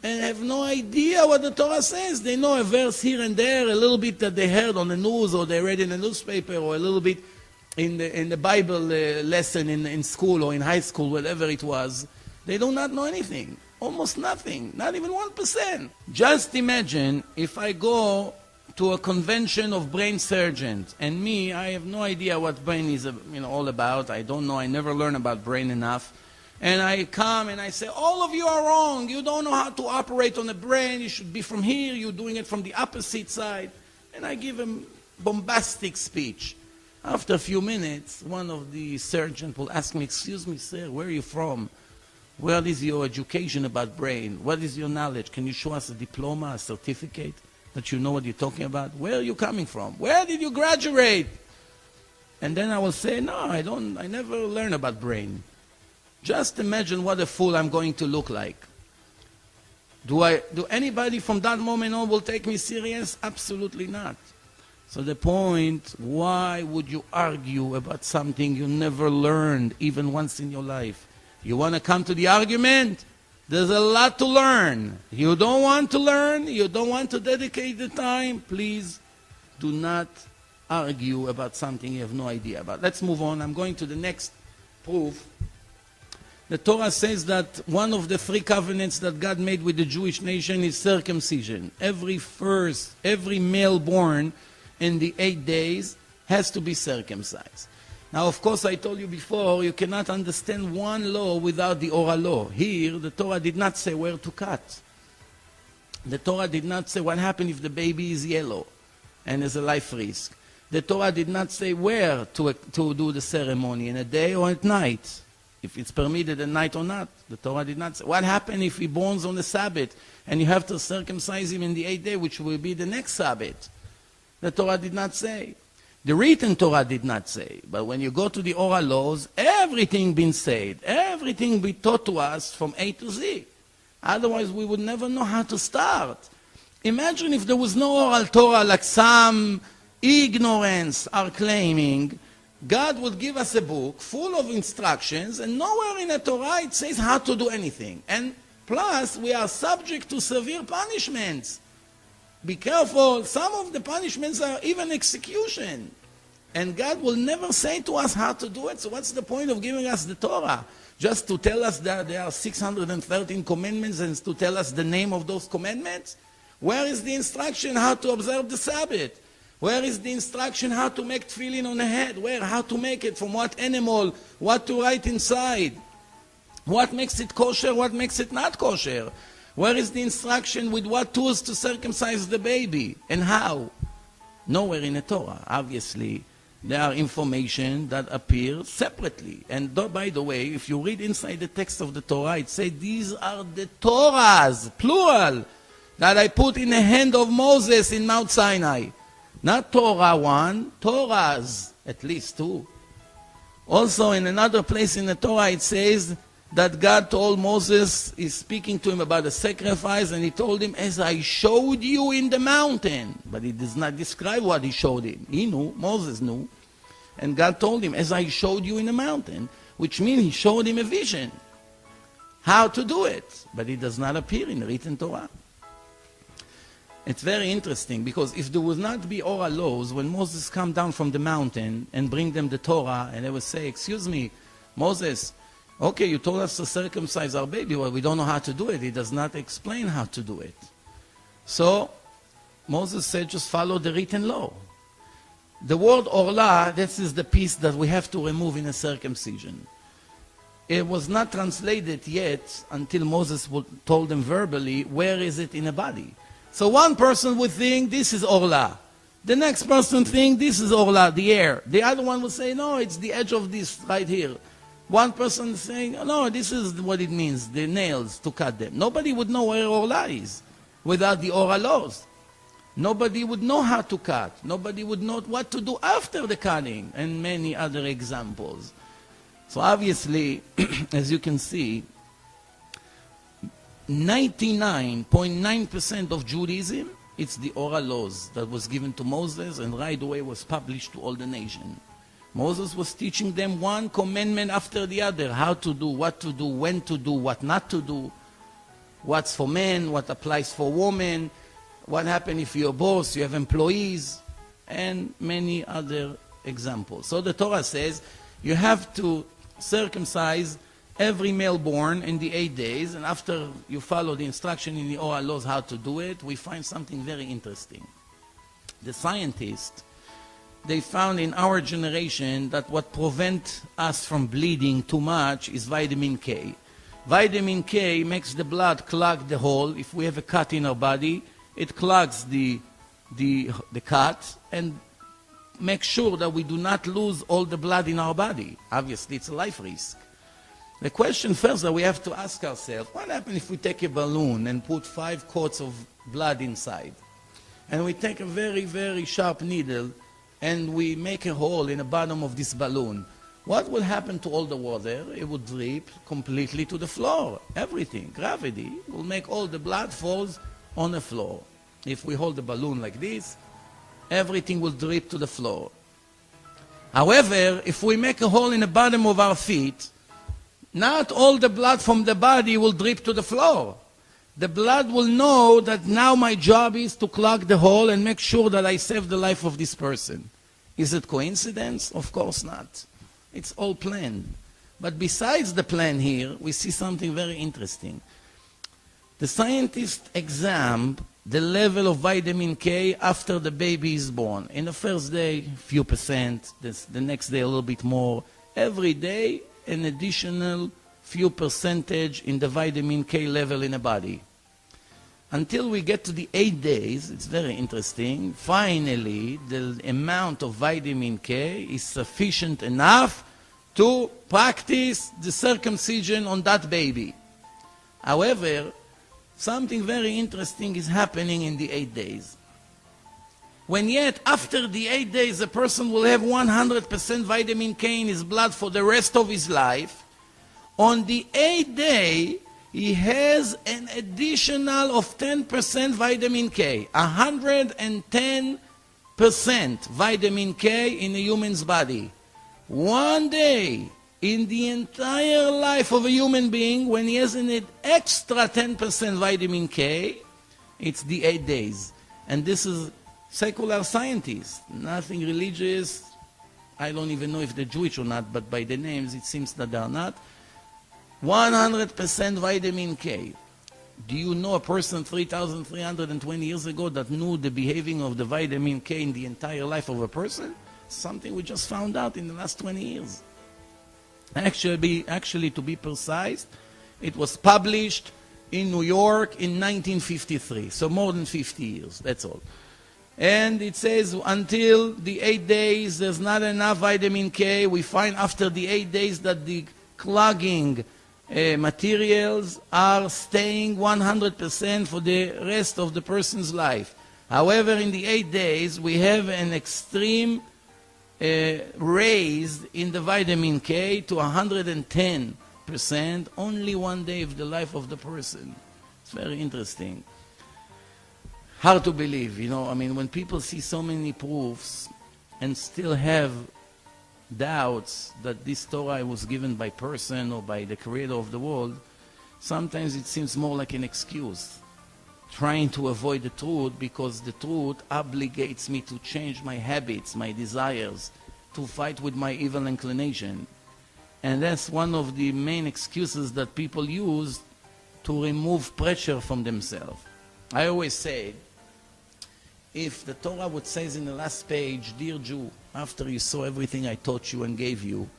Speaker 1: and have no idea what the Torah says? They know a verse here and there, a little bit that they heard on the news or they read in a newspaper, or a little bit in the Bible lesson in school or in high school, whatever it was. They do not know anything, almost nothing, not even 1%. Just imagine if I go to a convention of brain surgeons, and me, I have no idea what brain is all about. I don't know, I never learned about brain enough. And I come and I say, all of you are wrong. You don't know how to operate on the brain. You should be from here. You're doing it from the opposite side. And I give a bombastic speech. After a few minutes, one of the surgeons will ask me, excuse me, sir, where are you from? Where is your education about brain? What is your knowledge? Can you show us a diploma, a certificate, that you know what you're talking about? Where are you coming from? Where did you graduate? And then I will say, no, I never learned about brain. Just imagine what a fool I'm going to look like. Do anybody from that moment on will take me serious? Absolutely not. So the point, why would you argue about something you never learned even once in your life? You want to come to the argument? There's a lot to learn. You don't want to learn, you don't want to dedicate the time, please do not argue about something you have no idea about. Let's move on. I'm going to the next proof. The Torah says that one of the 3 covenants that God made with the Jewish nation is circumcision. Every male born in the 8 days has to be circumcised. Now, of course, I told you before, you cannot understand one law without the oral law. Here, the Torah did not say where to cut. The Torah did not say what happens if the baby is yellow and is a life risk. The Torah did not say where to do the ceremony, in a day or at night. If it's permitted at night or not. The Torah did not say. What happens if he borns on the Sabbath and you have to circumcise him in the 8th day, which will be the next Sabbath? The Torah did not say. The written Torah did not say. But when you go to the oral laws, everything been said. Everything be taught to us from A to Z. Otherwise, we would never know how to start. Imagine if there was no oral Torah like some ignorance are claiming. God would give us a book full of instructions, and nowhere in the Torah it says how to do anything. And plus, we are subject to severe punishments. Be careful, some of the punishments are even execution. And God will never say to us how to do it, so what's the point of giving us the Torah? Just to tell us that there are 613 commandments and to tell us the name of those commandments? Where is the instruction how to observe the Sabbath? Where is the instruction how to make tefillin on the head? Where? How to make it? From what animal? What to write inside? What makes it kosher? What makes it not kosher? Where is the instruction with what tools to circumcise the baby? And how? Nowhere in the Torah. Obviously, there are information that appear separately. And by the way, if you read inside the text of the Torah, it says these are the Torahs, plural, that I put in the hand of Moses in Mount Sinai. Not Torah 1, Torahs, at least 2. Also, in another place in the Torah, it says that God told Moses, he's speaking to him about a sacrifice, and he told him, as I showed you in the mountain. But he does not describe what he showed him. He knew, Moses knew. And God told him, as I showed you in the mountain, which means he showed him a vision, how to do it. But it does not appear in the written Torah. It's very interesting, because if there would not be oral laws, when Moses come down from the mountain and bring them the Torah, and they would say, excuse me, Moses, okay, you told us to circumcise our baby, well, we don't know how to do it. He does not explain how to do it. So Moses said, just follow the written law. The word orla, this is the piece that we have to remove in a circumcision. It was not translated yet until Moses told them verbally, where is it in a body? So one person would think this is orla. The next person think this is orla, the air. The other one would say, no, it's the edge of this right here. One person saying, no, this is what it means, the nails, to cut them. Nobody would know where orla is without the oral laws. Nobody would know how to cut. Nobody would know what to do after the cutting, and many other examples. So obviously, as you can see, 99.9% of Judaism, it's the oral laws that was given to Moses and right away was published to all the nation. Moses was teaching them one commandment after the other, how to do, what to do, when to do, what not to do, what's for men, what applies for women, what happens if you're a boss, you have employees, and many other examples. So the Torah says you have to circumcise every male born in the 8 days, and after you follow the instruction in the oral laws how to do it, we find something very interesting. The scientists, they found in our generation that what prevents us from bleeding too much is vitamin K. Vitamin K makes the blood clog the hole. If we have a cut in our body, it clogs the cut and makes sure that we do not lose all the blood in our body. Obviously, it's a life risk. The question first that we have to ask ourselves, what happens if we take a balloon and put 5 quarts of blood inside? And we take a very, very sharp needle and we make a hole in the bottom of this balloon. What will happen to all the water? It will drip completely to the floor. Everything, gravity, will make all the blood falls on the floor. If we hold the balloon like this, everything will drip to the floor. However, if we make a hole in the bottom of our feet, not all the blood from the body will drip to the floor. The blood will know that now my job is to clog the hole and make sure that I save the life of this person. Is it coincidence? Of course not. It's all planned. But besides the plan here, we see something very interesting. The scientists examine the level of vitamin K after the baby is born. In the first day, few percent. The next day, a little bit more. Every day, an additional few percentage in the vitamin K level in the body. Until we get to the 8 days, it's very interesting, finally the amount of vitamin K is sufficient enough to practice the circumcision on that baby. However, something very interesting is happening in the 8 days. When yet after the 8 days a person will have 100% vitamin K in his blood for the rest of his life, on the 8th day he has an additional of 10% vitamin K, 110% vitamin K in a human's body. One day in the entire life of a human being, when he has an extra 10% vitamin K, it's the 8 days. And this is secular scientists, nothing religious. I don't even know if they're Jewish or not, but by the names it seems that they are not. 100% vitamin K. Do you know a person 3,320 years ago that knew the behaving of the vitamin K in the entire life of a person? Something we just found out in the last 20 years. Actually, to be precise, it was published in New York in 1953, so more than 50 years, that's all. And it says until the 8 days there's not enough vitamin K. We find after the 8 days that the clogging materials are staying 100% for the rest of the person's life. However, in the 8 days we have an extreme raise in the vitamin K to 110%, only one day of the life of the person. It's very interesting. Hard to believe, you know, I mean, when people see so many proofs and still have doubts that this Torah was given by person or by the creator of the world, sometimes it seems more like an excuse, trying to avoid the truth because the truth obligates me to change my habits, my desires, to fight with my evil inclination. And that's one of the main excuses that people use to remove pressure from themselves. I always say, if the Torah would say in the last page, "Dear Jew, after you saw everything I taught you and gave you,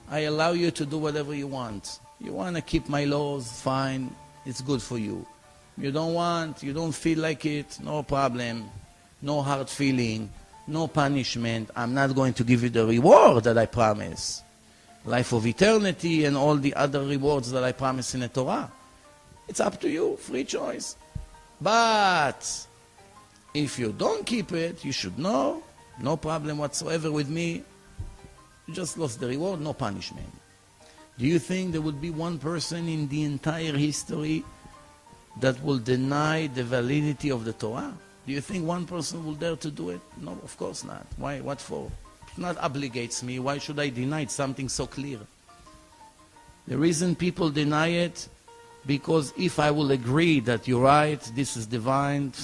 Speaker 1: I allow you to do whatever you want. You want to keep my laws, fine, it's good for you. You don't want, you don't feel like it, no problem, no hard feeling, no punishment. I'm not going to give you the reward that I promise, life of eternity and all the other rewards that I promise in the Torah. It's up to you, free choice. But if you don't keep it, you should know, no problem whatsoever with me. You just lost the reward, no punishment." Do you think there would be one person in the entire history that will deny the validity of the Torah? Do you think one person will dare to do it? No, of course not. Why? What for? It not obligates me. Why should I deny something so clear? The reason people deny it, because if I will agree that you're right, this is divine,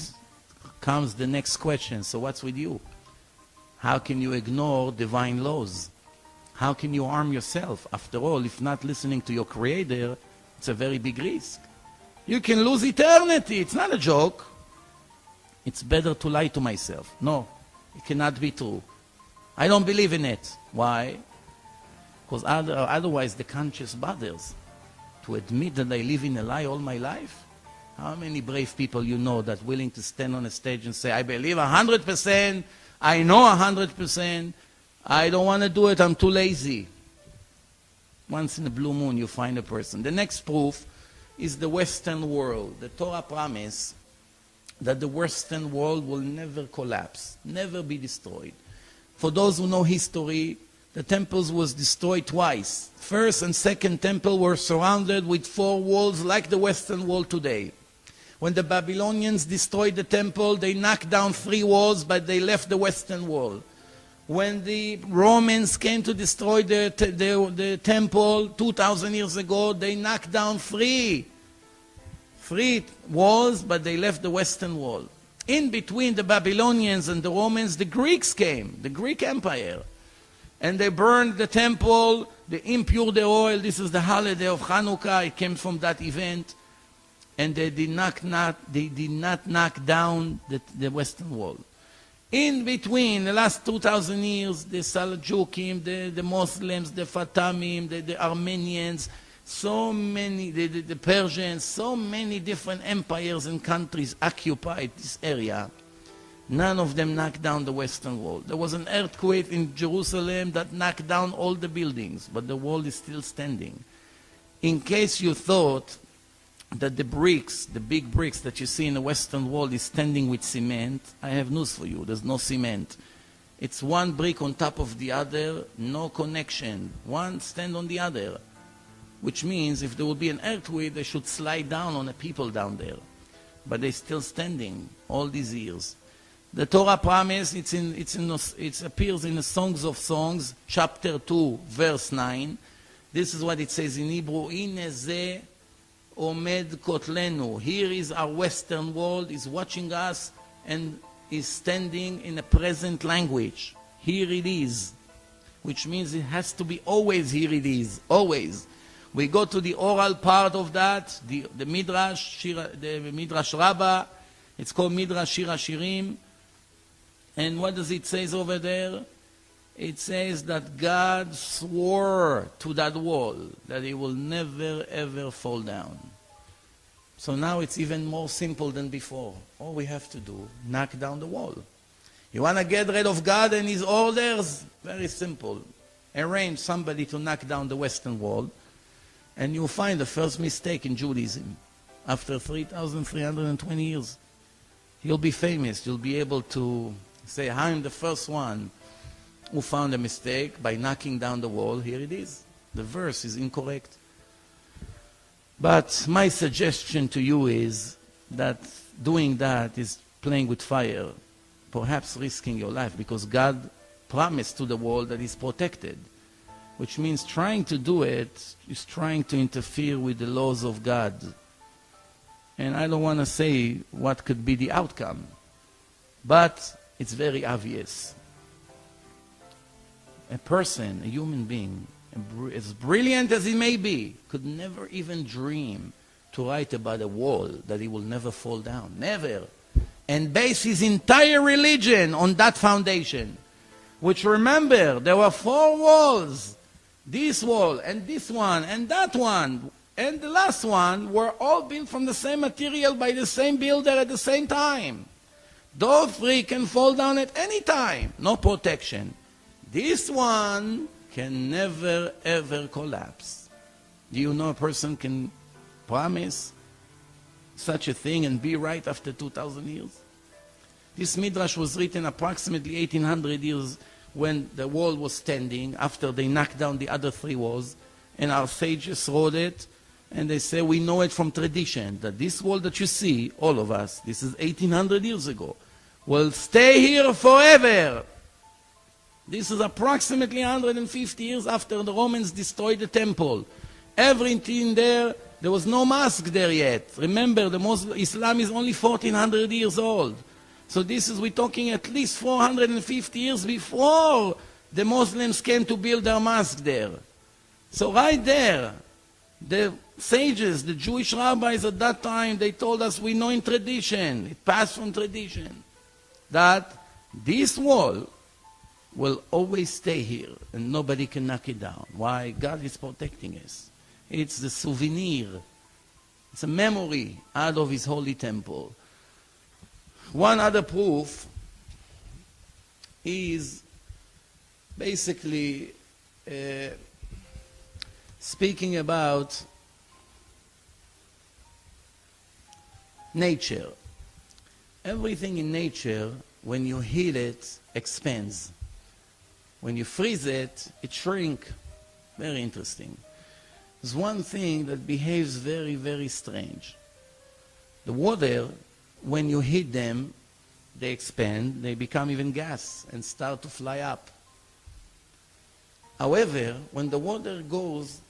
Speaker 1: comes the next question. So what's with you? How can you ignore divine laws? How can you harm yourself? After all, if not listening to your Creator, it's a very big risk. You can lose eternity. It's not a joke. It's better to lie to myself. No, it cannot be true. I don't believe in it. Why? Because otherwise the conscience bothers. To admit that I live in a lie all my life? How many brave people you know that willing to stand on a stage and say, "I believe 100%, I know 100%, I don't want to do it, I'm too lazy"? Once in a blue moon you find a person. The next proof is the Western world. The Torah promise that the Western world will never collapse, never be destroyed. For those who know history, the temples was destroyed twice. First and second temple were surrounded with 4 walls like the Western wall today. When the Babylonians destroyed the temple, they knocked down 3 walls, but they left the Western wall. When the Romans came to destroy the temple 2,000 years ago, they knocked down three walls, but they left the western wall. In between the Babylonians and the Romans, the Greeks came, the Greek Empire. And they burned the temple, they impured the oil. This is the holiday of Hanukkah. It came from that event. And they did not knock down the western wall. In between, the last 2,000 years, the Seljukim, the Muslims, the Fatimim, the Armenians, so many, the Persians, so many different empires and countries occupied this area. None of them knocked down the western wall. There was an earthquake in Jerusalem that knocked down all the buildings, but the wall is still standing. In case you thought that the bricks, the big bricks that you see in the western wall is standing with cement, I have news for you. There's no cement. It's one brick on top of the other, no connection. One stand on the other, which means if there will be an earthquake, they should slide down on the people down there. But they're still standing all these years. The Torah promise, it appears in the Songs of Songs, chapter 2, verse 9. This is what it says in Hebrew. Ine ze omed kotlenu. Here is our western world, is watching us and is standing in a present language. Here it is. Which means it has to be always here it is. Always. We go to the oral part of that, the Midrash, the Midrash Rabbah. It's called Midrash Shir HaShirim. And what does it say over there? It says that God swore to that wall that it will never ever fall down. So now it's even more simple than before. All we have to do, knock down the wall. You want to get rid of God and His orders? Very simple. Arrange somebody to knock down the western wall, and you'll find the first mistake in Judaism. After 3,320 years, you'll be famous. You'll be able to say, I'm the first one who found a mistake by knocking down the wall. Here it is. The verse is incorrect. But my suggestion to you is that doing that is playing with fire, perhaps risking your life, because God promised to the wall that He's protected, which means trying to do it is trying to interfere with the laws of God. And I don't want to say what could be the outcome, but it's very obvious. A person, a human being, as brilliant as he may be, could never even dream to write about a wall that he will never fall down. Never. And base his entire religion on that foundation. Which, remember, there were 4 walls. This wall, and this one, and that one, and the last one were all built from the same material by the same builder at the same time. Those 3 can fall down at any time. No protection. This one can never ever collapse. Do you know a person can promise such a thing and be right after 2,000 years? This Midrash was written approximately 1800 years when the wall was standing, after they knocked down the other 3 walls, and our sages wrote it, and they say, we know it from tradition, that this wall that you see, all of us, this is 1800 years ago, will stay here forever. This is approximately 150 years after the Romans destroyed the temple. Everything there was no mosque there yet. Remember, Islam is only 1400 years old. So we're talking at least 450 years before the Muslims came to build their mosque there. So right there, the sages, the Jewish rabbis at that time, they told us, we know in tradition, it passed from tradition, that this wall will always stay here and nobody can knock it down. Why? God is protecting us. It's the souvenir. It's a memory out of His holy temple. One other proof is basically speaking about nature. Everything in nature, when you heat it, expands. When you freeze it, it shrinks. Very interesting. There's one thing that behaves very, very strange. The water, when you heat them, they expand, they become even gas and start to fly up. However, when the water goes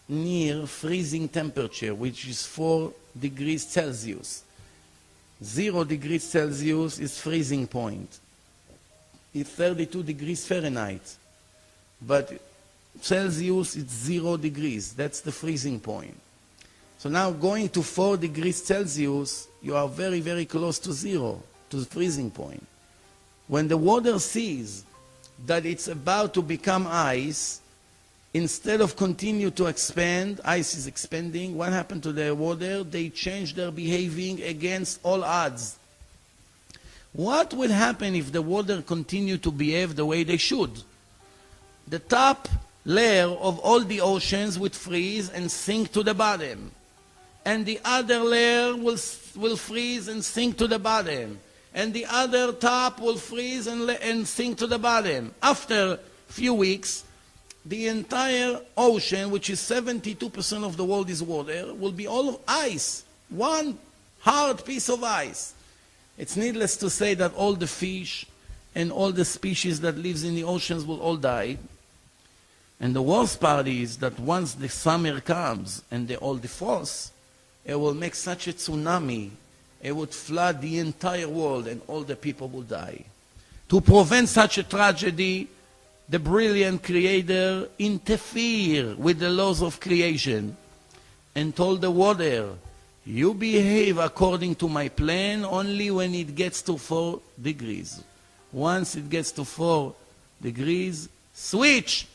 Speaker 1: near freezing temperature, which is 4 degrees Celsius, 0 degrees Celsius is freezing point. It's 32 degrees Fahrenheit. But Celsius is 0 degrees. That's the freezing point. So now going to 4 degrees Celsius, you are very, very close to 0, to the freezing point. When the water sees that it's about to become ice, instead of continue to expand, ice is expanding, what happened to the water? They change their behaving against all odds. What will happen if the water continue to behave the way they should? The top layer of all the oceans would freeze and sink to the bottom. And the other layer will freeze and sink to the bottom. And the other top will freeze and sink to the bottom. After a few weeks, the entire ocean, which is 72% of the world is water, will be all ice. One hard piece of ice. It's needless to say that all the fish and all the species that lives in the oceans will all die. And the worst part is that once the summer comes and they all defrost, it will make such a tsunami, it would flood the entire world and all the people will die. To prevent such a tragedy, the brilliant creator interfered with the laws of creation and told the water, you behave according to my plan only when it gets to 4 degrees. Once it gets to 4 degrees, switch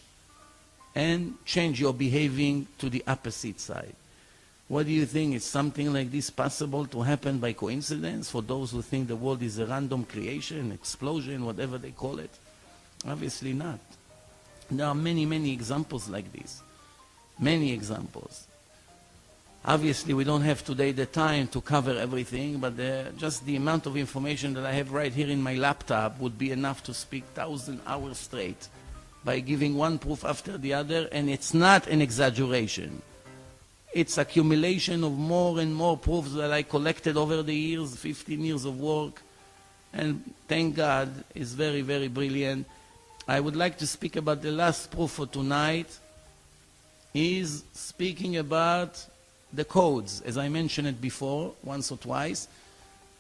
Speaker 1: and change your behaving to the opposite side. What do you think? Is something like this possible to happen by coincidence for those who think the world is a random creation, explosion, whatever they call it? Obviously not. There are many, many examples like this. Many examples. Obviously, we don't have today the time to cover everything, but just the amount of information that I have right here in my laptop would be enough to speak 1,000 hours straight by giving one proof after the other, and it's not an exaggeration. It's accumulation of more and more proofs that I collected over the years, 15 years of work, and thank God, it's very, very brilliant. I would like to speak about the last proof for tonight. Is speaking about the codes, as I mentioned it before, once or twice.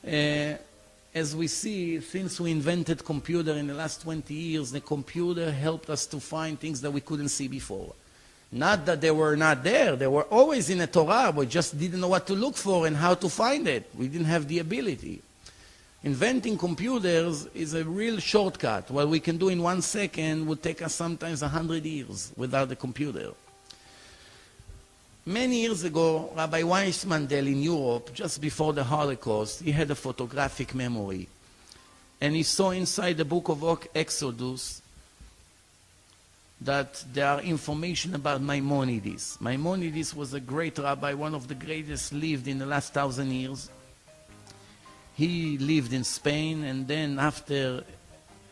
Speaker 1: As we see, since we invented computer in the last 20 years, the computer helped us to find things that we couldn't see before. Not that they were not there, they were always in the Torah, we just didn't know what to look for and how to find it. We didn't have the ability. Inventing computers is a real shortcut. What we can do in 1 second would take us sometimes 100 years without the computer. Many years ago, Rabbi Weissmandel in Europe, just before the Holocaust, he had a photographic memory. And he saw inside the book of Exodus that there are information about Maimonides. Maimonides was a great rabbi, one of the greatest lived in the last 1,000 years. He lived in Spain, and then after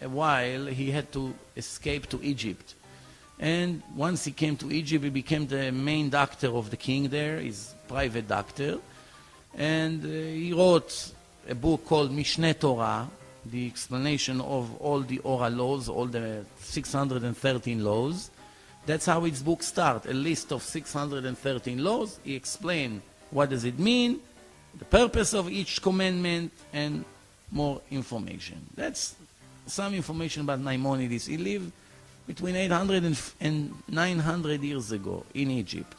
Speaker 1: a while, he had to escape to Egypt. And once he came to Egypt, he became the main doctor of the king there, his private doctor. And he wrote a book called Mishneh Torah, the explanation of all the oral laws, all the 613 laws. That's how his book starts, a list of 613 laws. He explained what does it mean, the purpose of each commandment, and more information. That's some information about Maimonides. He lived between 800 and 900 years ago in Egypt.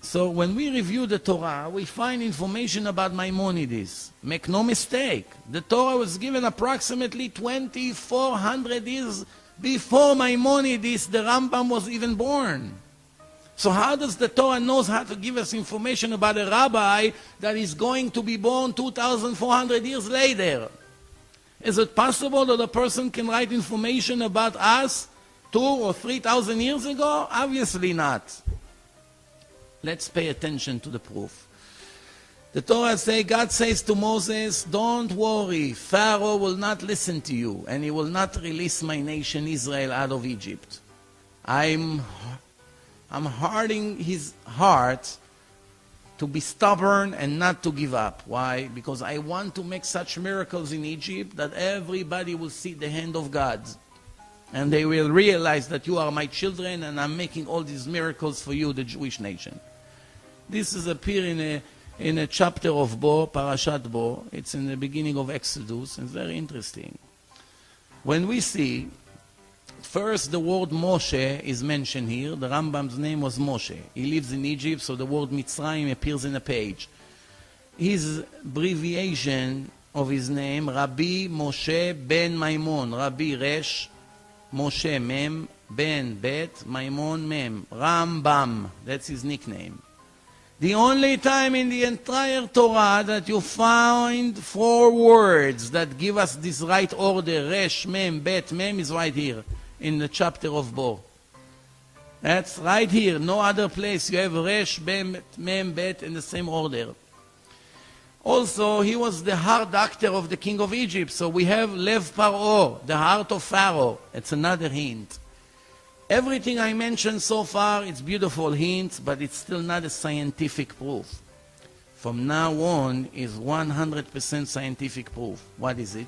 Speaker 1: So when we review the Torah, we find information about Maimonides. Make no mistake, the Torah was given approximately 2,400 years before Maimonides, the Rambam, was even born. So how does the Torah knows how to give us information about a rabbi that is going to be born 2,400 years later? Is it possible that a person can write information about us 2,000 or 3,000 years ago? Obviously not. Let's pay attention to the proof. The Torah says, God says to Moses, don't worry, Pharaoh will not listen to you, and he will not release my nation Israel out of Egypt. I'm hardening his heart to be stubborn and not to give up. Why? Because I want to make such miracles in Egypt that everybody will see the hand of God. And they will realize that you are my children and I'm making all these miracles for you, the Jewish nation. This is appear in a chapter of Bo, Parashat Bo. It's in the beginning of Exodus. It's very interesting. When we see, first the word Moshe is mentioned here. The Rambam's name was Moshe. He lives in Egypt, so the word Mitzrayim appears in a page. His abbreviation of his name, Rabbi Moshe ben Maimon. Rabbi Resh, Moshe Mem, Ben Bet, Maimon Mem. Rambam, that's his nickname. The only time in the entire Torah that you find 4 words that give us this right order, Resh, Mem, Bet, Mem, is right here in the chapter of Bo. That's right here. No other place you have Resh, Mem, Bet in the same order. Also, he was the heart doctor of the king of Egypt. So we have Lev Paro, the heart of Pharaoh. It's another hint. Everything I mentioned so far, it's beautiful hints, but it's still not a scientific proof. From now on is 100% scientific proof. What is it?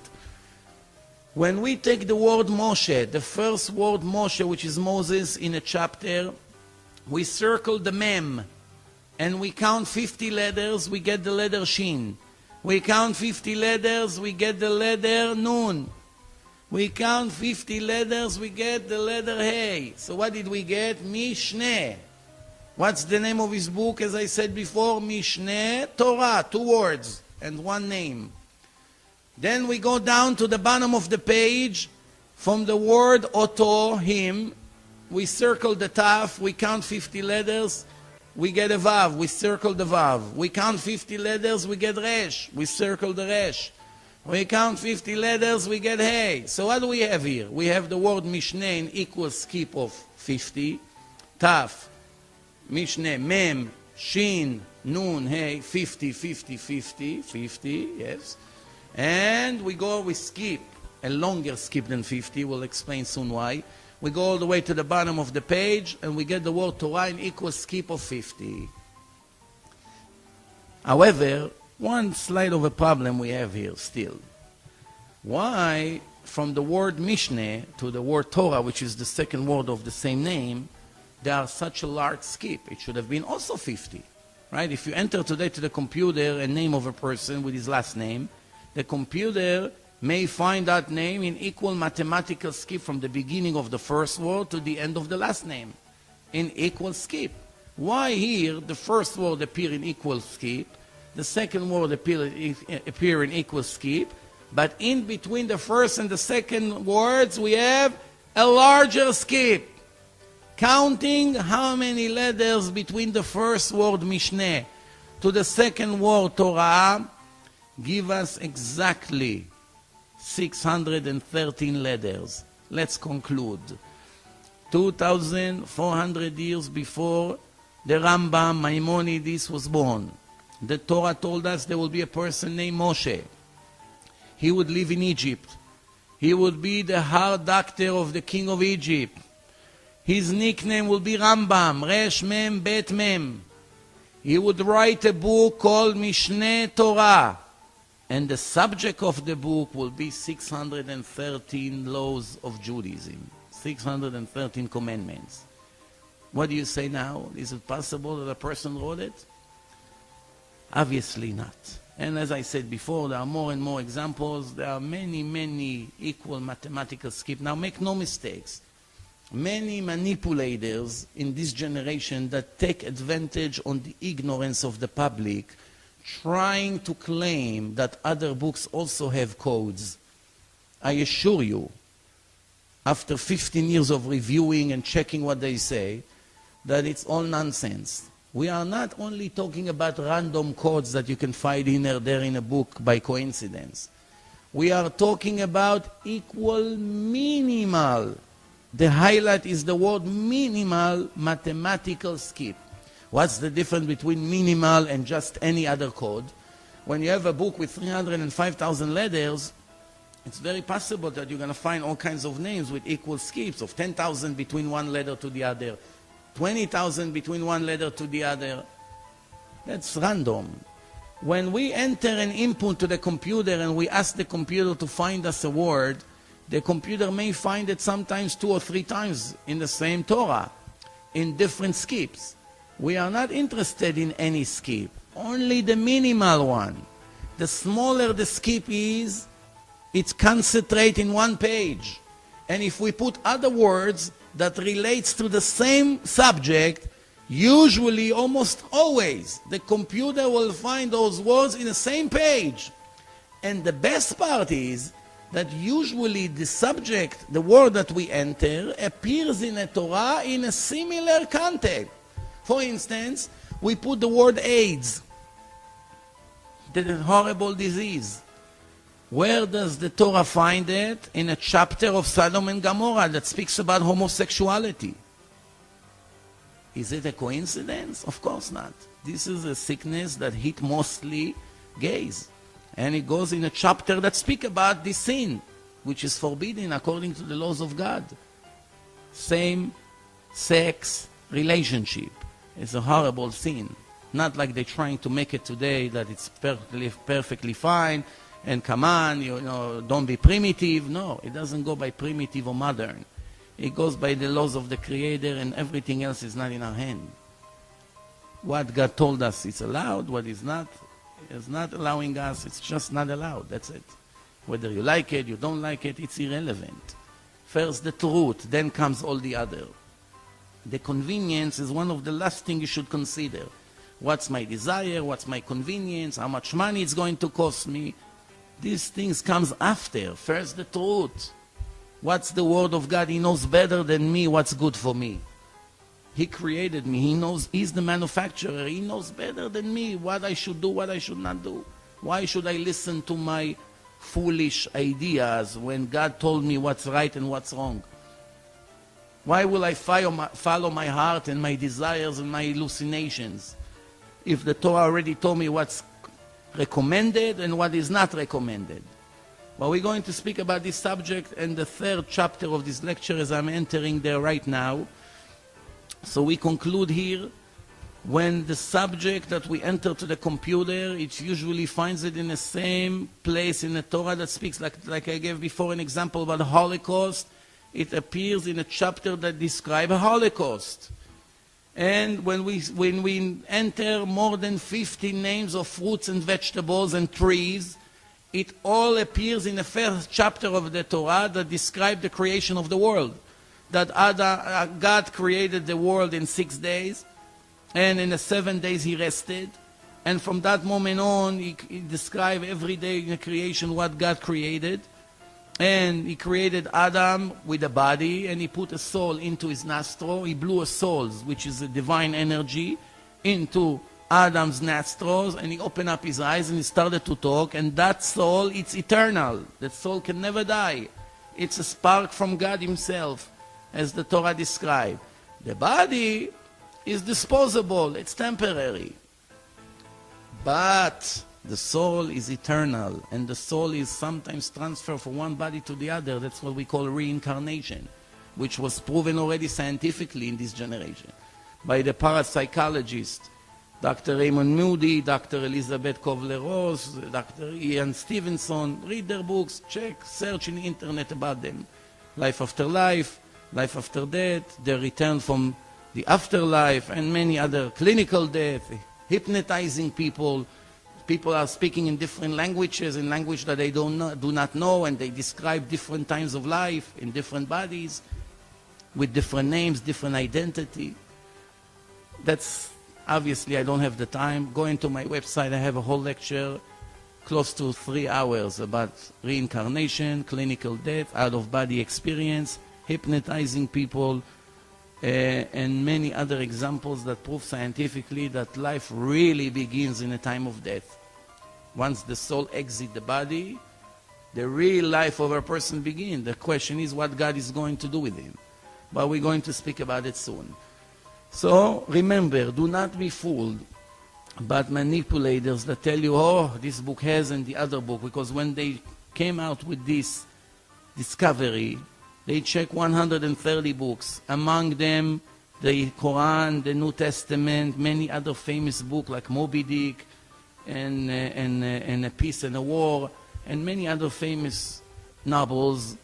Speaker 1: When we take the word Moshe, the first word Moshe, which is Moses in a chapter, we circle the Mem, and we count 50 letters, we get the letter Shin. We count 50 letters, we get the letter Nun. We count 50 letters, we get the letter Hey. So what did we get? Mishneh. What's the name of his book? As I said before, Mishneh Torah, 2 words and 1 name. Then we go down to the bottom of the page. From the word Oto, him, we circle the Taf, we count 50 letters, we get a Vav, we circle the Vav. We count 50 letters, we get Resh, we circle the Resh. We count 50 letters, we get Hey. So what do we have here? We have the word Mishneh in equal skip of 50. Taf, Mishneh, Mem, Shin, Nun, Hey, 50, 50, 50, 50, yes. And we skip, a longer skip than 50, we'll explain soon why. We go all the way to the bottom of the page, and we get the word Torah in equal skip of 50. However, one slight of a problem we have here still. Why, from the word Mishneh to the word Torah, which is the second word of the same name, there are such a large skip? It should have been also 50, right? If you enter today to the computer a name of a person with his last name, the computer may find that name in equal mathematical skip from the beginning of the first word to the end of the last name, in equal skip. Why here the first word appear in equal skip, the second word appear in equal skip, but in between the first and the second words we have a larger skip? Counting how many letters between the first word Mishneh to the second word Torah give us exactly 613 letters. Let's conclude. 2,400 years before the Rambam Maimonides was born, the Torah told us there will be a person named Moshe. He would live in Egypt. He would be the heart doctor of the king of Egypt. His nickname will be Rambam, Resh Mem Bet Mem. He would write a book called Mishneh Torah. And the subject of the book will be 613 laws of Judaism, 613 commandments. What do you say now? Is it possible that a person wrote it? Obviously not. And as I said before, there are more and more examples. There are many, many equal mathematical skips. Now make no mistakes. Many manipulators in this generation that take advantage on the ignorance of the public, trying to claim that other books also have codes. I assure you, after 15 years of reviewing and checking what they say, that it's all nonsense. We are not only talking about random codes that you can find in there in a book by coincidence. We are talking about equal minimal. The highlight is the word minimal mathematical skip. What's the difference between minimal and just any other code? When you have a book with 305,000 letters, it's very possible that you're going to find all kinds of names with equal skips of 10,000 between one letter to the other, 20,000 between one letter to the other. That's random. When we enter an input to the computer and we ask the computer to find us a word, The computer may find it sometimes 2 or 3 times in the same Torah, in different skips. We are not interested in any skip, only the minimal one. The smaller the skip is, it's concentrated in one page. And if we put other words that relates to the same subject, usually, almost always, the computer will find those words in the same page. And the best part is that usually the subject, the word that we enter, appears in a Torah in a similar context. For instance, we put the word AIDS, the horrible disease. Where does the Torah find it? In a chapter of Sodom and Gomorrah that speaks about homosexuality. Is it a coincidence? Of course not. This is a sickness that hit mostly gays. And it goes in a chapter that speaks about this sin, which is forbidden according to the laws of God. Same-sex relationship is a horrible sin. Not like they're trying to make it today that it's perfectly fine, and come on, you know, don't be primitive. No, it doesn't go by primitive or modern. It goes by the laws of the Creator, and everything else is not in our hand. What God told us is allowed, what is not allowing us, it's just not allowed. That's it. Whether you like it, you don't like it, it's irrelevant. First the truth, then comes all the other. The convenience is one of the last things you should consider. What's my desire? What's my convenience? How much money it's going to cost me? These things comes after. First the truth. What's the word of God? He knows better than me what's good for me. He created me. He knows, he's the manufacturer. He knows better than me what I should do, what I should not do. Why should I listen to my foolish ideas when God told me what's right and what's wrong? Why will I follow my heart and my desires and my hallucinations if the Torah already told me what's recommended and what is not recommended? Well, we're going to speak about this subject in the 3rd chapter of this lecture as I'm entering there right now. So we conclude here, when the subject that we enter to the computer, it usually finds it in the same place in the Torah that speaks, like I gave before an example about the Holocaust. It appears in a chapter that describes a Holocaust. And when we enter more than 50 names of fruits and vegetables and trees, it all appears in the 1st chapter of the Torah that describes the creation of the world. That God created the world in 6 days, and in the 7 days he rested. And from that moment on, he described every day in the creation what God created. And he created Adam with a body, and he put a soul into his nostril. He blew a soul, which is a divine energy, into Adam's nostrils, and he opened up his eyes and he started to talk. And that soul, it's eternal. That soul can never die. It's a spark from God himself, as the Torah describes. The body is disposable, it's temporary. But the soul is eternal, and the soul is sometimes transferred from one body to the other. That's what we call reincarnation, which was proven already scientifically in this generation by the parapsychologist Dr. Raymond Moody, Dr. Elizabeth Kovler-Ross, Dr. Ian Stevenson. Read their books, check, search in the internet about them. Life after life, life after death, the return from the afterlife, and many other, clinical death, hypnotizing people. People are speaking in different languages, in language that they do not know, and they describe different times of life in different bodies, with different names, different identity. That's, obviously, I don't have the time. Go into my website, I have a whole lecture, close to 3 hours, about reincarnation, clinical death, out-of-body experience, hypnotizing people, and many other examples that prove scientifically that life really begins in a time of death. Once the soul exits the body, the real life of a person begins. The question is what God is going to do with him. But we're going to speak about it soon. So remember, do not be fooled by manipulators that tell you, oh, this book has and the other book, because when they came out with this discovery, they checked 130 books, among them the Quran, the New Testament, many other famous books like Moby Dick and A Peace and a War, and many other famous novels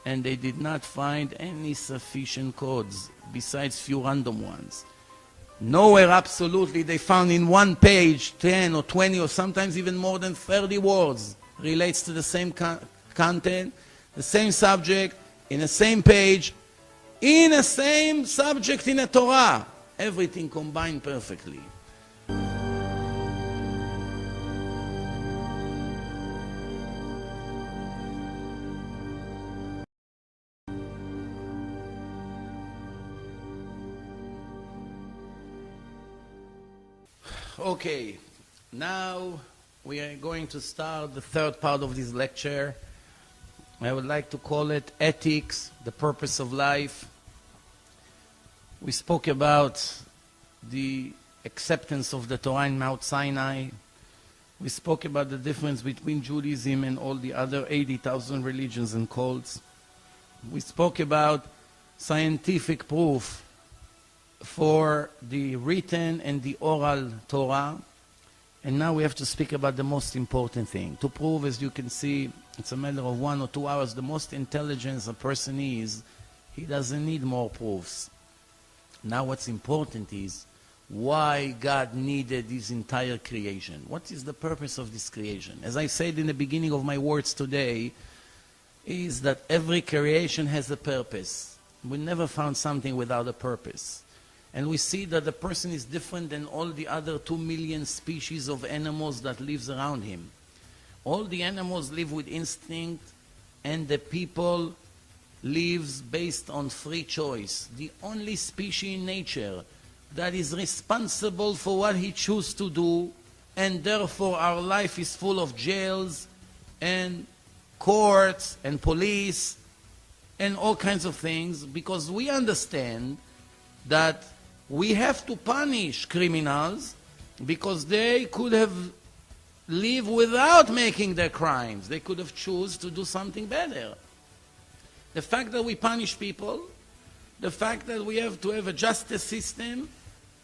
Speaker 1: and they did not find any sufficient codes besides few random ones. Nowhere absolutely they found in one page 10 or 20 or sometimes even more than 30 words relates to the same content, the same subject, in the same page, in the same subject in a Torah. Everything combined perfectly. Okay, now we are going to start the third part of this lecture. I would like to call it Ethics, the Purpose of Life. We spoke about the acceptance of the Torah in Mount Sinai. We spoke about the difference between Judaism and all the other 80,000 religions and cults. We spoke about scientific proof for the written and the oral Torah. And now we have to speak about the most important thing. To prove, as you can see, it's a matter of 1 or 2 hours, the most intelligent a person is, he doesn't need more proofs. Now what's important is why God needed this entire creation. What is the purpose of this creation? As I said in the beginning of my words today, is that every creation has a purpose. We never found something without a purpose. And we see that the person is different than all the other 2 million species of animals that lives around him. All the animals live with instinct, and the people lives based on free choice. The only species in nature that is responsible for what he chooses to do, and therefore our life is full of jails and courts and police and all kinds of things, because we understand that we have to punish criminals because they could have lived without making their crimes. They could have chosen to do something better. The fact that we punish people, the fact that we have to have a justice system,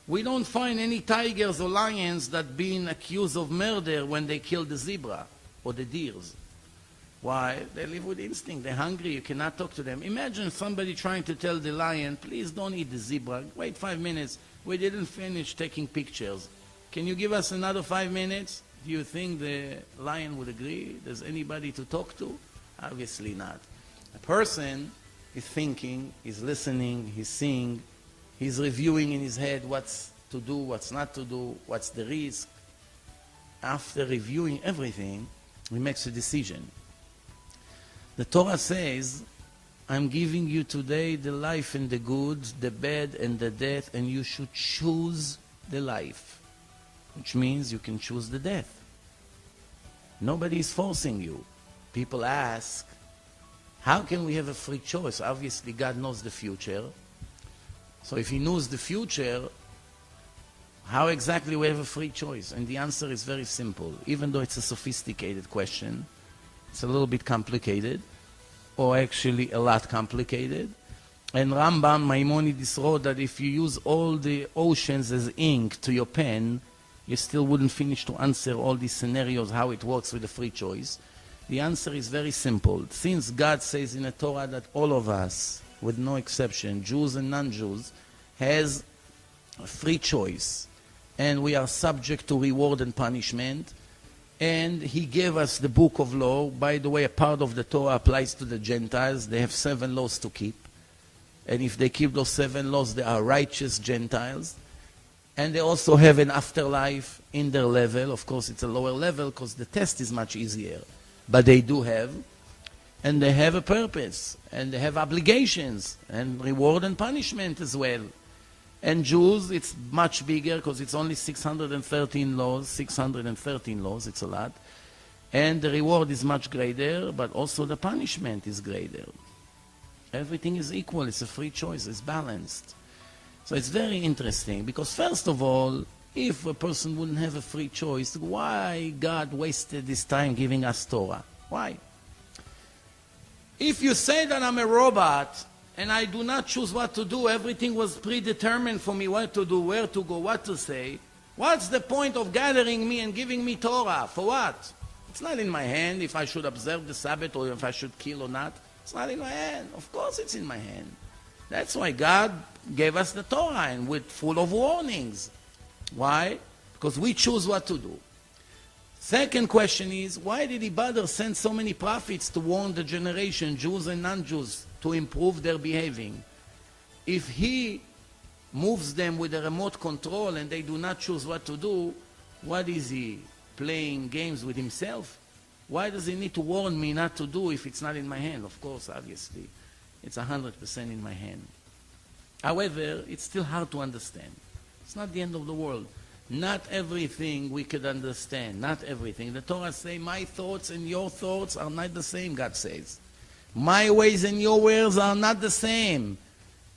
Speaker 1: we don't find any tigers or lions that being accused of murder when they kill the zebra or the deers. Why? They live with instinct. They're hungry. You cannot talk to them. Imagine somebody trying to tell the lion, please don't eat the zebra. Wait 5 minutes. We didn't finish taking pictures. Can you give us another 5 minutes? Do you think the lion would agree? There's anybody to talk to? Obviously not. A person is thinking, is listening, he's seeing, he's reviewing in his head what's to do, what's not to do, what's the risk. After reviewing everything, he makes a decision. The Torah says, I'm giving you today the life and the good, the bad and the death, and you should choose the life, which means you can choose the death. Nobody is forcing you. People ask, how can we have a free choice? Obviously, God knows the future. So if He knows the future, how exactly we have a free choice? And the answer is very simple. Even though it's a sophisticated question, it's a little bit complicated, or actually a lot complicated. And Rambam Maimonides wrote that if you use all the oceans as ink to your pen, you still wouldn't finish to answer all these scenarios, how it works with the free choice. The answer is very simple. Since God says in the Torah that all of us, with no exception, Jews and non-Jews, has a free choice, and we are subject to reward and punishment, and He gave us the book of law. By the way, a part of the Torah applies to the Gentiles. They have 7 laws to keep. And if they keep those 7 laws, they are righteous Gentiles. And they also have an afterlife in their level. Of course, it's a lower level because the test is much easier. But they do have. And they have a purpose. And they have obligations. And reward and punishment as well. And Jews, it's much bigger because it's only 613 laws. 613 laws, it's a lot. And the reward is much greater, but also the punishment is greater. Everything is equal. It's a free choice. It's balanced. So it's very interesting because, first of all, if a person wouldn't have a free choice, why God wasted this time giving us Torah? Why? If you say that I'm a robot and I do not choose what to do, everything was predetermined for me what to do, where to go, what to say, what's the point of gathering me and giving me Torah? For what? It's not in my hand if I should observe the Sabbath or if I should kill or not. It's not in my hand. Of course it's in my hand. That's why God gave us the Torah and with full of warnings. Why? Because we choose what to do. Second question is, why did he bother send so many prophets to warn the generation, Jews and non-Jews, to improve their behaving? If he moves them with a remote control and they do not choose what to do, what is he, playing games with himself? Why does he need to warn me not to do if it's not in my hand? Of course, obviously, it's 100% in my hand. However, it's still hard to understand. It's not the end of the world. Not everything we could understand, not everything. The Torah says, my thoughts and your thoughts are not the same, God says. My ways and your ways are not the same.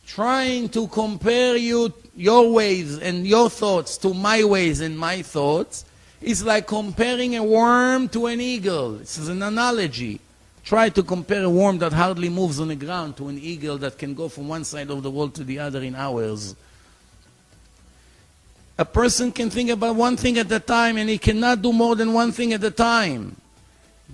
Speaker 1: Trying to compare your ways and your thoughts to my ways and my thoughts is like comparing a worm to an eagle. This is an analogy. Try to compare a worm that hardly moves on the ground to an eagle that can go from one side of the world to the other in hours. A person can think about one thing at a time and he cannot do more than one thing at a time.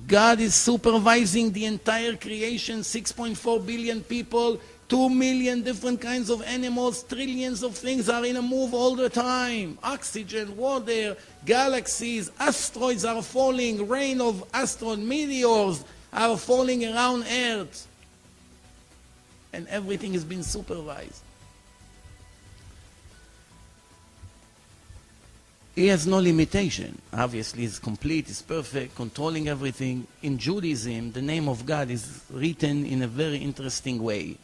Speaker 1: God is supervising the entire creation, 6.4 billion people, 2 million different kinds of animals, trillions of things are in a move all the time. Oxygen, water, galaxies, asteroids are falling, rain of asteroid meteors are falling around Earth. And everything has been supervised. He has no limitation. Obviously, he's complete, he's perfect, controlling everything. In Judaism, the name of God is written in a very interesting way.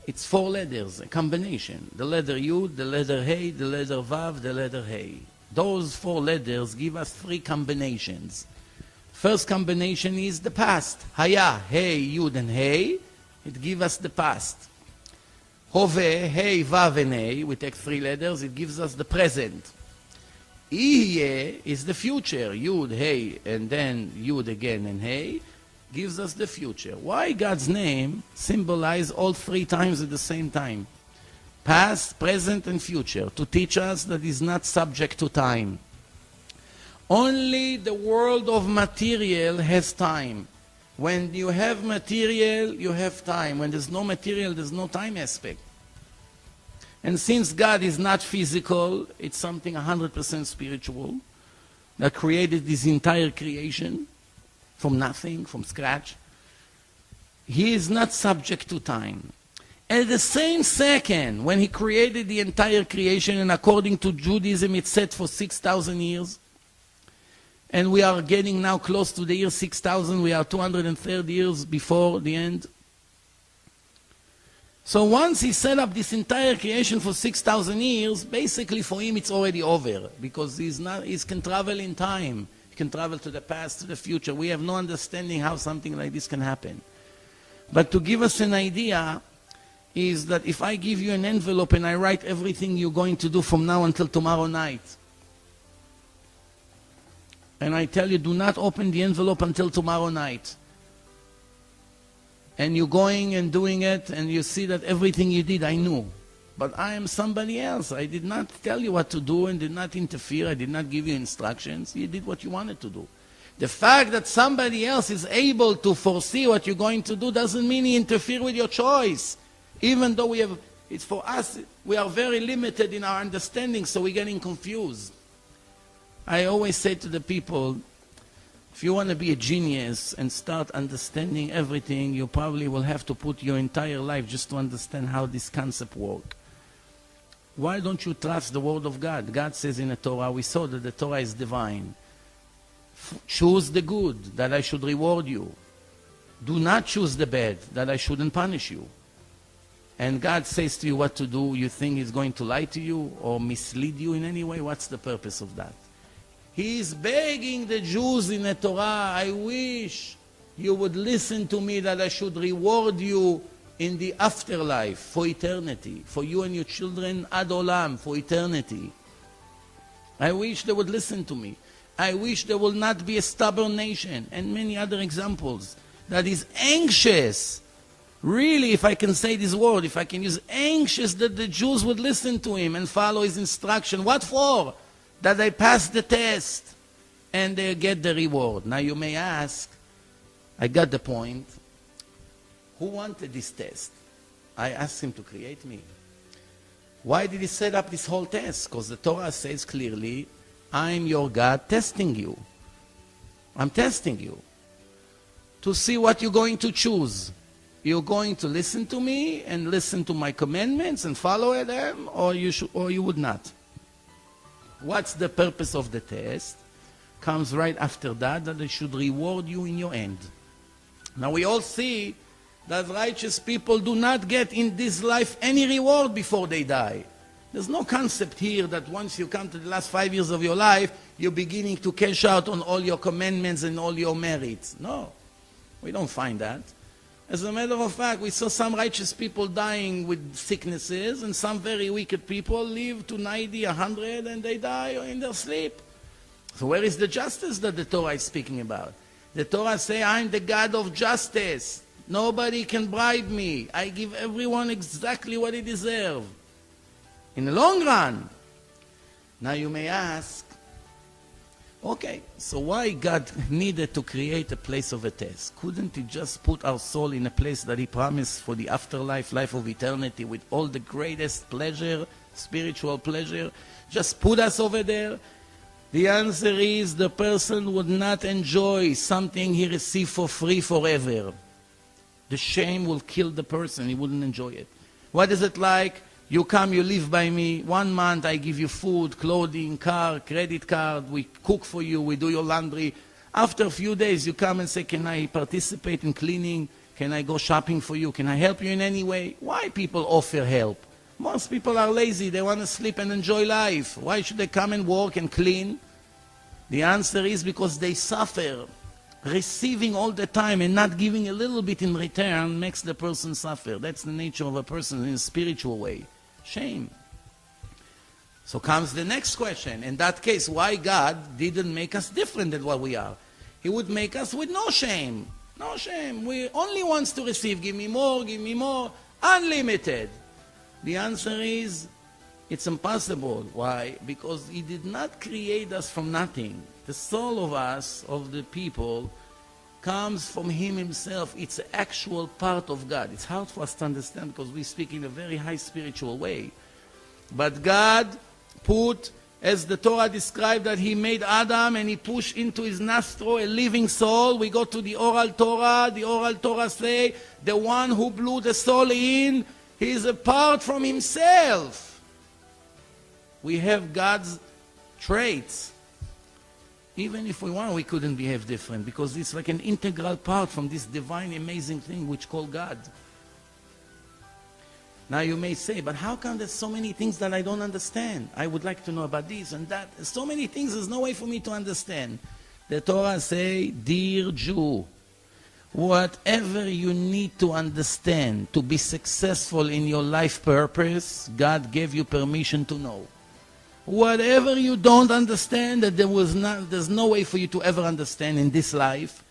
Speaker 1: It's 4 letters, a combination. The letter Yud, the letter Hey, the letter Vav, the letter Hey. Those 4 letters give us 3 combinations. First combination is the past. Haya, Hey, Yud, and Hey. It gives us the past. Hove, Hey, Vav, and Hey. We take 3 letters. It gives us the present. Iye is the future. Yud, Hey, and then Yud again and Hey. Gives us the future. Why God's name symbolize all 3 times at the same time? Past, present, and future. To teach us that is not subject to time. Only the world of material has time. When you have material, you have time. When there's no material, there's no time aspect. And since God is not physical, it's something 100% spiritual that created this entire creation from nothing, from scratch. He is not subject to time. At the same second, when he created the entire creation, and according to Judaism, it's set for 6,000 years, and we are getting now close to the year 6,000, we are 230 years before the end. So once he set up this entire creation for 6,000 years, basically for him it's already over, because he can travel in time. He can travel to the past, to the future. We have no understanding how something like this can happen. But to give us an idea is that if I give you an envelope and I write everything you're going to do from now until tomorrow night, and I tell you, do not open the envelope until tomorrow night, and you're going and doing it, and you see that everything you did, I knew. But I am somebody else. I did not tell you what to do and did not interfere. I did not give you instructions. You did what you wanted to do. The fact that somebody else is able to foresee what you're going to do doesn't mean he interfere with your choice. Even though it's for us, we are very limited in our understanding, so we're getting confused. I always say to the people, if you want to be a genius and start understanding everything, you probably will have to put your entire life just to understand how this concept works. Why don't you trust the word of God? God says in the Torah, we saw that the Torah is divine. Choose the good, that I should reward you. Do not choose the bad, that I shouldn't punish you. And God says to you what to do. You think He's going to lie to you or mislead you in any way? What's the purpose of that? He is begging the Jews in the Torah, I wish you would listen to me, that I should reward you in the afterlife for eternity, for you and your children ad olam, for eternity. I wish they would listen to me. I wish there will not be a stubborn nation, and many other examples, that is anxious, really, if I can say this word, if I can use anxious, that the Jews would listen to him and follow his instruction. What for? That they pass the test and they get the reward. Now you may ask, I got the point, who wanted this test? I asked him to create me. Why did he set up this whole test? Because the Torah says clearly, I'm your God testing you. I'm testing you to see what you're going to choose. You're going to listen to me and listen to my commandments and follow them, or you would not. What's the purpose of the test? Comes right after that it should reward you in your end. Now we all see that righteous people do not get in this life any reward before they die. There's no concept here that once you come to the last 5 years of your life, you're beginning to cash out on all your commandments and all your merits. No, we don't find that. As a matter of fact, we saw some righteous people dying with sicknesses, and some very wicked people live to 90, 100, and they die in their sleep. So where is the justice that the Torah is speaking about? The Torah says, I'm the God of justice. Nobody can bribe me. I give everyone exactly what they deserve. In the long run. Now you may ask, okay, so why God needed to create a place of a test? Couldn't He just put our soul in a place that He promised for the afterlife, life of eternity, with all the greatest pleasure, spiritual pleasure? Just put us over there? The answer is the person would not enjoy something he received for free forever. The shame will kill the person. He wouldn't enjoy it. What is it like? You come, you live by me. 1 month, I give you food, clothing, car, credit card. We cook for you. We do your laundry. After a few days, you come and say, can I participate in cleaning? Can I go shopping for you? Can I help you in any way? Why people offer help? Most people are lazy. They want to sleep and enjoy life. Why should they come and work and clean? The answer is because they suffer. Receiving all the time and not giving a little bit in return makes the person suffer. That's the nature of a person in a spiritual way. Shame. So comes the next question. In that case, why God didn't make us different than what we are? He would make us with no shame. No shame. We only wants to receive. Give me more. Unlimited. The answer is, it's impossible. Why? Because He did not create us from nothing. The soul of us, of the people, comes from Him Himself. It's an actual part of God. It's hard for us to understand because we speak in a very high spiritual way. But God put, as the Torah described, that He made Adam and He pushed into his nostril a living soul. We go to the oral Torah. The oral Torah say, the one who blew the soul in, he is apart from Himself. We have God's traits. Even if we want, we couldn't behave different because it's like an integral part from this divine, amazing thing which called God. Now you may say, but how come there's so many things that I don't understand? I would like to know about this and that. There's so many things, there's no way for me to understand. The Torah say, dear Jew, whatever you need to understand to be successful in your life purpose, God gave you permission to know. Whatever you don't understand, that there's no way for you to ever understand in this life,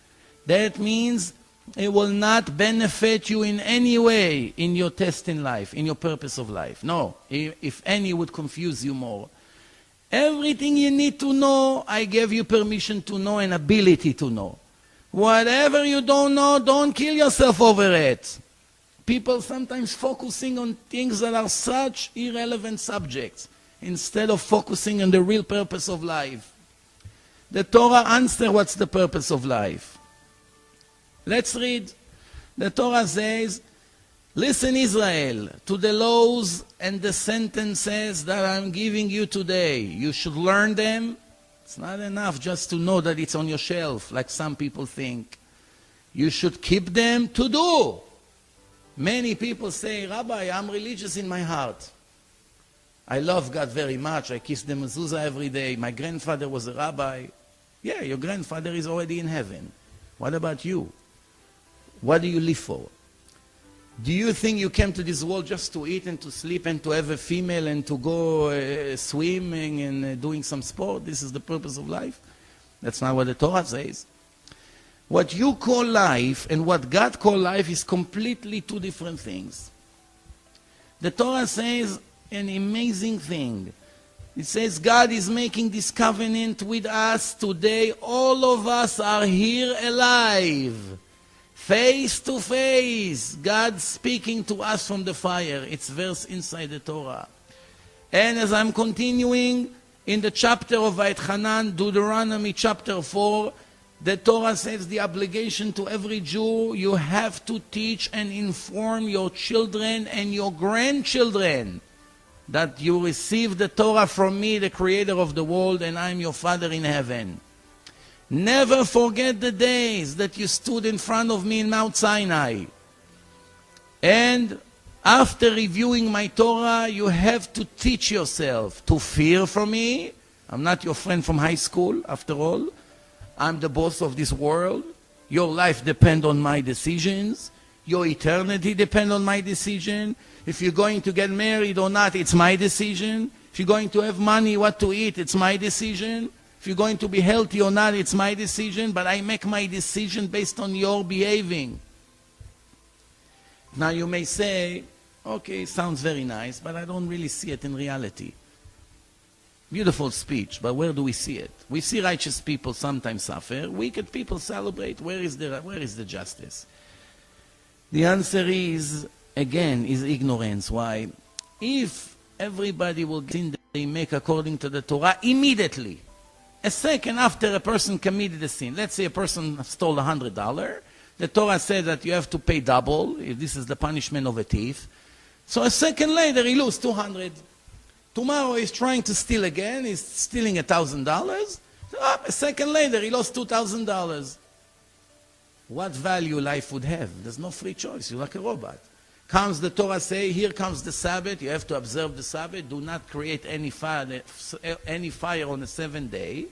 Speaker 1: that means it will not benefit you in any way in your test in life, in your purpose of life. No, if any would confuse you more. Everything you need to know, I gave you permission to know and ability to know. Whatever you don't know, don't kill yourself over it. People sometimes focusing on things that are such irrelevant subjects, instead of focusing on the real purpose of life. The Torah answers what's the purpose of life. Let's read. The Torah says, listen Israel, to the laws and the sentences that I'm giving you today. You should learn them. It's not enough just to know that it's on your shelf, like some people think. You should keep them to do. Many people say, Rabbi, I'm religious in my heart. I love God very much. I kiss the mezuzah every day. My grandfather was a rabbi. Yeah, your grandfather is already in heaven. What about you? What do you live for? Do you think you came to this world just to eat and to sleep and to have a female and to go swimming and doing some sport? This is the purpose of life? That's not what the Torah says. What you call life and what God call life is completely two different things. The Torah says an amazing thing. It says God is making this covenant with us today. All of us are here alive. Face to face, God speaking to us from the fire. It's verse inside the Torah. And as I'm continuing in the chapter of Vayetchanan, Deuteronomy chapter 4, the Torah says the obligation to every Jew, you have to teach and inform your children and your grandchildren that you receive the Torah from me, the creator of the world, and I'm your Father in heaven. Never forget the days that you stood in front of me in Mount Sinai. And after reviewing my Torah, you have to teach yourself to fear from me. I'm not your friend from high school, after all. I'm the boss of this world. Your life depends on my decisions. Your eternity depends on my decision. If you're going to get married or not, it's my decision. If you're going to have money, what to eat, it's my decision. If you're going to be healthy or not, it's my decision. But I make my decision based on your behaving. Now you may say, okay, sounds very nice, but I don't really see it in reality. Beautiful speech, but where do we see it? We see righteous people sometimes suffer. Wicked people celebrate. Where is the justice? The answer is, again, is ignorance. Why? If everybody will get in, they make according to the Torah immediately. A second after a person committed a sin. Let's say a person stole $100. The Torah says that you have to pay double. If this is the punishment of a thief. So a second later, he loses $200. Tomorrow he's trying to steal again. He's stealing $1,000. A second later, he lost $2,000. What value life would have? There's no free choice. You're like a robot. Comes the Torah say, here comes the Sabbath. You have to observe the Sabbath. Do not create any fire on the seventh day.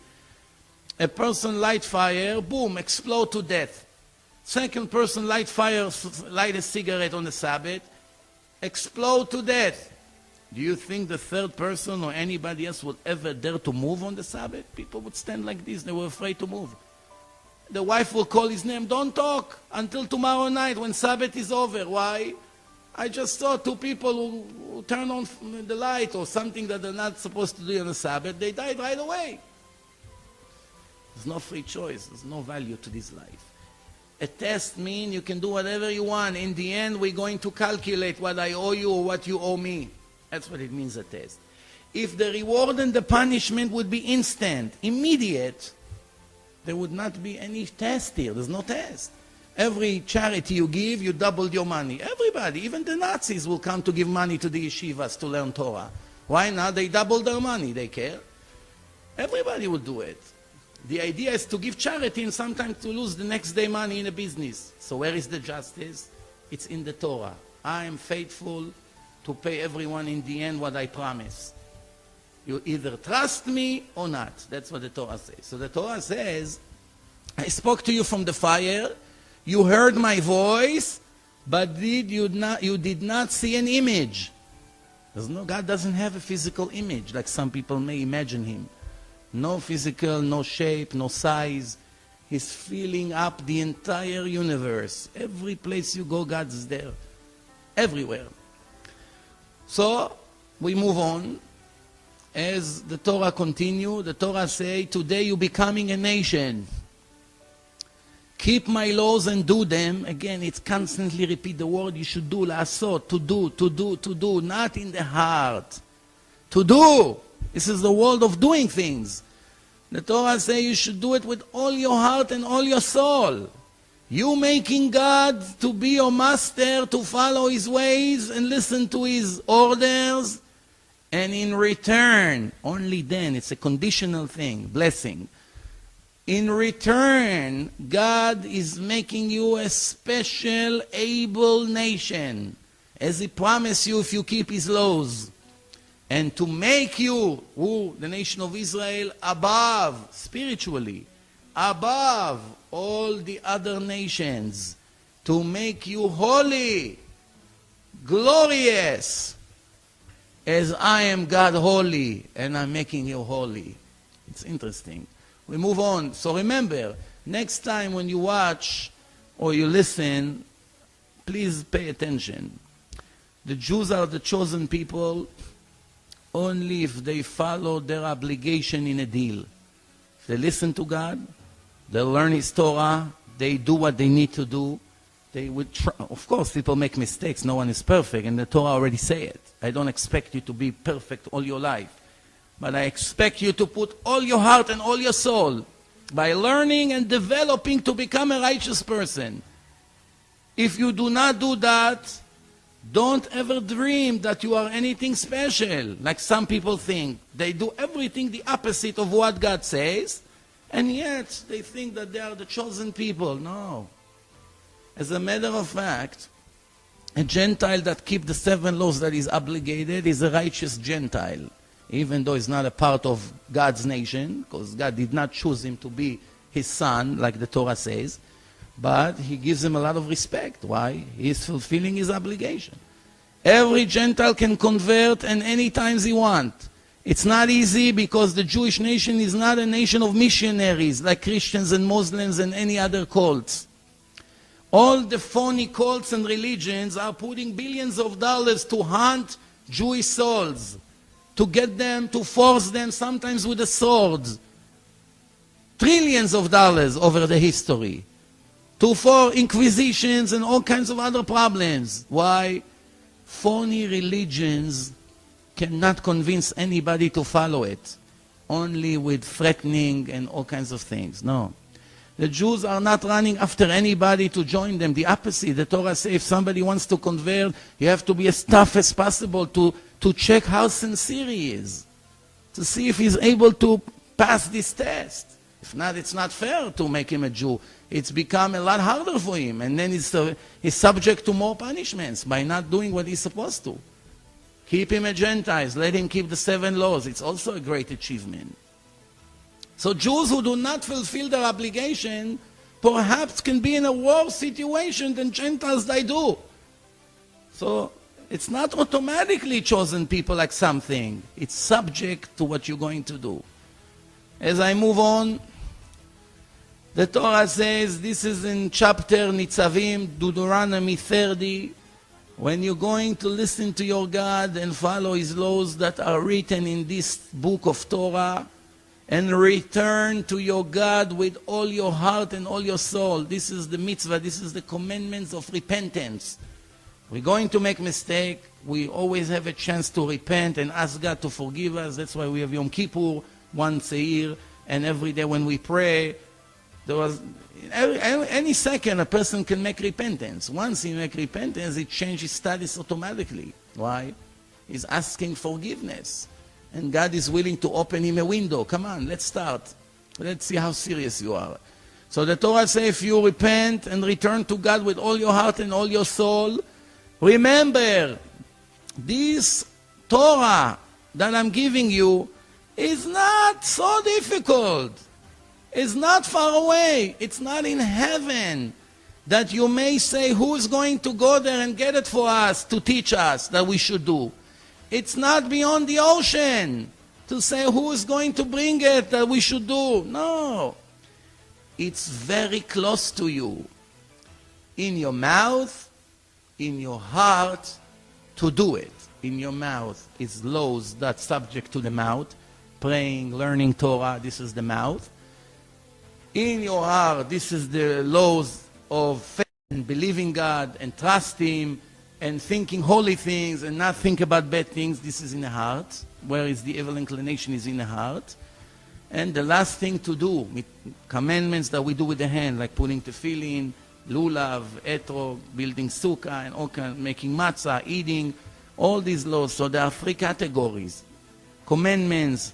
Speaker 1: A person light fire, boom, explode to death. Second person light fire, light a cigarette on the Sabbath, explode to death. Do you think the third person or anybody else would ever dare to move on the Sabbath? People would stand like this. They were afraid to move. The wife will call his name. Don't talk until tomorrow night when Sabbath is over. Why? I just saw two people who turn on the light or something that they're not supposed to do on the Sabbath. They died right away. There's no free choice. There's no value to this life. A test means you can do whatever you want. In the end, we're going to calculate what I owe you or what you owe me. That's what it means, a test. If the reward and the punishment would be instant, immediate, there would not be any test here. There's no test. Every charity you give, you doubled your money. Everybody, even the Nazis, will come to give money to the yeshivas to learn Torah. Why not? They doubled their money. They care. Everybody will do it. The idea is to give charity and sometimes to lose the next day money in a business. So where is the justice? It's in the Torah. I am faithful to pay everyone in the end what I promise. You either trust me or not. That's what the Torah says. So the Torah says, I spoke to you from the fire, you heard my voice, but you did not see an image. God doesn't have a physical image like some people may imagine him. No physical, no shape, no size. He's filling up the entire universe. Every place you go, God's there. Everywhere. So, we move on. As the Torah continue, the Torah say, today you're becoming a nation. Keep my laws and do them. Again, it's constantly repeat the word you should do, la'asot, to do, not in the heart. To do. This is the world of doing things. The Torah say you should do it with all your heart and all your soul. You making God to be your master, to follow his ways and listen to his orders. And in return, only then, it's a conditional thing, blessing. In return, God is making you a special, able nation, as he promised you if you keep his laws. And to make you, the nation of Israel, above, spiritually, above all the other nations, to make you holy, glorious, as I am God holy, and I'm making you holy. It's interesting. We move on. So remember, next time when you watch or you listen, please pay attention. The Jews are the chosen people only if they follow their obligation in a deal. If they listen to God, they learn his Torah, they do what they need to do, they would try. Of course, people make mistakes. No one is perfect, and the Torah already say it. I don't expect you to be perfect all your life. But I expect you to put all your heart and all your soul by learning and developing to become a righteous person. If you do not do that, don't ever dream that you are anything special, like some people think. They do everything the opposite of what God says, and yet they think that they are the chosen people. No. As a matter of fact, a Gentile that keeps the 7 laws that is obligated is a righteous Gentile, even though he's not a part of God's nation, because God did not choose him to be his son, like the Torah says. But he gives him a lot of respect. Why? He is fulfilling his obligation. Every Gentile can convert and any times he wants. It's not easy because the Jewish nation is not a nation of missionaries like Christians and Muslims and any other cults. All the phony cults and religions are putting billions of dollars to hunt Jewish souls, to get them, to force them, sometimes with a sword. Trillions of dollars over the history. For inquisitions and all kinds of other problems. Why? Phony religions cannot convince anybody to follow it. Only with threatening and all kinds of things. No. The Jews are not running after anybody to join them. The opposite. The Torah says if somebody wants to convert, you have to be as tough as possible to check how sincere he is. To see if he's able to pass this test. If not, it's not fair to make him a Jew. It's become a lot harder for him. And then he's subject to more punishments by not doing what he's supposed to. Keep him a Gentile. Let him keep the 7 laws. It's also a great achievement. So Jews who do not fulfill their obligation perhaps can be in a worse situation than Gentiles that do. So it's not automatically chosen people like something. It's subject to what you're going to do. As I move on, the Torah says, this is in chapter Nitzavim, Deuteronomy 30, when you're going to listen to your God and follow His laws that are written in this book of Torah, and return to your God with all your heart and all your soul. This is the mitzvah, this is the commandments of repentance. We're going to make mistake. We always have a chance to repent and ask God to forgive us. That's why we have Yom Kippur once a year, and every day when we pray, any second a person can make repentance. Once he makes repentance, it changes status automatically. Why? He's asking forgiveness. And God is willing to open him a window. Come on, let's start. Let's see how serious you are. So the Torah says, if you repent and return to God with all your heart and all your soul, remember, this Torah that I'm giving you is not so difficult. It's not far away. It's not in heaven that you may say, who is going to go there and get it for us to teach us that we should do? It's not beyond the ocean to say who is going to bring it that we should do. No. It's very close to you. In your mouth, in your heart, to do it. In your mouth is laws that's subject to the mouth. Praying, learning Torah, this is the mouth. In your heart, this is the laws of faith and believing God and trust Him and thinking holy things and not think about bad things. This is in the heart. Where is the evil inclination is in the heart. And the last thing to do, commandments that we do with the hand, like putting tefillin, lulav, etrog, building sukkah, and all kind, making matzah, eating, all these laws. So there are 3 categories. Commandments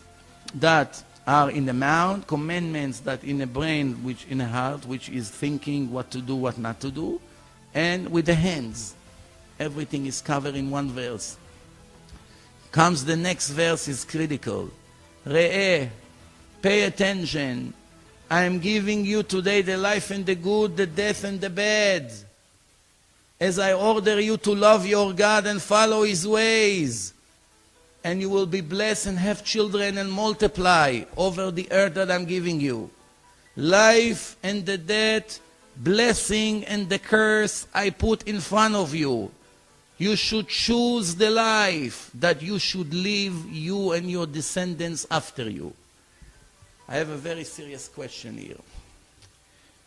Speaker 1: that are in the mouth, commandments that in the brain, which in the heart, which is thinking what to do, what not to do, and with the hands. Everything is covered in one verse. Comes the next verse is critical. Re'eh, pay attention. I am giving you today the life and the good, the death and the bad. As I order you to love your God and follow His ways. And you will be blessed and have children and multiply over the earth that I'm giving you. Life and the death, blessing and the curse I put in front of you. You should choose the life that you should live, you and your descendants after you. I have a very serious question here.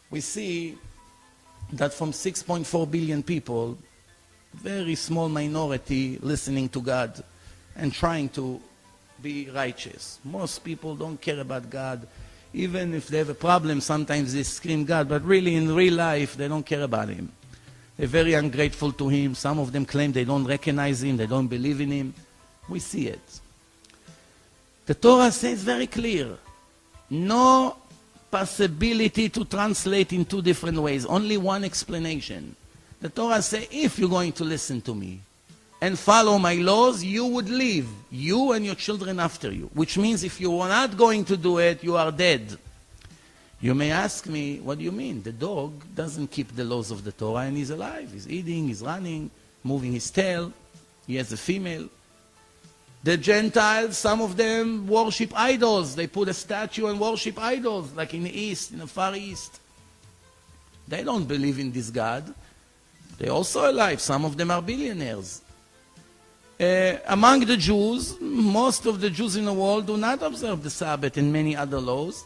Speaker 1: We see that from 6.4 billion people, very small minority listening to God and trying to be righteous. Most people don't care about God. Even if they have a problem, sometimes they scream God, but really in real life, they don't care about Him. They're very ungrateful to Him. Some of them claim they don't recognize Him, they don't believe in Him. We see it. The Torah says very clear, no possibility to translate in two different ways, only one explanation. The Torah says, if you're going to listen to me and follow my laws, you would live, you and your children after you. Which means if you are not going to do it, you are dead. You may ask me, what do you mean? The dog doesn't keep the laws of the Torah and he's alive. He's eating, he's running, moving his tail. He has a female. The Gentiles, some of them worship idols. They put a statue and worship idols, like in the East, in the Far East. They don't believe in this God. They're also alive. Some of them are billionaires. Among the Jews, most of the Jews in the world do not observe the Sabbath and many other laws.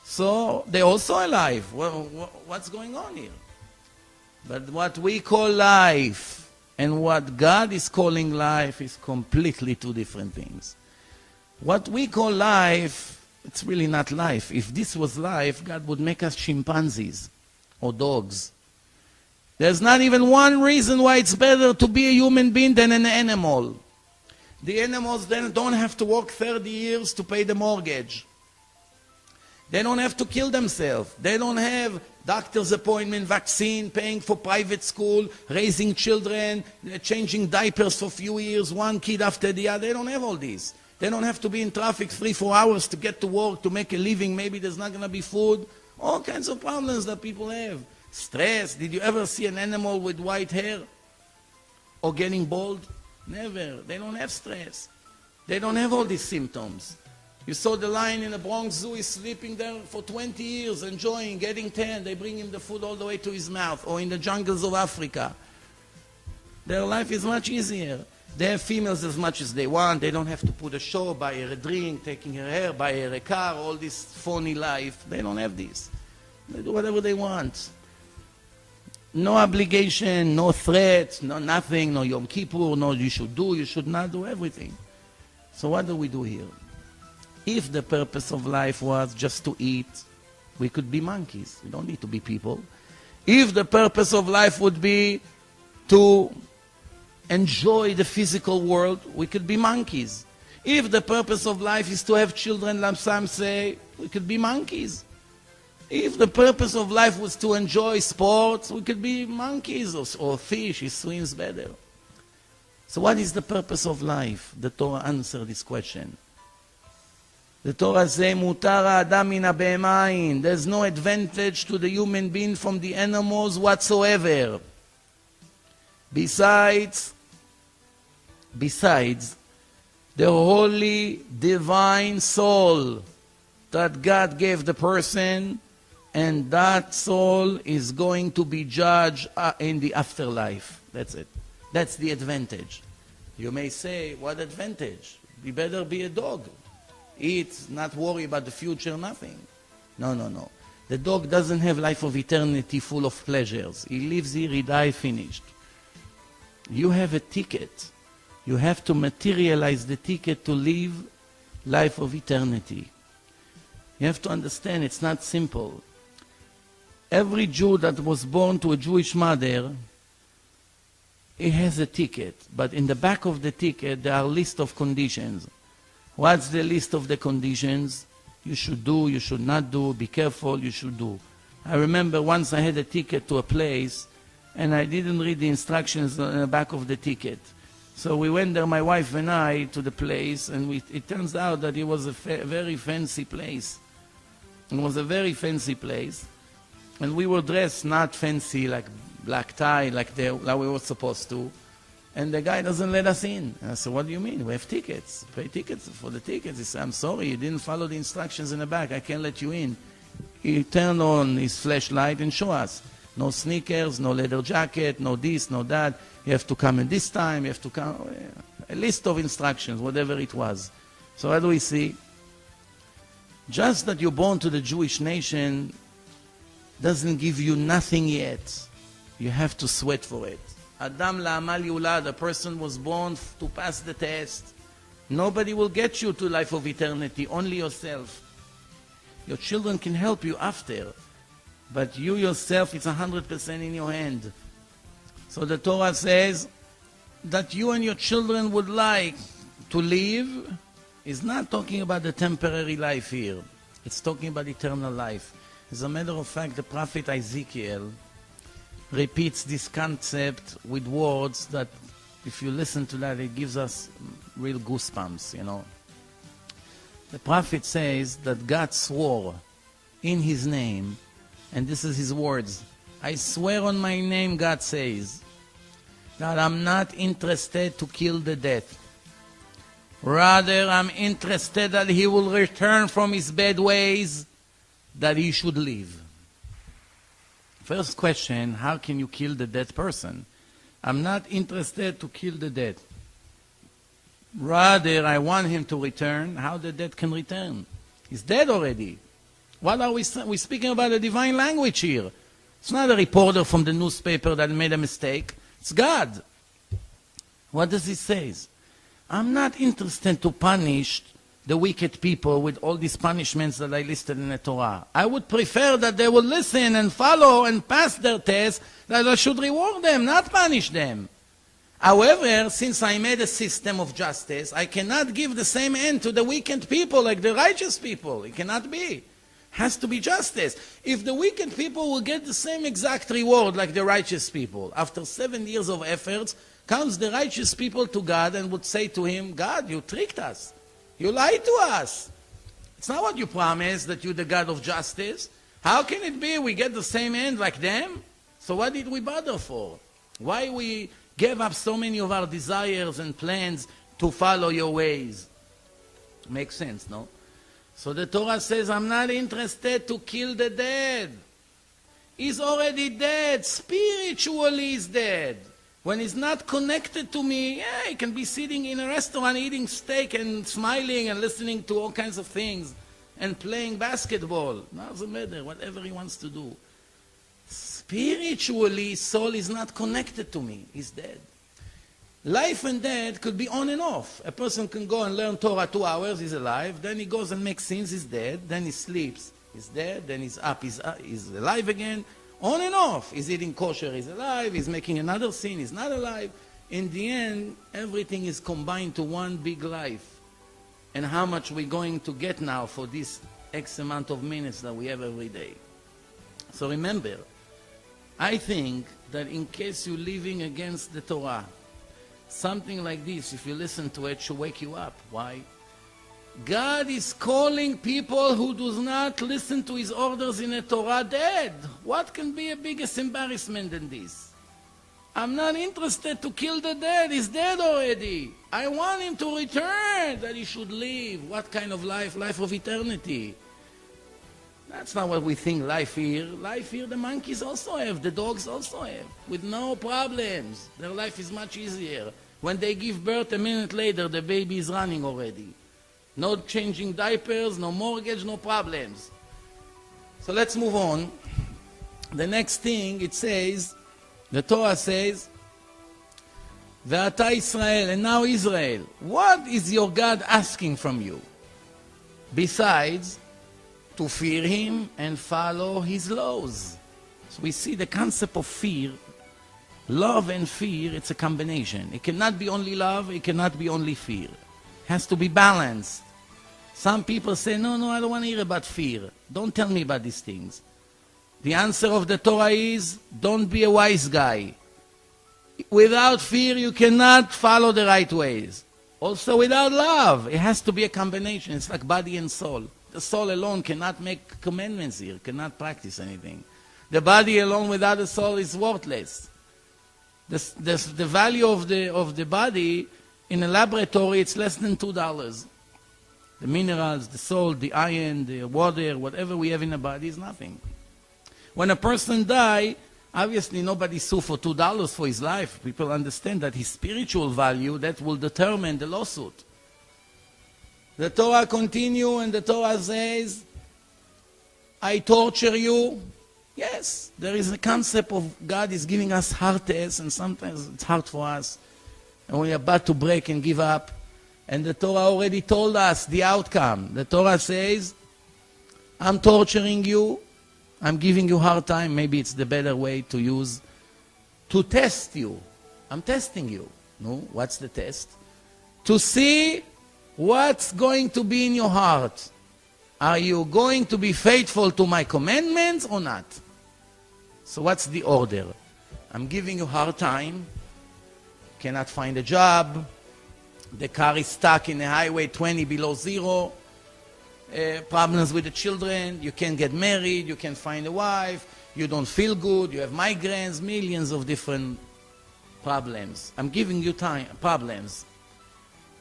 Speaker 1: So they're also alive. Well, what's going on here? But what we call life and what God is calling life is completely two different things. What we call life, it's really not life. If this was life, God would make us chimpanzees or dogs. There's not even one reason why it's better to be a human being than an animal. The animals then don't have to work 30 years to pay the mortgage. They don't have to kill themselves. They don't have doctor's appointment, vaccine, paying for private school, raising children, changing diapers for a few years, one kid after the other. They don't have all these. They don't have to be in traffic 3-4 hours to get to work, to make a living. Maybe there's not going to be food. All kinds of problems that people have. Stress. Did you ever see an animal with white hair? Or getting bald? Never. They don't have stress. They don't have all these symptoms. You saw the lion in the Bronx Zoo is sleeping there for 20 years, enjoying, getting tan. They bring him the food all the way to his mouth. Or in the jungles of Africa. Their life is much easier. They have females as much as they want. They don't have to put a show, buy her a drink, taking her hair, buy her a car, all this phony life. They don't have this. They do whatever they want. No obligation, no threat, no nothing, no Yom Kippur, no you should do, you should not do, everything. So what do we do here? If the purpose of life was just to eat, we could be monkeys. We don't need to be people. If the purpose of life would be to enjoy the physical world, we could be monkeys. If the purpose of life is to have children, like some say, we could be monkeys. If the purpose of life was to enjoy sports, we could be monkeys or fish. It swims better. So what is the purpose of life? The Torah answers this question. The Torah says, "Mutar ha'adam min ha'behema ein." There's no advantage to the human being from the animals whatsoever. Besides the holy divine soul that God gave the person, and that soul is going to be judged in the afterlife. That's it. That's the advantage. You may say, what advantage? You better be a dog. Eat, not worry about the future, nothing. No. The dog doesn't have life of eternity full of pleasures. He lives here, he dies, finished. You have a ticket. You have to materialize the ticket to live life of eternity. You have to understand it's not simple. Every Jew that was born to a Jewish mother, he has a ticket. But in the back of the ticket, there are a list of conditions. What's the list of the conditions? You should do, you should not do, be careful, you should do. I remember once I had a ticket to a place, and I didn't read the instructions on the back of the ticket. So we went there, my wife and I, to the place, and it turns out that it was a very fancy place. It was a very fancy place. And we were dressed not fancy, like black tie, like we were supposed to. And the guy doesn't let us in. And I said, what do you mean? We have tickets. Pay tickets for the tickets. He said, I'm sorry, you didn't follow the instructions in the back. I can't let you in. He turned on his flashlight and showed us. No sneakers, no leather jacket, no this, no that. You have to come in this time, you have to come. A list of instructions, whatever it was. So what do we see? Just that you're born to the Jewish nation, doesn't give you nothing yet. You have to sweat for it. Adam la'amal yulad, a person was born to pass the test. Nobody will get you to life of eternity, only yourself. Your children can help you after, but you yourself, it's 100% in your hand. So the Torah says that you and your children would like to live is not talking about the temporary life here. It's talking about eternal life. As a matter of fact, the prophet Ezekiel repeats this concept with words that, if you listen to that, it gives us real goosebumps, you know. The prophet says that God swore in his name, and this is his words, I swear on my name, God says, that I'm not interested to kill the dead. Rather, I'm interested that he will return from his bad ways, that he should live. First question, how can you kill the dead person? I'm not interested to kill the dead. Rather, I want him to return. How the dead can return? He's dead already. What are we speaking about a divine language here? It's not a reporter from the newspaper that made a mistake. It's God. What does he say? I'm not interested to punish the wicked people with all these punishments that I listed in the Torah. I would prefer that they would listen and follow and pass their test, that I should reward them, not punish them. However, since I made a system of justice, I cannot give the same end to the wicked people like the righteous people. It cannot be. It has to be justice. If the wicked people will get the same exact reward like the righteous people, after 7 years of efforts, comes the righteous people to God and would say to him, God, you tricked us. You lied to us. It's not what you promised, that you're the God of justice. How can it be we get the same end like them? So what did we bother for? Why we gave up so many of our desires and plans to follow your ways? Makes sense, no? So the Torah says, I'm not interested to kill the dead. He's already dead. Spiritually he's dead. When he's not connected to me, yeah, he can be sitting in a restaurant eating steak and smiling and listening to all kinds of things and playing basketball. Doesn't matter, whatever he wants to do. Spiritually, soul is not connected to me. He's dead. Life and death could be on and off. A person can go and learn Torah 2 hours, he's alive. Then he goes and makes sins, he's dead. Then he sleeps, he's dead. Then he's up, he's alive again. On and off. He's eating kosher, he's alive. He's making another sin, he's not alive. In the end, everything is combined to one big life. And how much we're going to get now for this X amount of minutes that we have every day. So remember, I think that in case you're living against the Torah, something like this, if you listen to it, should wake you up. Why? God is calling people who do not listen to his orders in the Torah dead. What can be a biggest embarrassment than this? I'm not interested to kill the dead. He's dead already. I want him to return, that he should live. What kind of life? Life of eternity. That's not what we think life here. Life here the monkeys also have, the dogs also have, with no problems. Their life is much easier. When they give birth, a minute later, the baby is running already. No changing diapers, no mortgage, no problems. So let's move on. The next thing it says, the Torah says, Ve'ata Israel, and now Israel, what is your God asking from you? Besides, to fear him and follow his laws. So we see the concept of fear. Love and fear, it's a combination. It cannot be only love, it cannot be only fear. It has to be balanced. Some people say, no, I don't want to hear about fear. Don't tell me about these things. The answer of the Torah is, don't be a wise guy. Without fear, you cannot follow the right ways. Also, without love, it has to be a combination. It's like body and soul. The soul alone cannot make commandments here, cannot practice anything. The body alone without the soul is worthless. The value of the body in a laboratory, it's less than $2. The minerals, the salt, the iron, the water, whatever we have in the body is nothing. When a person dies, obviously nobody sue for $2 for his life. People understand that his spiritual value, that will determine the lawsuit. The Torah continues and the Torah says, I torture you Yes, there is a concept of God is giving us hard tests, and sometimes it's hard for us, and we're about to break and give up. And the Torah already told us the outcome. The Torah says, I'm torturing you, I'm giving you hard time, maybe it's the better way to use, to test you. I'm testing you. No, what's the test? To see what's going to be in your heart. Are you going to be faithful to my commandments or not? So what's the order? I'm giving you hard time, cannot find a job, the car is stuck in the highway 20 below zero, problems with the children, you can't get married, you can't find a wife, you don't feel good, you have migraines, millions of different problems. I'm giving you problems.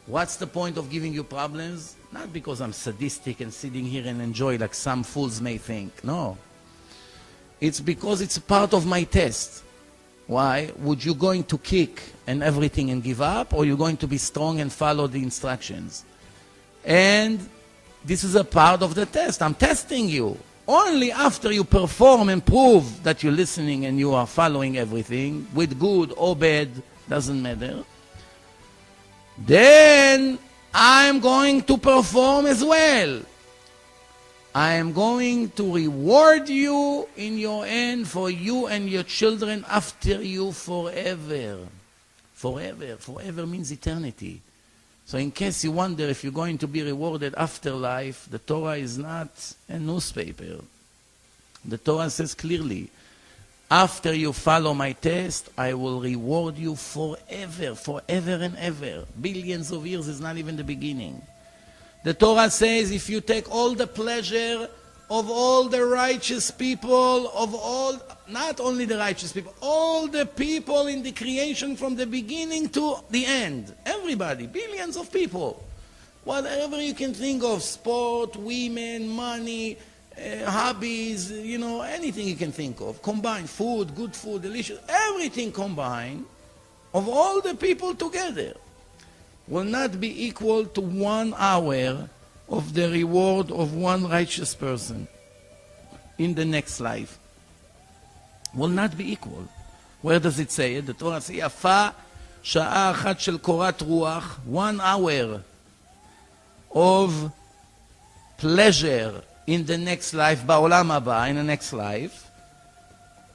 Speaker 1: What's the point of giving you problems? Not because I'm sadistic and sitting here and enjoy like some fools may think. No. It's because it's a part of my test. Why? Would you going to kick and everything and give up, or you going to be strong and follow the instructions? And this is a part of the test. I'm testing you. Only after you perform and prove that you're listening and you are following everything, with good or bad, doesn't matter, then I'm going to perform as well. I am going to reward you in your end for you and your children after you forever. Forever. Forever means eternity. So in case you wonder if you're going to be rewarded after life, the Torah is not a newspaper. The Torah says clearly, after you follow my test, I will reward you forever, forever and ever. Billions of years is not even the beginning. The Torah says if you take all the pleasure of all the righteous people, of all, not only the righteous people, all the people in the creation from the beginning to the end, everybody, billions of people, whatever you can think of, sport, women, money, hobbies, you know, anything you can think of, combined, food, good food, delicious, everything combined, of all the people together, will not be equal to 1 hour of the reward of one righteous person in the next life. Will not be equal. Where does it say it? The Torah says, יפה שעה אחת של קורת רוח, 1 hour of pleasure in the next life, בעולם הבא, in the next life,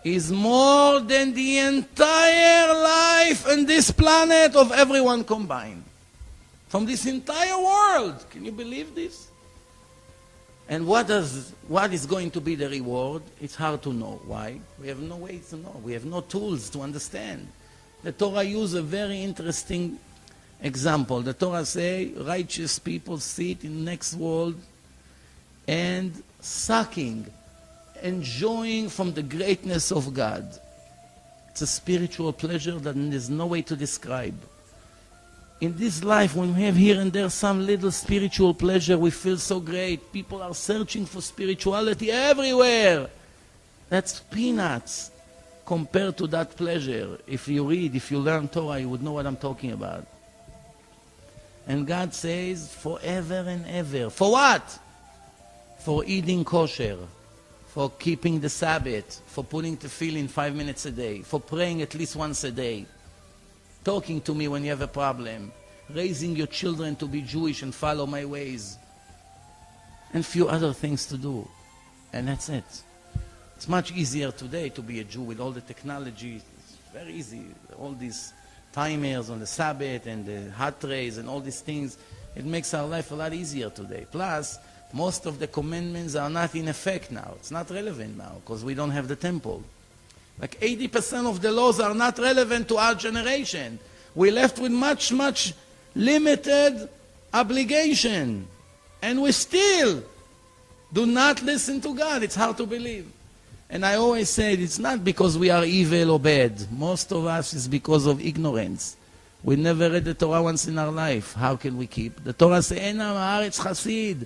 Speaker 1: is more than the entire life on this planet of everyone combined. From this entire world. Can you believe this? And what is going to be the reward? It's hard to know. Why? We have no way to know. We have no tools to understand. The Torah uses a very interesting example. The Torah says righteous people sit in the next world and sucking, enjoying from the greatness of God. It's a spiritual pleasure that there's no way to describe. In this life, when we have here and there some little spiritual pleasure, we feel so great. People are searching for spirituality everywhere. That's peanuts compared to that pleasure. If you read, if you learn Torah, you would know what I'm talking about. And God says, forever and ever. For what? For eating kosher, for keeping the Sabbath, for putting tefillin 5 minutes a day, for praying at least once a day, talking to me when you have a problem, raising your children to be Jewish and follow my ways, and few other things to do. And that's it. It's much easier today to be a Jew with all the technology. It's very easy. All these timers on the Sabbath and the hot rays and all these things. It makes our life a lot easier today. Plus, most of the commandments are not in effect now. It's not relevant now because we don't have the temple. Like 80% of the laws are not relevant to our generation. We're left with much, much limited obligation. And we still do not listen to God. It's hard to believe. And I always say it's not because we are evil or bad. Most of us is because of ignorance. We never read the Torah once in our life. How can we keep? The Torah says, "Ein am haaretz chasid."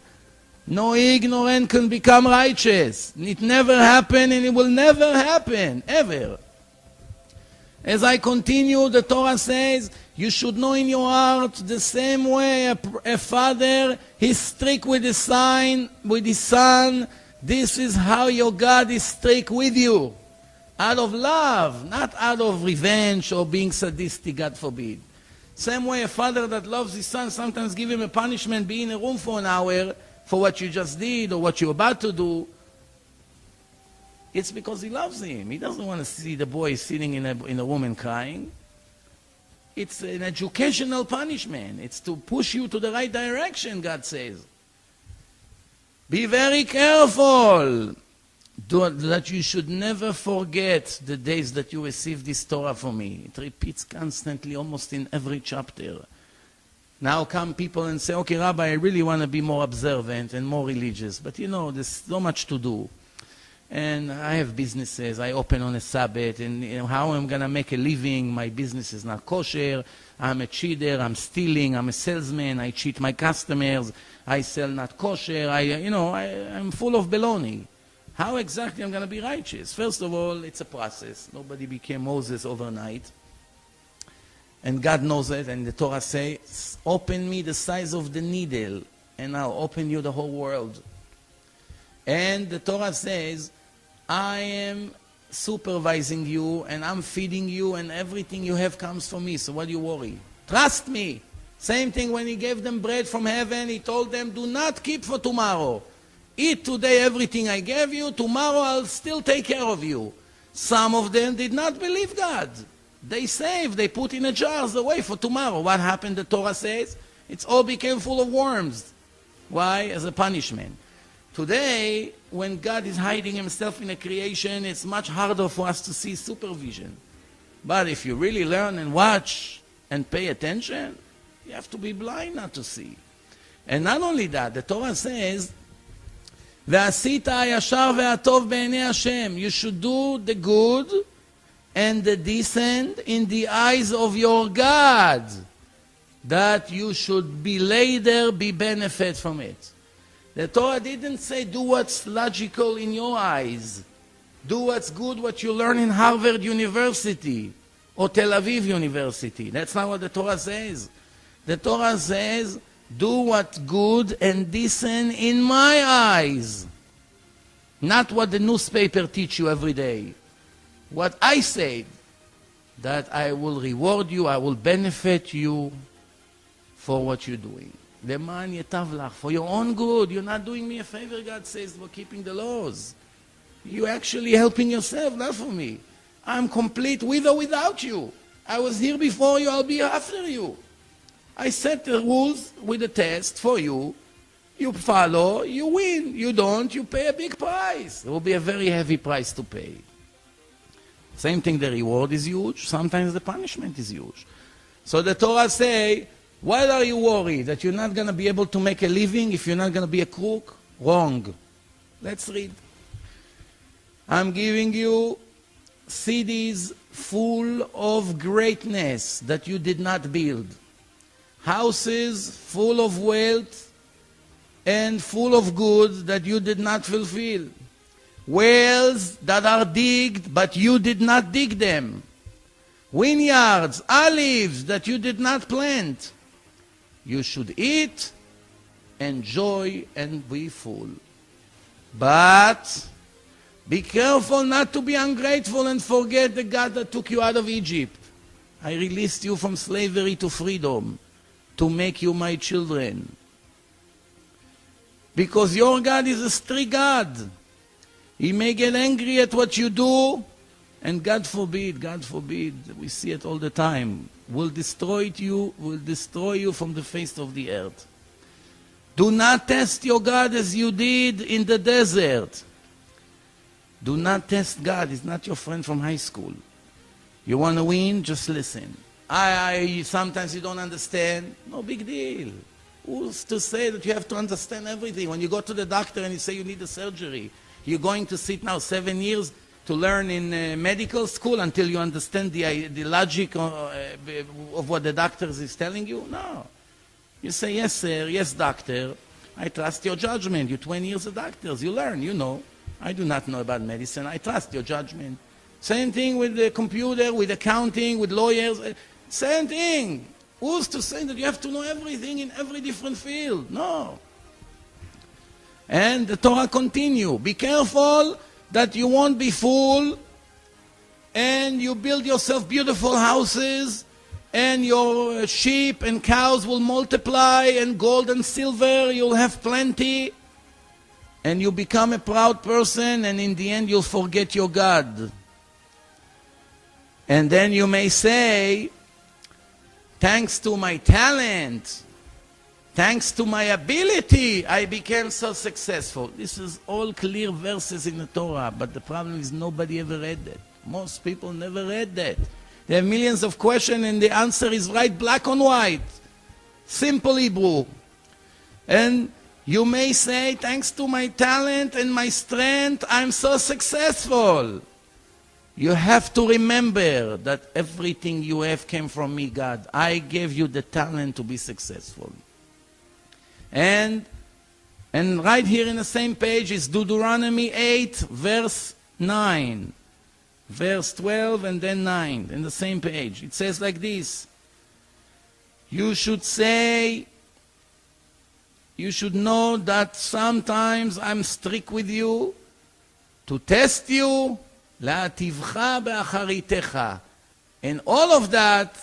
Speaker 1: No ignorant can become righteous. It never happened and it will never happen, ever. As I continue, the Torah says, you should know in your heart the same way a father, he's strict with his son, This is how your God is strict with you. Out of love, not out of revenge or being sadistic, God forbid. Same way a father that loves his son sometimes give him a punishment, be in a room for an hour for what you just did or what you're about to do. It's because he loves him. He doesn't want to see the boy sitting in a room and crying. It's an educational punishment. It's to push you to the right direction, God says. Be very careful that you should never forget the days that you received this Torah from me. It repeats constantly, almost in every chapter. Now come people and say, okay, Rabbi, I really want to be more observant and more religious. But you know, there's so much to do. And I have businesses, I open on a Sabbath, and you know, how I'm going to make a living, my business is not kosher, I'm a cheater, I'm stealing, I'm a salesman, I cheat my customers, I sell not kosher, I'm full of baloney. How exactly I'm going to be righteous? First of all, it's a process. Nobody became Moses overnight. And God knows it, and the Torah says, open me the size of the needle, and I'll open you the whole world. And the Torah says, I am supervising you, and I'm feeding you, and everything you have comes from me, so what do you worry? Trust me. Same thing when he gave them bread from heaven, he told them, do not keep for tomorrow. Eat today everything I gave you, tomorrow I'll still take care of you. Some of them did not believe God. They saved, they put in a jars away for tomorrow. What happened, the Torah says? It all became full of worms. Why? As a punishment. Today, when God is hiding himself in a creation, it's much harder for us to see supervision. But if you really learn and watch and pay attention, you have to be blind not to see. And not only that, the Torah says, ועשית הישר והטוב בעיני Hashem. You should do the good and the decent in the eyes of your God, that you should be later be benefit from it. The Torah didn't say do what's logical in your eyes. Do what's good, what you learn in Harvard University or Tel Aviv University. That's not what the Torah says. The Torah says, do what's good and decent in my eyes. Not what the newspaper teach you every day. What I said, that I will reward you, I will benefit you for what you're doing. למען ייטב לך, for your own good. You're not doing me a favor, God says, for keeping the laws. You're actually helping yourself, not for me. I'm complete with or without you. I was here before you, I'll be after you. I set the rules with a test for you. You follow, you win. You don't, you pay a big price. It will be a very heavy price to pay. Same thing, the reward is huge. Sometimes the punishment is huge. So the Torah say, why are you worried that you're not going to be able to make a living if you're not going to be a crook? Wrong. Let's read. I'm giving you cities full of greatness that you did not build. Houses full of wealth and full of goods that you did not fulfill. Wells that are digged, but you did not dig them. Vineyards, olives that you did not plant. You should eat, enjoy, and be full. But be careful not to be ungrateful and forget the God that took you out of Egypt. I released you from slavery to freedom to make you my children. Because your God is a strict God. He may get angry at what you do, and God forbid, we see it all the time, will destroy you from the face of the earth. Do not test your God as you did in the desert. Do not test God. He's not your friend from high school. You want to win? Just listen. Sometimes you don't understand. No big deal. Who's to say that you have to understand everything? When you go to the doctor and you say you need a surgery, you're going to sit now 7 years to learn in medical school until you understand the logic of what the doctor is telling you? No. You say, yes, sir, yes, doctor. I trust your judgment. You're 20 years of doctors. You learn, you know. I do not know about medicine. I trust your judgment. Same thing with the computer, with accounting, with lawyers. Same thing. Who's to say that you have to know everything in every different field? No. And the Torah continue. Be careful that you won't be fooled and you build yourself beautiful houses and your sheep and cows will multiply and gold and silver you'll have plenty and you become a proud person and in the end you'll forget your God. And then you may say, thanks to my talent, thanks to my ability, I became so successful. This is all clear verses in the Torah, but the problem is nobody ever read that. Most people never read that. They have millions of questions and the answer is right black on white. Simple Hebrew. And you may say, thanks to my talent and my strength, I'm so successful. You have to remember that everything you have came from me, God. I gave you the talent to be successful. And right here in the same page is Deuteronomy 8, verse 9. Verse 12 and then 9, in the same page. It says like this. You should say, you should know that sometimes I'm strict with you to test you, להטיבך באחריתך. And all of that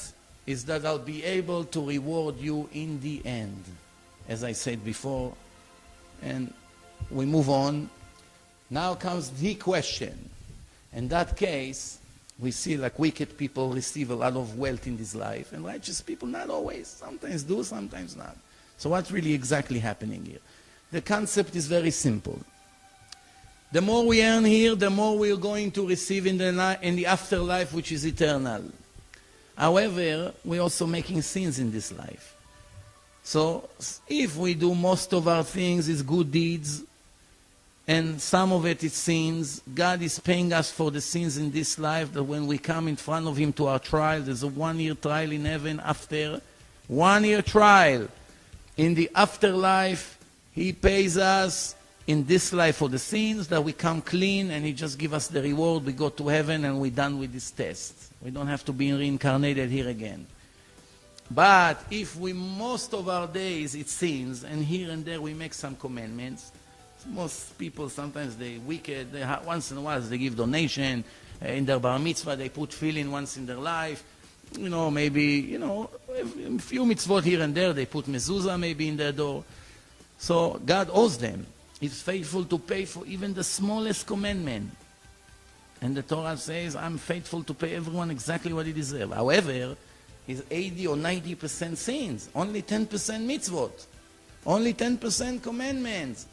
Speaker 1: is that I'll be able to reward you in the end. As I said before, and we move on. Now comes the question. In that case, we see like wicked people receive a lot of wealth in this life, and righteous people not always. Sometimes do, sometimes not. So what's really exactly happening here? The concept is very simple. The more we earn here, the more we're going to receive in the afterlife, which is eternal. However, we're also making sins in this life. So if we do most of our things is good deeds, and some of it is sins, God is paying us for the sins in this life, that when we come in front of Him to our trial, there's a 1-year trial in heaven after. 1-year trial. In the afterlife, He pays us in this life for the sins, that we come clean, and He just gives us the reward. We go to heaven and we're done with this test. We don't have to be reincarnated here again. But if we, most of our days, it's sins, and here and there we make some commandments. Most people, sometimes they wicked, once in a while they give donation, in their bar mitzvah they put tefillin once in their life, maybe, a few mitzvot here and there, they put mezuzah maybe in their door. So God owes them. He's faithful to pay for even the smallest commandment. And the Torah says, I'm faithful to pay everyone exactly what he deserves. However, it's 80 or 90% sins, only 10% mitzvot, only 10% commandments.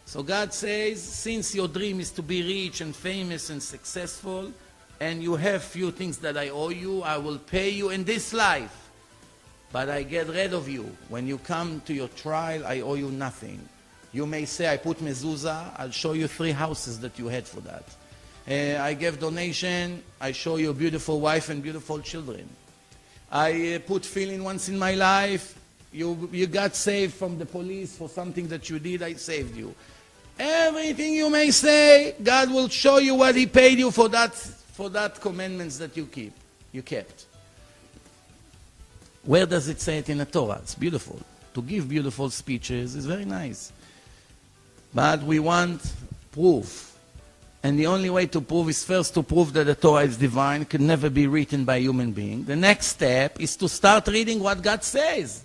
Speaker 1: So God says, since your dream is to be rich and famous and successful, and you have few things that I owe you, I will pay you in this life. But I get rid of you. When you come to your trial, I owe you nothing. You may say, I put mezuzah, I'll show you 3 houses that you had for that. I gave donation, I show you a beautiful wife and beautiful children. I put tefillin once in my life, you got saved from the police for something that you did, I saved you. Everything you may say, God will show you what He paid you for that commandments that you kept. Where does it say it in the Torah? It's beautiful. To give beautiful speeches is very nice. But we want proof. And the only way to prove is first to prove that the Torah is divine, can never be written by a human being. The next step is to start reading what God says.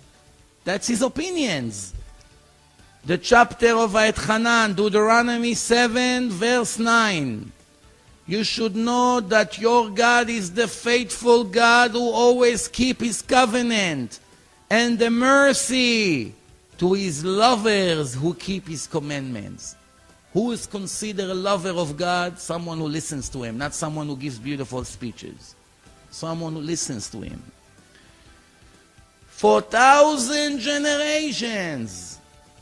Speaker 1: That's His opinions. The chapter of Vayetchanan, Deuteronomy 7, verse 9. You should know that your God is the faithful God who always keeps His covenant, and the mercy to His lovers who keep His commandments. Who is considered a lover of God? Someone who listens to Him, not someone who gives beautiful speeches. Someone who listens to Him. For 1,000 generations.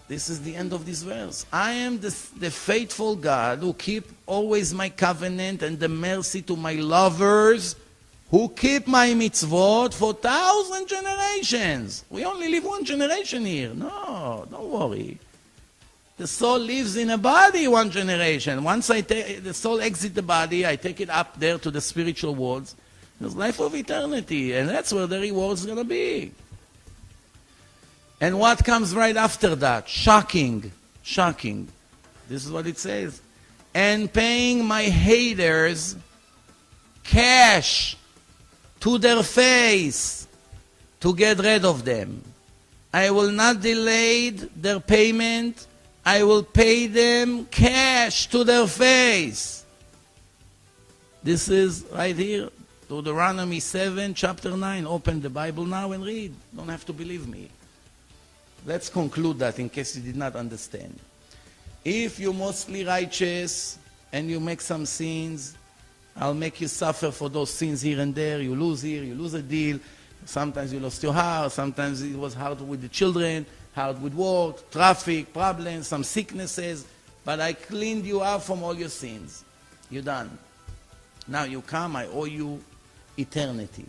Speaker 1: This is the end of this verse. I am the faithful God who keep always my covenant and the mercy to my lovers who keep my mitzvot for 1,000 generations. We only live 1 generation here. No, don't worry. The soul lives in a body 1 generation. Once the soul exits the body, I take it up there to the spiritual worlds. There's life of eternity, and that's where the reward's going to be. And what comes right after that? Shocking. Shocking. This is what it says. And paying my haters cash to their face to get rid of them. I will not delay their payment. I will pay them cash to their face. This is right here, Deuteronomy 7, chapter 9. Open the Bible now and read. Don't have to believe me. Let's conclude that in case you did not understand. If you're mostly righteous and you make some sins, I'll make you suffer for those sins here and there. You lose here, you lose a deal. Sometimes you lost your house. Sometimes it was hard with the children, hard with work, traffic, problems, some sicknesses. But I cleaned you up from all your sins. You're done. Now you come, I owe you eternity.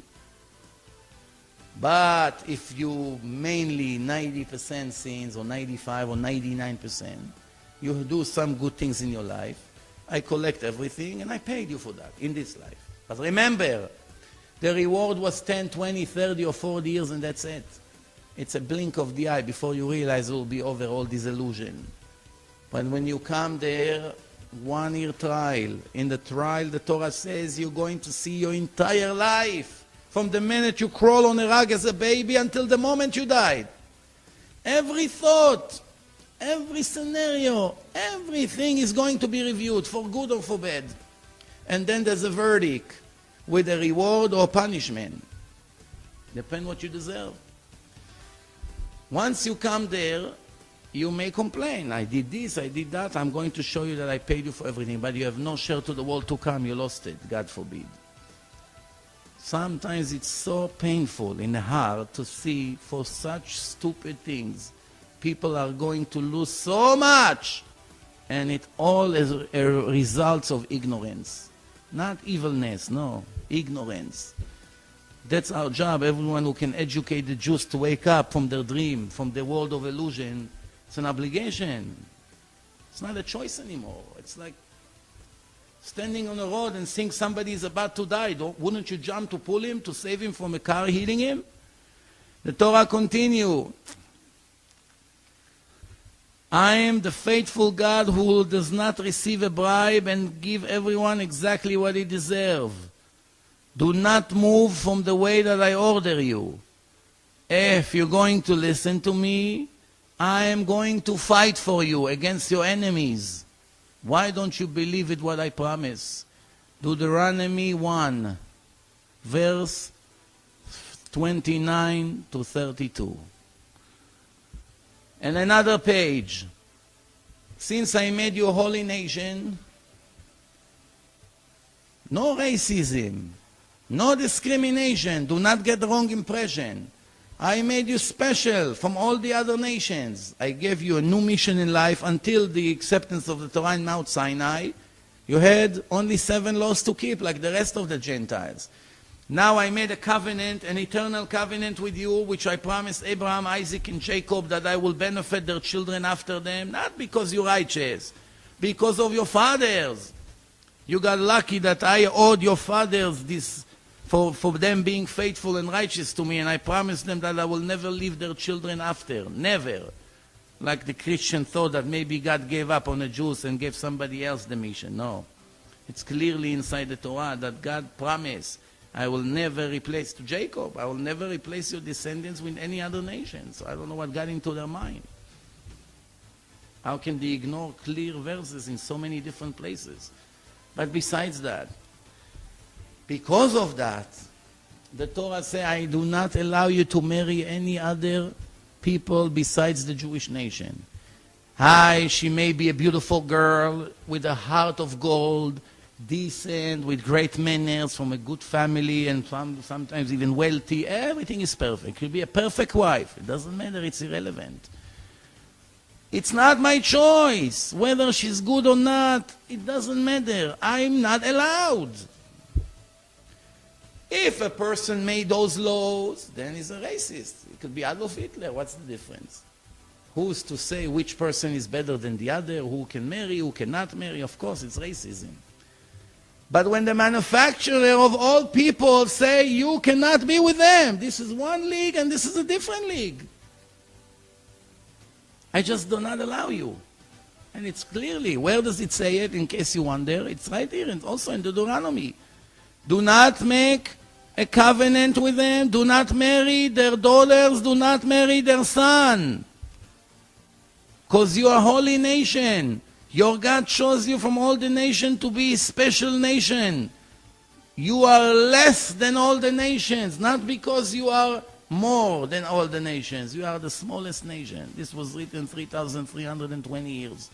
Speaker 1: But if you mainly 90% sins, or 95 or 99%, you do some good things in your life, I collect everything and I paid you for that in this life. But remember, the reward was 10, 20, 30 or 40 years and that's it. It's a blink of the eye before you realize it will be over all this illusion. But when you come there, 1 year trial. In the trial, the Torah says you're going to see your entire life. From the minute you crawl on a rug as a baby until the moment you died. Every thought, every scenario, everything is going to be reviewed for good or for bad. And then there's a verdict with a reward or punishment. Depends what you deserve. Once you come there, you may complain. I did this, I did that. I'm going to show you that I paid you for everything. But you have no share to the world to come. You lost it. God forbid. Sometimes it's so painful in the heart to see for such stupid things. People are going to lose so much. And it all is a result of ignorance. Not evilness, no. Ignorance. That's our job. Everyone who can educate the Jews to wake up from their dream, from the world of illusion, it's an obligation. It's not a choice anymore. It's like standing on a road and think somebody is about to die. Wouldn't you jump to pull him, to save him from a car hitting him? The Torah continues. I am the faithful God who does not receive a bribe and give everyone exactly what he deserves. Do not move from the way that I order you. If you're going to listen to me, I am going to fight for you against your enemies. Why don't you believe it what I promise? Deuteronomy 1, verse 29 to 32. And another page. Since I made you a holy nation, no racism, no discrimination. Do not get the wrong impression. I made you special from all the other nations. I gave you a new mission in life until the acceptance of the Torah in Mount Sinai. You had only 7 laws to keep like the rest of the Gentiles. Now I made a covenant, an eternal covenant with you, which I promised Abraham, Isaac, and Jacob that I will benefit their children after them, not because you're righteous, because of your fathers. You got lucky that I owed your fathers this, for them being faithful and righteous to me, and I promised them that I will never leave their children after. Never. Like the Christian thought that maybe God gave up on the Jews and gave somebody else the mission. No. It's clearly inside the Torah that God promised, I will never replace to Jacob. I will never replace your descendants with any other nation. So I don't know what got into their mind. How can they ignore clear verses in so many different places? But besides that, because of that, the Torah says, I do not allow you to marry any other people besides the Jewish nation. She may be a beautiful girl with a heart of gold, decent, with great manners, from a good family, and sometimes even wealthy. Everything is perfect. She'll be a perfect wife. It doesn't matter. It's irrelevant. It's not my choice. Whether she's good or not, it doesn't matter. I'm not allowed. If a person made those laws, then he's a racist. It could be Adolf Hitler. What's the difference? Who's to say which person is better than the other, who can marry, who cannot marry? Of course, it's racism. But when the manufacturer of all people say you cannot be with them, this is one league and this is a different league. I just do not allow you. And it's clearly, where does it say it, in case you wonder? It's right here, and also in Deuteronomy. Do not make a covenant with them. Do not marry their daughters. Do not marry their son. Because you are a holy nation. Your God chose you from all the nation to be a special nation. You are less than all the nations, not because you are more than all the nations. You are the smallest nation. This was written 3,320 years.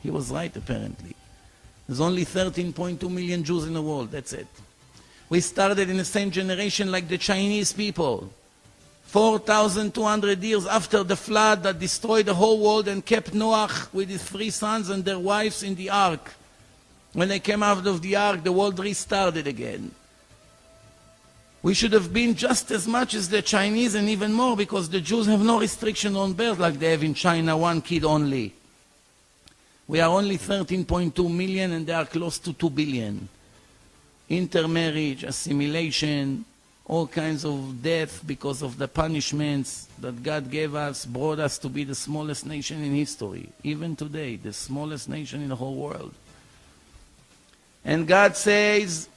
Speaker 1: He was right, apparently. There's only 13.2 million Jews in the world. That's it. We started in the same generation like the Chinese people. 4,200 years after the flood that destroyed the whole world and kept Noah with his 3 sons and their wives in the ark. When they came out of the ark, the world restarted again. We should have been just as much as the Chinese and even more, because the Jews have no restriction on birth like they have in China, 1 kid only. We are only 13.2 million and they are close to 2 billion. Intermarriage, assimilation, all kinds of death because of the punishments that God gave us, brought us to be the smallest nation in history. Even today, the smallest nation in the whole world. And God says,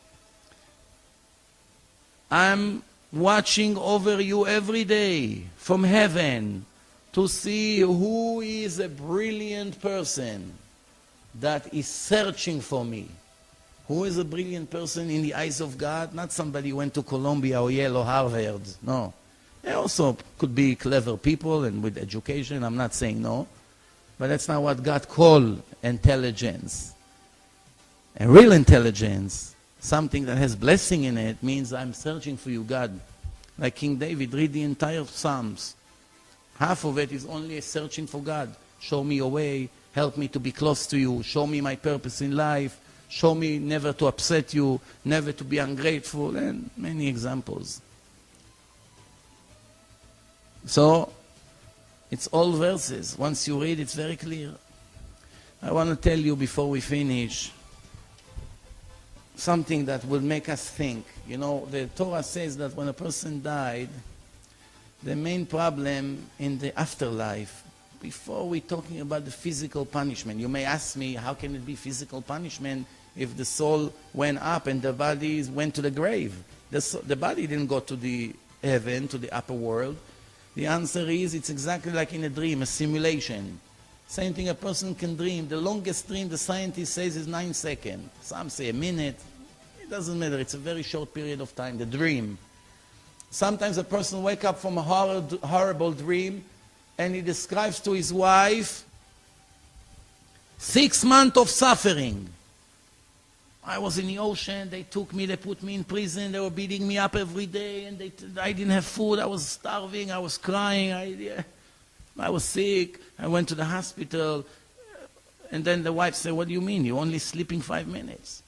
Speaker 1: I'm watching over you every day from heaven to see who is a brilliant person that is searching for me. Who is a brilliant person in the eyes of God? Not somebody who went to Columbia or Yale or Harvard. No. They also could be clever people and with education. I'm not saying no. But that's not what God called intelligence. And real intelligence, something that has blessing in it, means I'm searching for you, God. Like King David, read the entire Psalms. Half of it is only searching for God. Show me your way. Help me to be close to you. Show me my purpose in life. Show me never to upset you, never to be ungrateful, and many examples. So, it's all verses. Once you read, it's very clear. I want to tell you before we finish something that will make us think. You know, the Torah says that when a person died, the main problem in the afterlife, before we're talking about the physical punishment, you may ask me, how can it be physical punishment if the soul went up and the body went to the grave? The body didn't go to the heaven, to the upper world. The answer is, it's exactly like in a dream, a simulation. Same thing a person can dream. The longest dream, the scientist says, is 9 seconds. Some say a minute. It doesn't matter. It's a very short period of time, the dream. Sometimes a person wakes up from a horrible dream and he describes to his wife 6 months of suffering. I was in the ocean, they took me, they put me in prison, they were beating me up every day, and I didn't have food, I was starving, I was crying, I was sick, I went to the hospital. And then the wife said, what do you mean? You're only sleeping 5 minutes.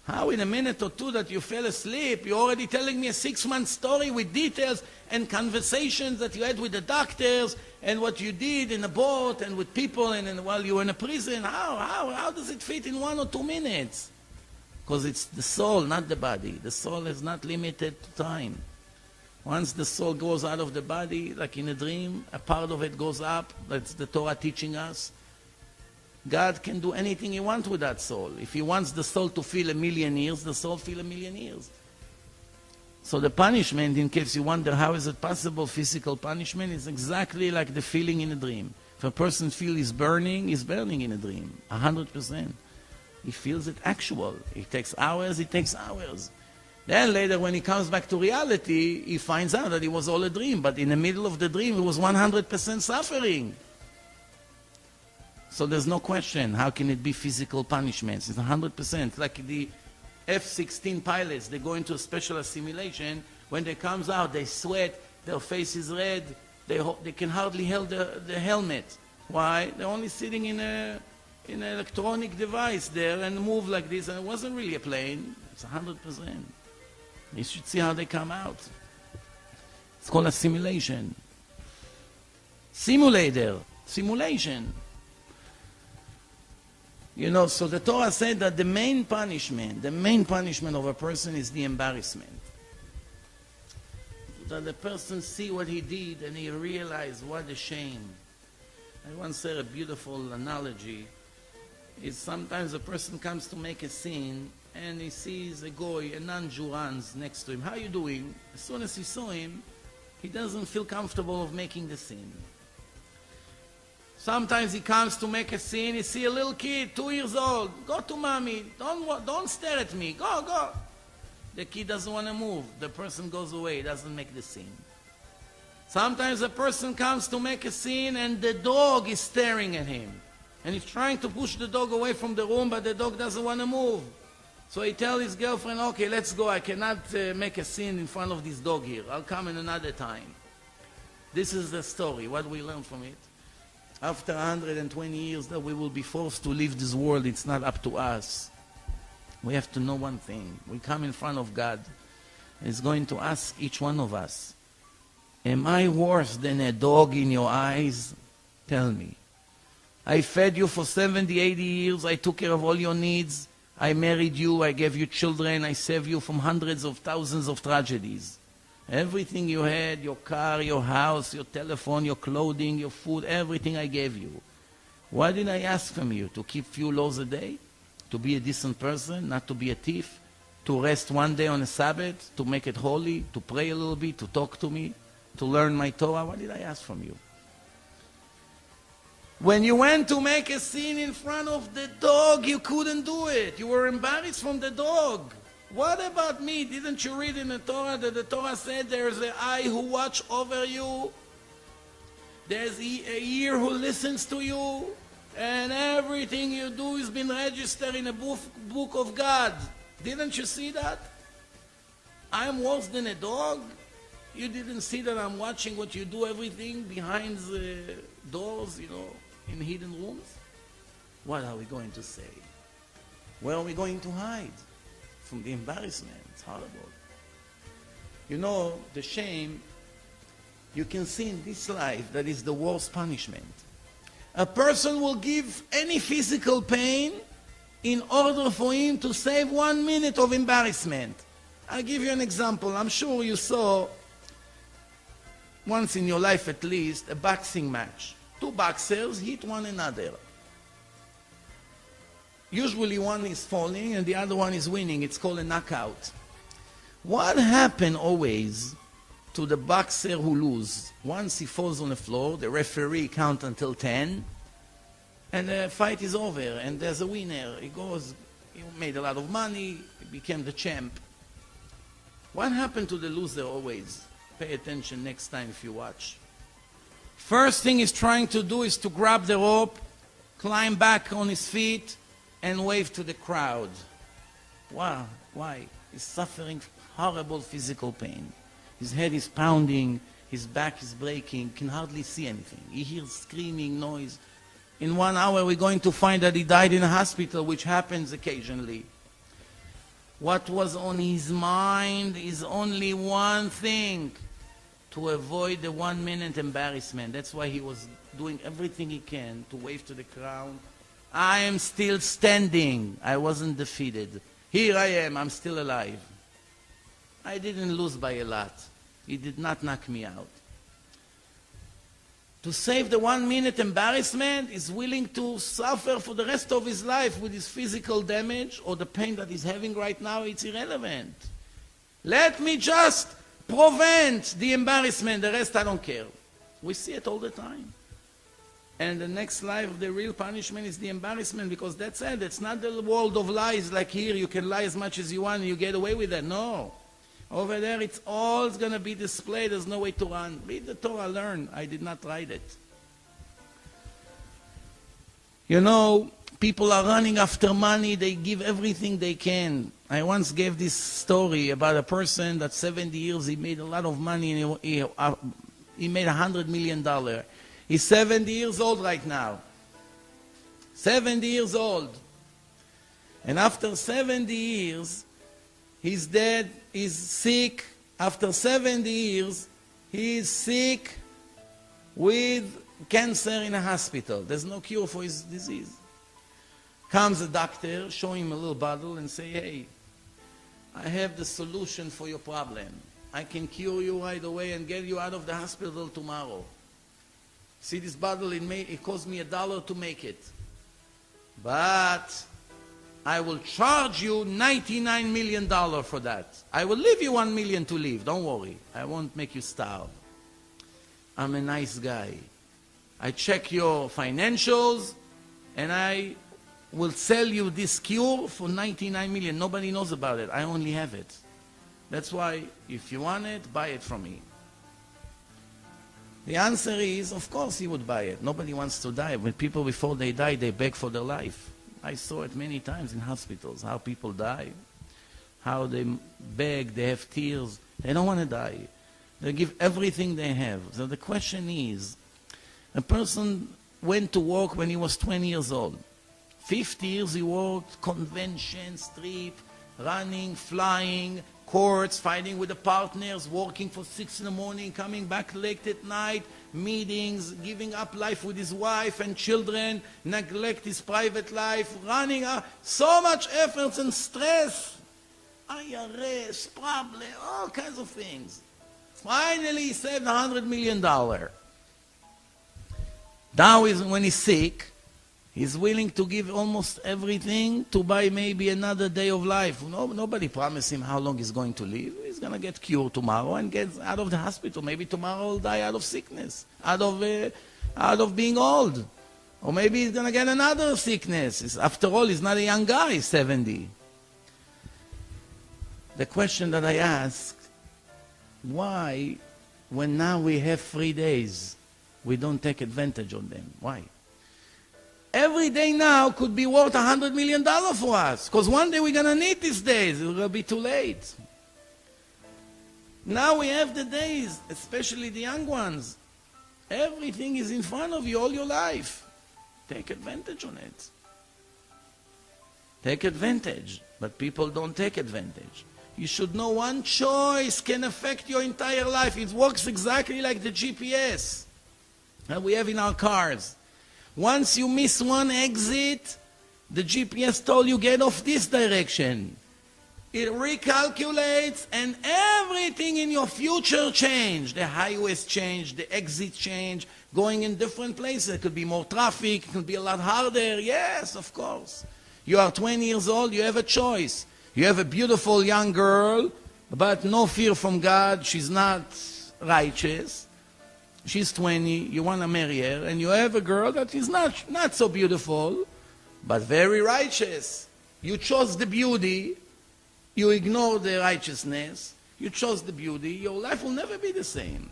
Speaker 1: How in a minute or two that you fell asleep, you're already telling me a 6-month story with details and conversations that you had with the doctors and what you did in a boat and with people and while you were in a prison. How does it fit in 1 or 2 minutes? Because it's the soul, not the body. The soul is not limited to time. Once the soul goes out of the body, like in a dream, a part of it goes up. That's the Torah teaching us. God can do anything He wants with that soul. If He wants the soul to feel 1,000,000 years, the soul feel 1,000,000 years. So the punishment, in case you wonder how is it possible, physical punishment, is exactly like the feeling in a dream. If a person feels he's burning in a dream, 100%. He feels it actual. It takes hours, Then later when he comes back to reality, he finds out that it was all a dream, but in the middle of the dream, it was 100% suffering. So there's no question, how can it be physical punishments? It's 100%. Like the F-16 pilots, they go into a special assimilation. When they comes out, they sweat, their face is red, they can hardly hold the helmet. Why? They're only sitting in an electronic device there and move like this, and it wasn't really a plane. It's 100%. You should see how they come out. It's called assimilation. Simulation. You know, so the Torah said that the main punishment of a person is the embarrassment. That the person see what he did and he realize what a shame. I once heard a beautiful analogy. Is sometimes a person comes to make a scene and he sees a goy, a non-Jew runs next to him. How are you doing? As soon as he saw him, he doesn't feel comfortable of making the scene. Sometimes he comes to make a scene, he see a little kid, 2 years old. Go to mommy, don't stare at me, go. The kid doesn't want to move. The person goes away, doesn't make the scene. Sometimes a person comes to make a scene and the dog is staring at him. And he's trying to push the dog away from the room, but the dog doesn't want to move. So he tells his girlfriend, okay, let's go. I cannot make a scene in front of this dog here. I'll come in another time. This is the story, what we learn from it. After 120 years that we will be forced to leave this world, it's not up to us. We have to know one thing. We come in front of God. He's going to ask each one of us, am I worse than a dog in your eyes? Tell me. I fed you for 70, 80 years. I took care of all your needs. I married you. I gave you children. I saved you from hundreds of thousands of tragedies. Everything you had, your car, your house, your telephone, your clothing, your food, everything I gave you. What did I ask from you? To keep few laws a day? To be a decent person? Not to be a thief? To rest one day on a Sabbath? To make it holy? To pray a little bit? To talk to me? To learn my Torah? What did I ask from you? When you went to make a scene in front of the dog, you couldn't do it. You were embarrassed from the dog. What about me? Didn't you read in the Torah that the Torah said there's an eye who watch over you? There's a ear who listens to you? And everything you do has been registered in a book of God. Didn't you see that? I'm worse than a dog? You didn't see that I'm watching what you do, everything behind the doors, in hidden rooms? What are we going to say? Where are we going to hide from the embarrassment? It's horrible. The shame, you can see in this life that is the worst punishment. A person will give any physical pain in order for him to save 1 minute of embarrassment. I'll give you an example. I'm sure you saw once in your life at least a boxing match. 2 boxers hit one another. Usually one is falling and the other one is winning. It's called a knockout. What happened always to the boxer who loses? Once he falls on the floor, the referee counts until 10, and the fight is over, and there's a winner. He made a lot of money, he became the champ. What happened to the loser always? Pay attention next time if you watch. First thing he's trying to do is to grab the rope, climb back on his feet, and wave to the crowd. Wow, why? He's suffering horrible physical pain. His head is pounding, his back is breaking, can hardly see anything. He hears screaming noise. In 1 hour we're going to find that he died in a hospital, which happens occasionally. What was on his mind is only one thing: to avoid the 1 minute embarrassment. That's why he was doing everything he can to wave to the crowd. I am still standing. I wasn't defeated. Here I am. I'm still alive. I didn't lose by a lot. He did not knock me out. To save the 1 minute embarrassment, is willing to suffer for the rest of his life with his physical damage or the pain that he's having right now. It's irrelevant. Let me just prevent the embarrassment. The rest I don't care. We see it all the time. And the next life, the real punishment is the embarrassment, because that's it. It's not the world of lies like here. You can lie as much as you want and you get away with that. No. Over there, it's all going to be displayed. There's no way to run. Read the Torah, learn. I did not write it. People are running after money. They give everything they can. I once gave this story about a person that 70 years, he made a lot of money, and he made $100 million. He's 70 years old right now. 70 years old. And after 70 years, he's dead, he's sick. After 70 years, he is sick with cancer in a hospital. There's no cure for his disease. Comes a doctor, show him a little bottle and say, hey, I have the solution for your problem. I can cure you right away and get you out of the hospital tomorrow. See this bottle, it cost me $1 to make it. But I will charge you $99 million for that. I will leave you $1 million to live, don't worry. I won't make you starve. I'm a nice guy. I check your financials, and I will sell you this cure for $99 million. Nobody knows about it. I only have it. That's why, if you want it, buy it from me. The answer is, of course he would buy it. Nobody wants to die. When people, before they die, they beg for their life. I saw it many times in hospitals, how people die, how they beg, they have tears. They don't want to die. They give everything they have. So the question is, a person went to work when he was 20 years old. 50 years he worked, conventions, trip, running, flying, courts, fighting with the partners, working for 6 in the morning, coming back late at night, meetings, giving up life with his wife and children, neglect his private life, running so much effort and stress, IRS, problem, all kinds of things. Finally he saved $100 million. Now when he's sick, he's willing to give almost everything to buy maybe another day of life. Nobody promised him how long he's going to live. He's going to get cured tomorrow and get out of the hospital. Maybe tomorrow he'll die out of sickness, out of being old. Or maybe he's going to get another sickness. After all, he's not a young guy, he's 70. The question that I ask, why, when now we have 3 days, we don't take advantage of them? Why? Every day now could be worth $100 million for us, because one day we're going to need these days. It will be too late. Now we have the days, especially the young ones. Everything is in front of you all your life. Take advantage on it. Take advantage. But people don't take advantage. You should know one choice can affect your entire life. It works exactly like the GPS that we have in our cars. Once you miss one exit, the GPS told you get off this direction. It recalculates and everything in your future change. The highways change, the exits change, going in different places. It could be more traffic, it could be a lot harder. Yes, of course. You are 20 years old, you have a choice. You have a beautiful young girl, but no fear from God. She's not righteous. She's 20, you want to marry her, and you have a girl that is not so beautiful, but very righteous. You chose the beauty, you ignore the righteousness, you chose the beauty, your life will never be the same.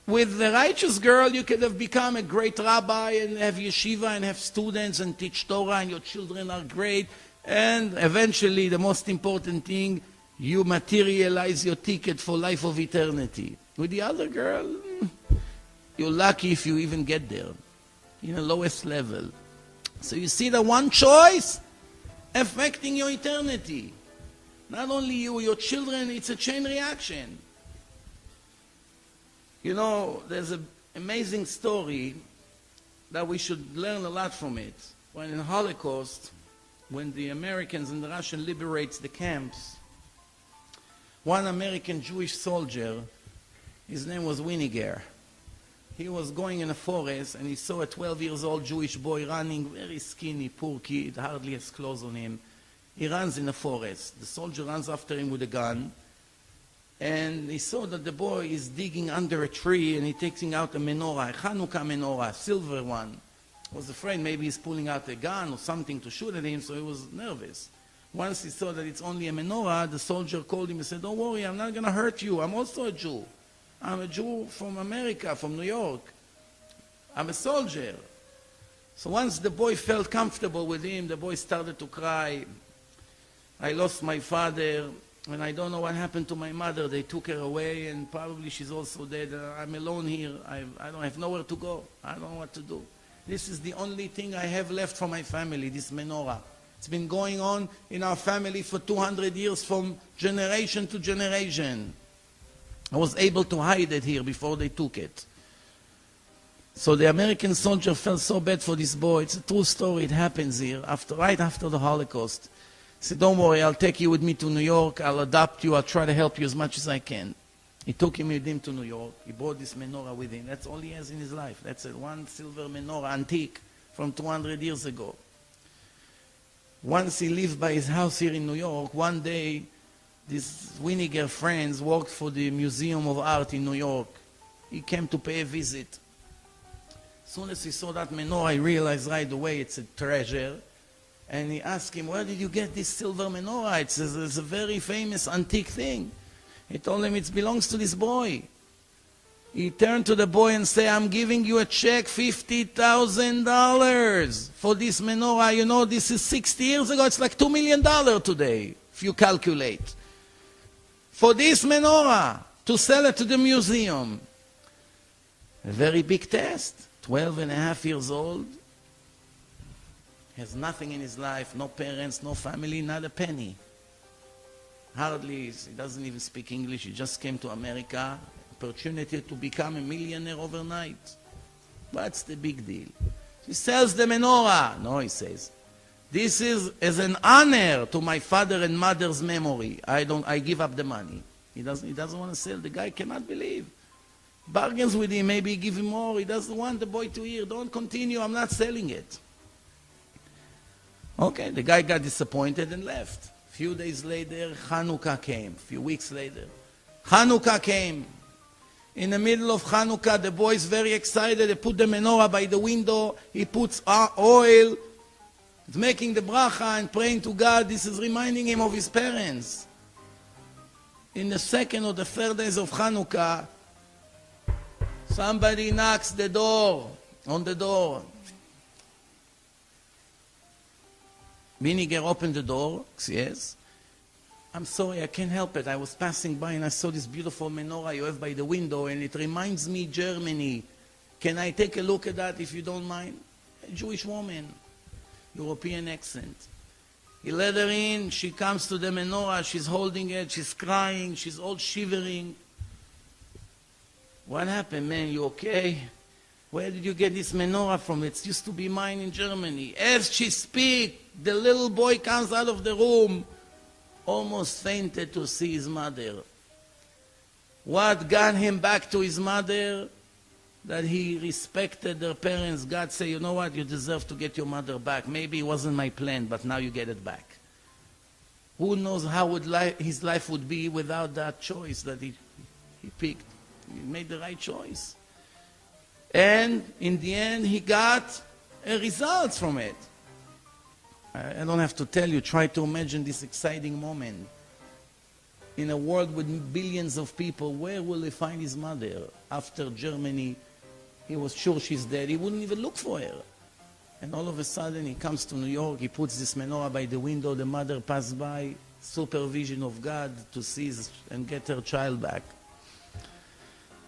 Speaker 1: With the righteous girl, you could have become a great rabbi and have yeshiva and have students and teach Torah, and your children are great, and eventually, the most important thing, you materialize your ticket for life of eternity. With the other girl, you're lucky if you even get there, in the lowest level. So you see the one choice affecting your eternity. Not only you, your children, it's a chain reaction. You know, there's an amazing story that we should learn a lot from it. When in the Holocaust, when the Americans and the Russians liberates the camps, one American Jewish soldier, his name was Winiger. He was going in a forest and he saw a 12-year-old Jewish boy running, very skinny, poor kid, hardly has clothes on him. He runs in the forest. The soldier runs after him with a gun, and he saw that the boy is digging under a tree and he's taking out a menorah, a Hanukkah menorah, a silver one. He was afraid maybe he's pulling out a gun or something to shoot at him, so he was nervous. Once he saw that it's only a menorah, the soldier called him and said, "Don't worry, I'm not going to hurt you. I'm also a Jew. I'm a Jew from America, from New York. I'm a soldier." So once the boy felt comfortable with him, the boy started to cry. "I lost my father, and I don't know what happened to my mother. They took her away, and probably she's also dead. I'm alone here. I don't have nowhere to go. I don't know what to do. This is the only thing I have left for my family, this menorah. It's been going on in our family for 200 years, from generation to generation. I was able to hide it here before they took it." So the American soldier felt so bad for this boy. It's a true story. It happens here, right after the Holocaust. He said, "Don't worry, I'll take you with me to New York. I'll adopt you. I'll try to help you as much as I can." He took him with him to New York. He brought this menorah with him. That's all he has in his life. That's it, one silver menorah, antique, from 200 years ago. Once he lived by his house here in New York, one day, these Winiger friends worked for the Museum of Art in New York. He came to pay a visit. As soon as he saw that menorah, he realized right away it's a treasure. And he asked him, where did you get this silver menorah? It's a very famous antique thing. He told him it belongs to this boy. He turned to the boy and said, I'm giving you a check, $50,000 for this menorah. You know, this is 60 years ago. It's like $2 million today, if you calculate. For this menorah, to sell it to the museum. A very big test. 12 and a half years old. Has nothing in his life, no parents, no family, not a penny. Hardly, he doesn't even speak English. He just came to America. Opportunity to become a millionaire overnight. What's the big deal? He sells the menorah. No, he says, this is as an honor to my father and mother's memory. I give up the money. He doesn't want to sell. The guy cannot believe. Bargains with him, maybe give him more. He doesn't want the boy to hear. Don't continue, I'm not selling it. Okay, the guy got disappointed and left. Few days later, Hanukkah came. Few weeks later, Hanukkah came. In the middle of Hanukkah, the boy is very excited. They put the menorah by the window. He puts oil. He's making the bracha and praying to God. This is reminding him of his parents. In the second or the third days of Hanukkah, somebody knocks on the door. Winiger opened the door, yes. I'm sorry, I can't help it. I was passing by and I saw this beautiful menorah you have by the window and it reminds me Germany. Can I take a look at that if you don't mind? A Jewish woman, European accent. He let her in, she comes to the menorah, she's holding it, she's crying, she's all shivering. What happened, man? You okay? Where did you get this menorah from? It used to be mine in Germany. As she speaks, the little boy comes out of the room, almost fainted to see his mother. What got him back to his mother? That he respected their parents. God said, you know what, you deserve to get your mother back. Maybe it wasn't my plan, but now you get it back. Who knows how his life would be without that choice that he picked. He made the right choice. And in the end, he got results from it. I don't have to tell you, try to imagine this exciting moment. In a world with billions of people, where will he find his mother? After Germany, he was sure she's dead. He wouldn't even look for her. And all of a sudden, he comes to New York, he puts this menorah by the window, the mother passed by, supervision of God to seize and get her child back.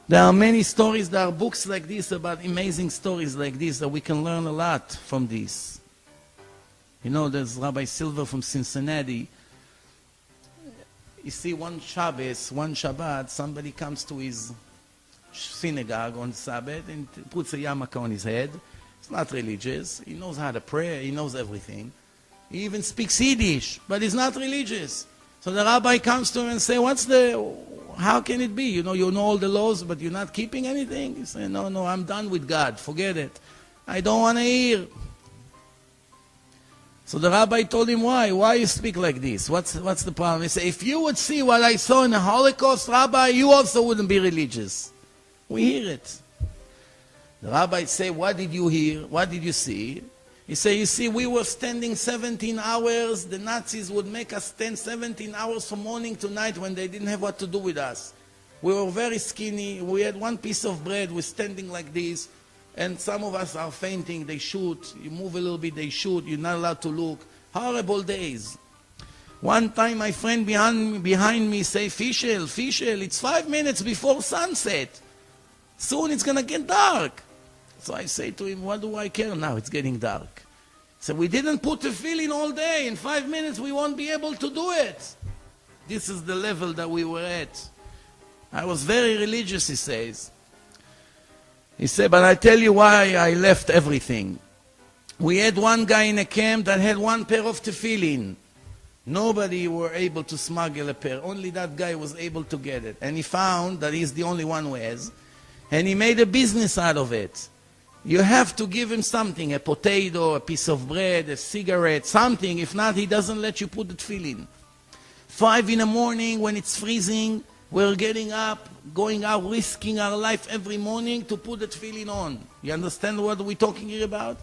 Speaker 1: There are many stories, there are books like this about amazing stories like this that we can learn a lot from this. You know, there's Rabbi Silver from Cincinnati. You see, one Shabbat, somebody comes to his synagogue on Sabbath and puts a yarmulke on his head. He's not religious. He knows how to pray. He knows everything. He even speaks Yiddish, but he's not religious. So the rabbi comes to him and says, how can it be? You know all the laws, but you're not keeping anything? He said, no, I'm done with God. Forget it. I don't want to hear. So the rabbi told him, why you speak like this? What's the problem? He said, if you would see what I saw in the Holocaust, Rabbi, you also wouldn't be religious. We hear it. The rabbi said, what did you hear? What did you see? He said, you see, we were standing 17 hours. The Nazis would make us stand 17 hours from morning to night when they didn't have what to do with us. We were very skinny. We had one piece of bread. We're standing like this. And some of us are fainting, they shoot. You move a little bit, they shoot. You're not allowed to look. Horrible days. One time my friend behind me say, Fischel, it's 5 minutes before sunset. Soon it's going to get dark. So I say to him, what do I care now? It's getting dark. So we didn't put the feeling all day. In 5 minutes we won't be able to do it. This is the level that we were at. I was very religious, he says. He said, but I tell you why I left everything. We had one guy in a camp that had one pair of tefillin. Nobody were able to smuggle a pear. Only that guy was able to get it. And he found that he's the only one who has. And he made a business out of it. You have to give him something, a potato, a piece of bread, a cigarette, something. If not, he doesn't let you put the tefillin. 5 in the morning when it's freezing, we're getting up, going out, risking our life every morning to put the tefillin on. You understand what we're talking here about?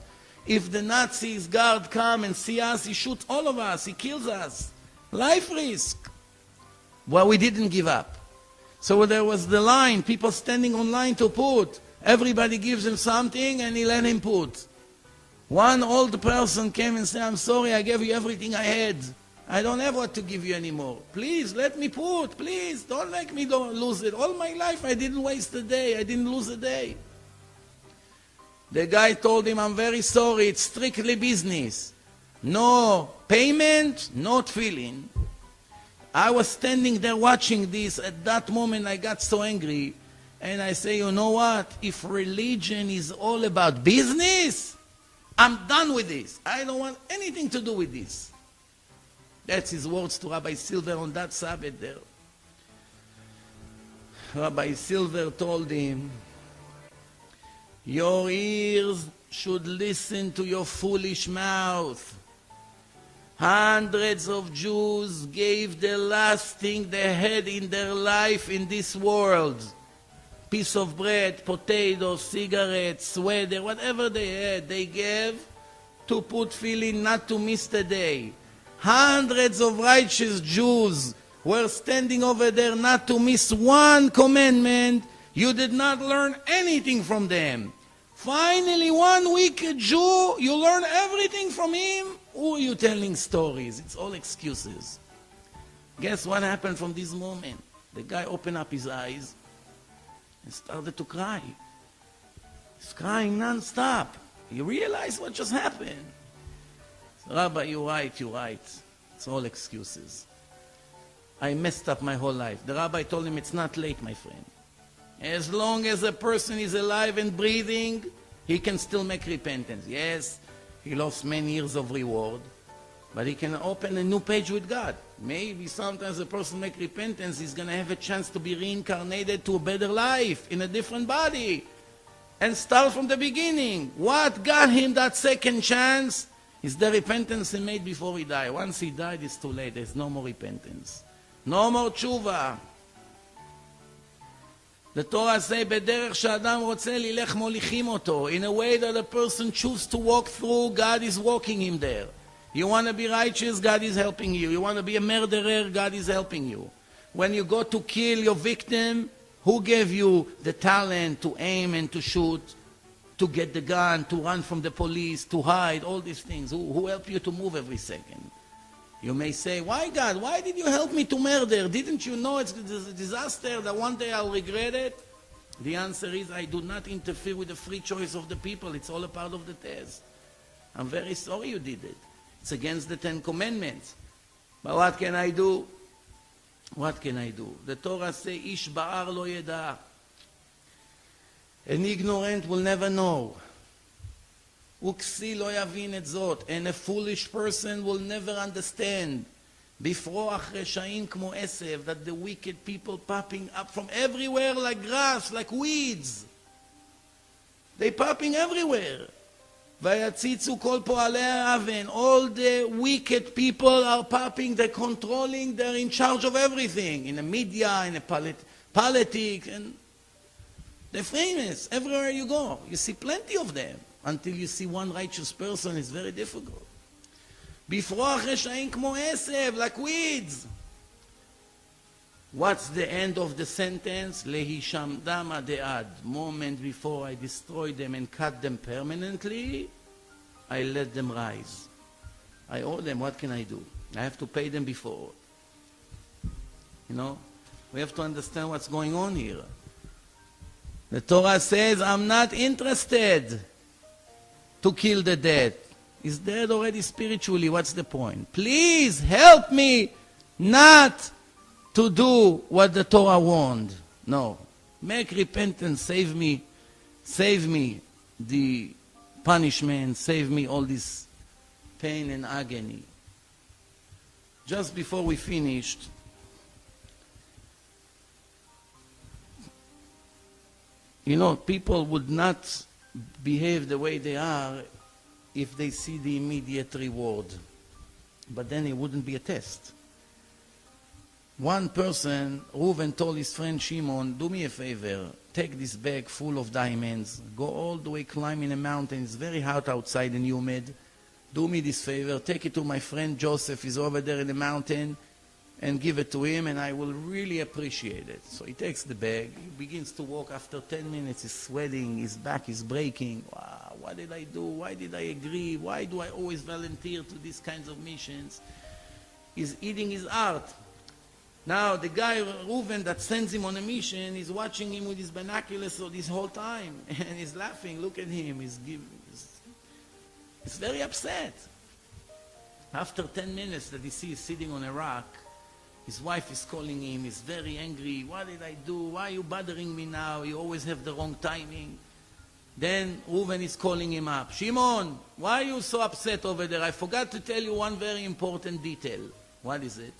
Speaker 1: If the Nazis guard come and see us, he shoots all of us, he kills us. Life risk. Well, we didn't give up. So there was the line, people standing on line to put. Everybody gives him something and he let him put. One old person came and said, I'm sorry, I gave you everything I had. I don't have what to give you anymore. Please, let me put. Please, don't make me lose it. All my life I didn't waste a day. I didn't lose a day. The guy told him, I'm very sorry, it's strictly business. No payment, no tefillin. I was standing there watching this. At that moment I got so angry. And I say, you know what? If religion is all about business, I'm done with this. I don't want anything to do with this. That's his words to Rabbi Silver on that Sabbath there. Rabbi Silver told him, your ears should listen to your foolish mouth. Hundreds of Jews gave the last thing they had in their life in this world. Piece of bread, potatoes, cigarettes, sweater, whatever they had, they gave to put tefillin, not to miss the day. Hundreds of righteous Jews were standing over there not to miss one commandment. You did not learn anything from them. Finally, one wicked Jew, you learn everything from him? Who are you telling stories? It's all excuses. Guess what happened from this moment? The guy opened up his eyes and started to cry. He's crying non-stop. You realize what just happened? So, Rabbi, you're right. It's all excuses. I messed up my whole life. The rabbi told him, it's not late, my friend. As long as a person is alive and breathing, he can still make repentance. Yes, he lost many years of reward, but he can open a new page with God. Maybe sometimes a person makes repentance, he's going to have a chance to be reincarnated to a better life in a different body and start from the beginning. What got him that second chance is the repentance he made before he died. Once he died, it's too late. There's no more repentance. No more tshuva. The Torah says, בדרך שאדם רוצה ללך מוליכים אותו. In a way that a person chooses to walk through, God is walking him there. You want to be righteous, God is helping you. You want to be a murderer, God is helping you. When you go to kill your victim, who gave you the talent to aim and to shoot, to get the gun, to run from the police, to hide, all these things? Who helped you to move every second? You may say, why God? Why did you help me to murder? Didn't you know it's a disaster that one day I'll regret it? The answer is, I do not interfere with the free choice of the people. It's all a part of the test. I'm very sorry you did it. It's against the 10 Commandments. But what can I do? What can I do? The Torah says, Ish ba'ar lo yeda. An ignorant will never know. Uksi lo yavin et zot. And a foolish person will never understand. Bifroach reshaim kmo esev, that the wicked people popping up from everywhere like grass, like weeds. They popping everywhere. Vayatzitzu kol po'alei ha'aven. All the wicked people are popping, they're controlling, they're in charge of everything. In the media, in the politics, and they're famous everywhere you go. You see plenty of them. Until you see one righteous person, it's very difficult. Bifroach reshaim kmo esev, like weeds. What's the end of the sentence? Lehishamdam adead. Moment before I destroy them and cut them permanently, I let them rise. I owe them, what can I do? I have to pay them before. You know, we have to understand what's going on here. The Torah says, I'm not interested to kill the dead. He's dead already spiritually. What's the point? Please help me not to do what the Torah warned. No. Make repentance. Save me the punishment. Save me all this pain and agony. just before we finished, you know, people would not behave the way they are if they see the immediate reward. But then it wouldn't be a test. One person, Reuven, told his friend Shimon, do me a favor, take this bag full of diamonds, go all the way climbing a mountain, it's very hot outside and humid, do me this favor, take it to my friend Joseph, he's over there in the mountain, and give it to him, and I will really appreciate it. So he takes the bag, he begins to walk. After 10 minutes, he's sweating, his back is breaking. Wow, what did I do? Why did I agree? Why do I always volunteer to these kinds of missions? He's eating his heart. Now, the guy, Reuven, that sends him on a mission, is watching him with his binoculars this whole time, and he's laughing. Look at him. He's very upset. After 10 minutes that he sees sitting on a rock, his wife is calling him. He's very angry. What did I do? Why are you bothering me now? You always have the wrong timing. Then Reuven is calling him up. Shimon, why are you so upset over there? I forgot to tell you one very important detail. What is it?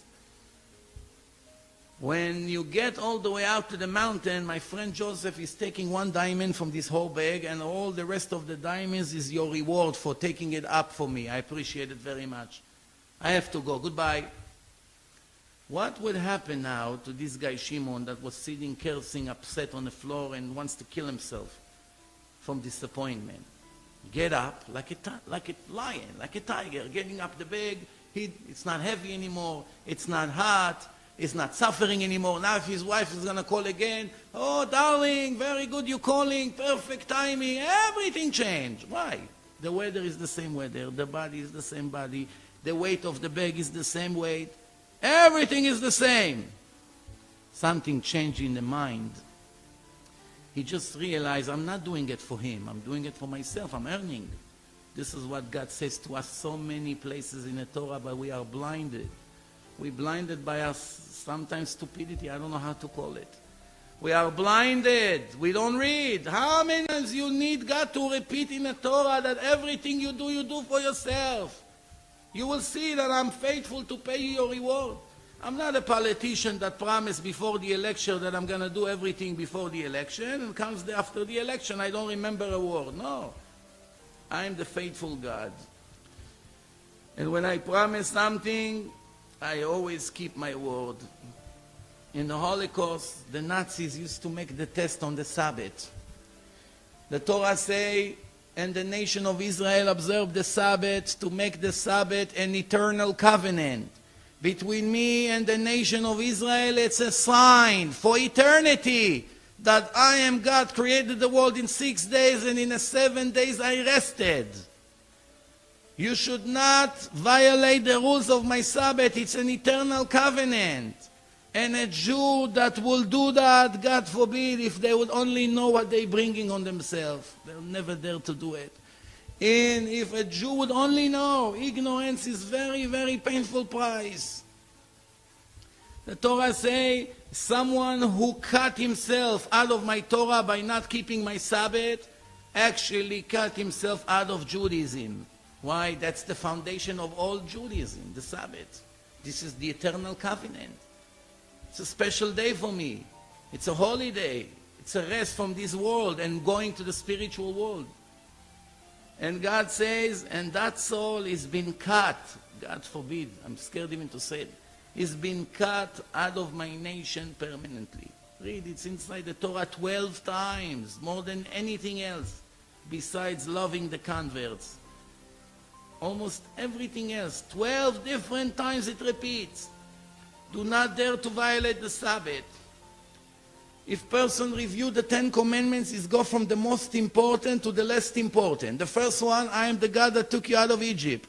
Speaker 1: When you get all the way out to the mountain, my friend Joseph is taking one diamond from this whole bag, and all the rest of the diamonds is your reward for taking it up for me. I appreciate it very much. I have to go. Goodbye. What would happen now to this guy Shimon that was sitting, cursing, upset on the floor and wants to kill himself from disappointment? Get up like a lion, like a tiger, getting up the bag. It's not heavy anymore. It's not hot. It's not suffering anymore. Now if his wife is going to call again, oh, darling, very good you're calling, perfect timing, everything changed. Why? The weather is the same weather. The body is the same body. The weight of the bag is the same weight. Everything is the same. Something changed in the mind. He just realized, I'm not doing it for him. I'm doing it for myself. I'm earning. This is what God says to us so many places in the Torah, but we are blinded. We're blinded by our sometimes stupidity. I don't know how to call it. We are blinded. We don't read. How many times you need God to repeat in the Torah that everything you do for yourself? You will see that I'm faithful to pay you your reward. I'm not a politician that promised before the election that I'm going to do everything before the election, and comes after the election, I don't remember a word. No. I'm the faithful God. And when I promise something, I always keep my word. In the Holocaust, the Nazis used to make the test on the Sabbath. The Torah say, and the nation of Israel observed the Sabbath to make the Sabbath an eternal covenant. Between me and the nation of Israel, it's a sign for eternity that I am God, created the world in 6 days, and in 7 days I rested. You should not violate the rules of my Sabbath. It's an eternal covenant. And a Jew that will do that, God forbid, if they would only know what they're bringing on themselves, they'll never dare to do it. And if a Jew would only know, ignorance is very, very painful price. The Torah say, someone who cut himself out of my Torah by not keeping my Sabbath, actually cut himself out of Judaism. Why? That's the foundation of all Judaism, the Sabbath. This is the eternal covenant. It's a special day for me. It's a holiday. It's a rest from this world and going to the spiritual world. And God says, and that soul is been cut. God forbid, I'm scared even to say it. Is been cut out of my nation permanently. Read, it's inside the Torah 12 times, more than anything else, besides loving the converts. Almost everything else, 12 different times it repeats. Do not dare to violate the Sabbath. If person review the 10 commandments, is go from the most important to the least important. The first one, I am the God that took you out of Egypt.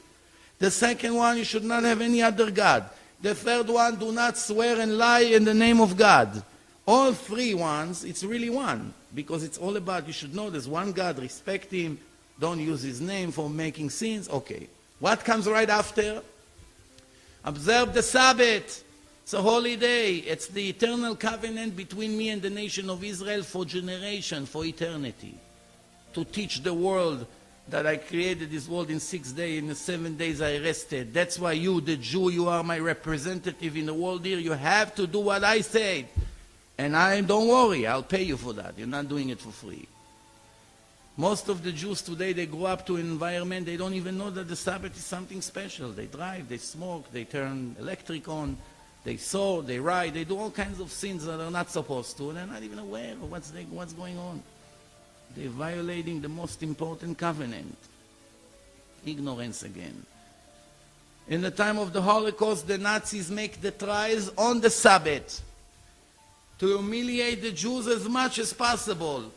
Speaker 1: The second one, you should not have any other God. The third one, do not swear and lie in the name of God. All three ones, it's really one, because it's all about, you should know there's one God, respect him, don't use his name for making sins. Okay. What comes right after? Observe the Sabbath. It's a holy day. It's the eternal covenant between me and the nation of Israel for generation, for eternity. To teach the world that I created this world in 6 days, in the 7 days I rested. That's why you, the Jew, you are my representative in the world here. You have to do what I said. And don't worry, I'll pay you for that. You're not doing it for free. Most of the Jews today, they grow up to an environment, they don't even know that the Sabbath is something special. They drive, they smoke, they turn electric on, they sew, they ride, they do all kinds of sins that they're not supposed to, and they're not even aware of what's going on. They're violating the most important covenant. Ignorance again. In the time of the Holocaust, the Nazis make the trials on the Sabbath to humiliate the Jews as much as possible.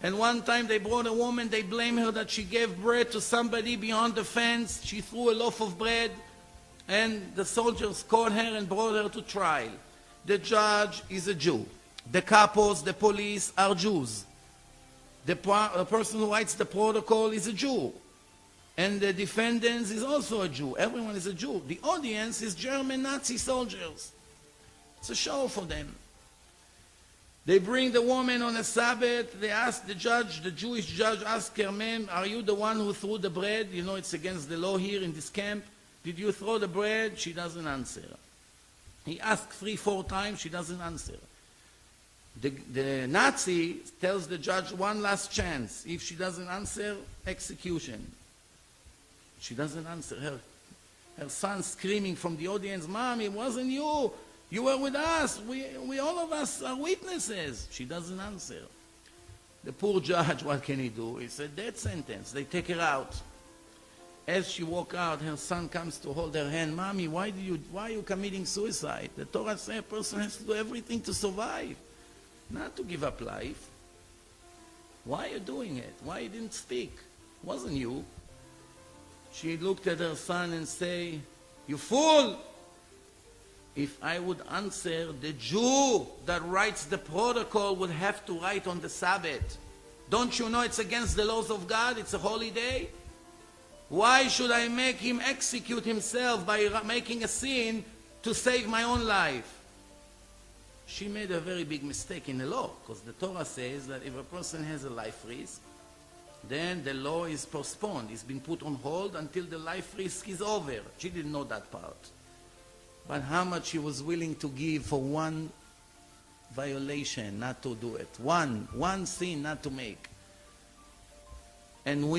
Speaker 1: And one time they brought a woman, they blame her that she gave bread to somebody beyond the fence. She threw a loaf of bread, and the soldiers caught her and brought her to trial. The judge is a Jew. The capos, the police are Jews. The person who writes the protocol is a Jew. And the defendant is also a Jew. Everyone is a Jew. The audience is German Nazi soldiers. It's a show for them. They bring the woman on a Sabbath. They ask the judge, the Jewish judge, ask her, ma'am, are you the one who threw the bread? You know, it's against the law here in this camp. Did you throw the bread? She doesn't answer. He asks 3-4 times. She doesn't answer. The Nazi tells the judge one last chance. If she doesn't answer, execution. She doesn't answer. Her son screaming from the audience, Mom, it wasn't you. You were with us. We all of us are witnesses. She doesn't answer. The poor judge, what can he do? It's a death sentence. They take her out. As she walks out, her son comes to hold her hand. Mommy, why are you committing suicide? The Torah says a person has to do everything to survive, not to give up life. Why are you doing it? Why you didn't speak? It wasn't you. She looked at her son and say, you fool! If I would answer, the Jew that writes the protocol would have to write on the Sabbath. Don't you know it's against the laws of God? It's a holy day. Why should I make him execute himself by making a sin to save my own life? She made a very big mistake in the law, because the Torah says that if a person has a life risk, then the law is postponed. It's been put on hold until the life risk is over. She didn't know that part. But how much she was willing to give for one violation, not to do it. One sin not to make. And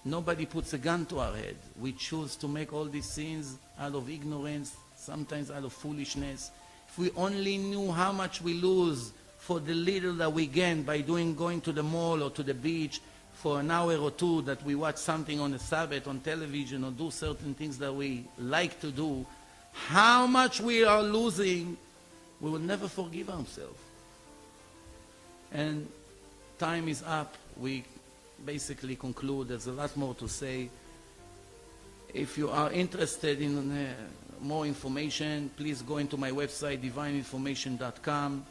Speaker 1: nobody puts a gun to our head. We choose to make all these sins out of ignorance, sometimes out of foolishness. If we only knew how much we lose for the little that we gain by going to the mall or to the beach for an hour or two, that we watch something on the Sabbath on television or do certain things that we like to do, how much we are losing, we will never forgive ourselves. And time is up. We basically conclude. There's a lot more to say. If you are interested in more information, please go into my website, divineinformation.com,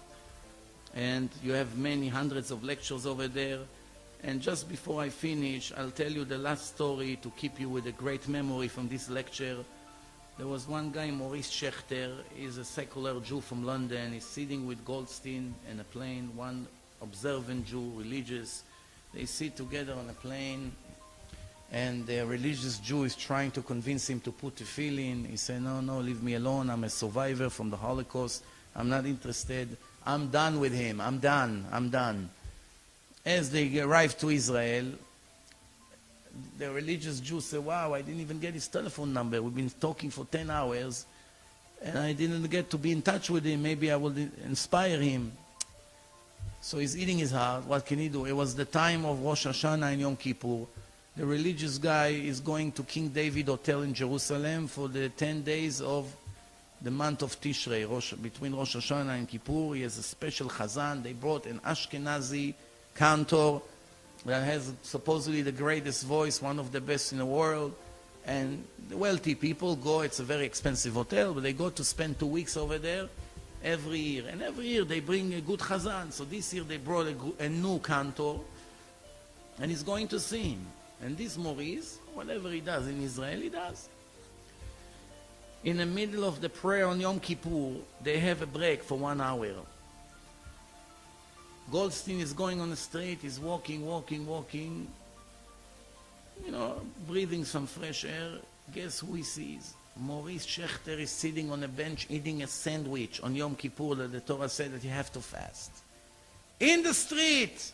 Speaker 1: and you have many hundreds of lectures over there. And just before I finish, I'll tell you the last story to keep you with a great memory from this lecture. There was one guy, Maurice Schechter. He's a secular Jew from London. He's sitting with Goldstein in a plane, one observant Jew, religious. They sit together on a plane, and the religious Jew is trying to convince him to put tefillin. He said, no, leave me alone. I'm a survivor from the Holocaust. I'm not interested. I'm done with him. I'm done. As they arrive to Israel, the religious Jew said, wow, I didn't even get his telephone number. We've been talking for 10 hours, and I didn't get to be in touch with him. Maybe I will inspire him. So he's eating his heart. What can he do? It was the time of Rosh Hashanah and Yom Kippur. The religious guy is going to King David Hotel in Jerusalem for the 10 days of the month of Tishrei, between Rosh Hashanah and Kippur. He has a special chazan. They brought an Ashkenazi cantor that has supposedly the greatest voice, one of the best in the world. And the wealthy people go, it's a very expensive hotel, but they go to spend 2 weeks over there every year. And every year they bring a good chazan. So this year they brought a new cantor, and he's going to sing. And this Maurice, whatever he does in Israel, he does. In the middle of the prayer on Yom Kippur, they have a break for 1 hour. Goldstein is going on the street, he's walking, you know, breathing some fresh air. Guess who he sees? Maurice Schechter is sitting on a bench eating a sandwich on Yom Kippur that the Torah said that you have to fast. In the street!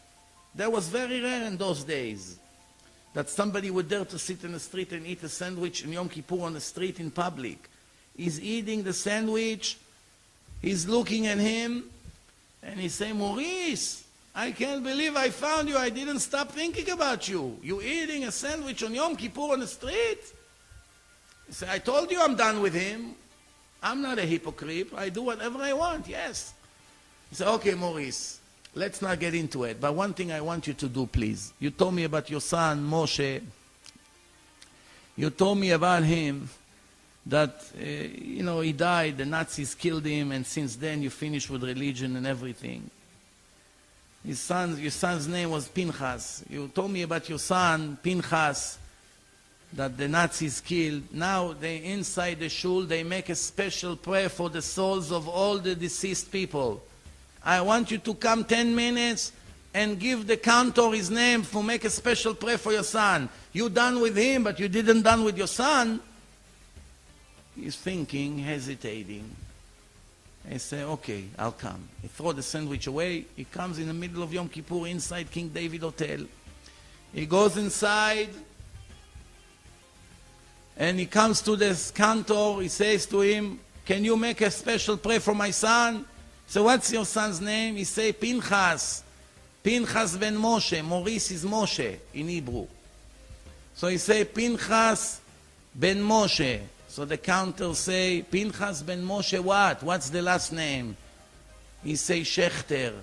Speaker 1: That was very rare in those days, that somebody would dare to sit in the street and eat a sandwich in Yom Kippur on the street in public. He's eating the sandwich, he's looking at him, and he's saying, Maurice, I can't believe I found you. I didn't stop thinking about you. You eating a sandwich on Yom Kippur on the street? He said, I told you I'm done with him. I'm not a hypocrite. I do whatever I want, yes. He said, okay, Maurice, let's not get into it. But one thing I want you to do, please. You told me about your son, Moshe. You told me about him that, you know, he died, the Nazis killed him, and since then you finished with religion and everything. Your son's name was Pinchas. You told me about your son, Pinchas, that the Nazis killed. Now, inside the shul, they make a special prayer for the souls of all the deceased people. I want you to come 10 minutes and give the cantor his name to make a special prayer for your son. You done with him, but you didn't done with your son. He's thinking, hesitating. He say, okay, I'll come. He throw the sandwich away. He comes in the middle of Yom Kippur inside King David Hotel. He goes inside and he comes to this cantor. He says to him, can you make a special prayer for my son? So what's your son's name? He say, Pinchas. Pinchas ben Moshe. Maurice is Moshe in Hebrew. So he say, Pinchas ben Moshe. So the counter say, Pinchas ben Moshe what? What's the last name? He say, Schechter.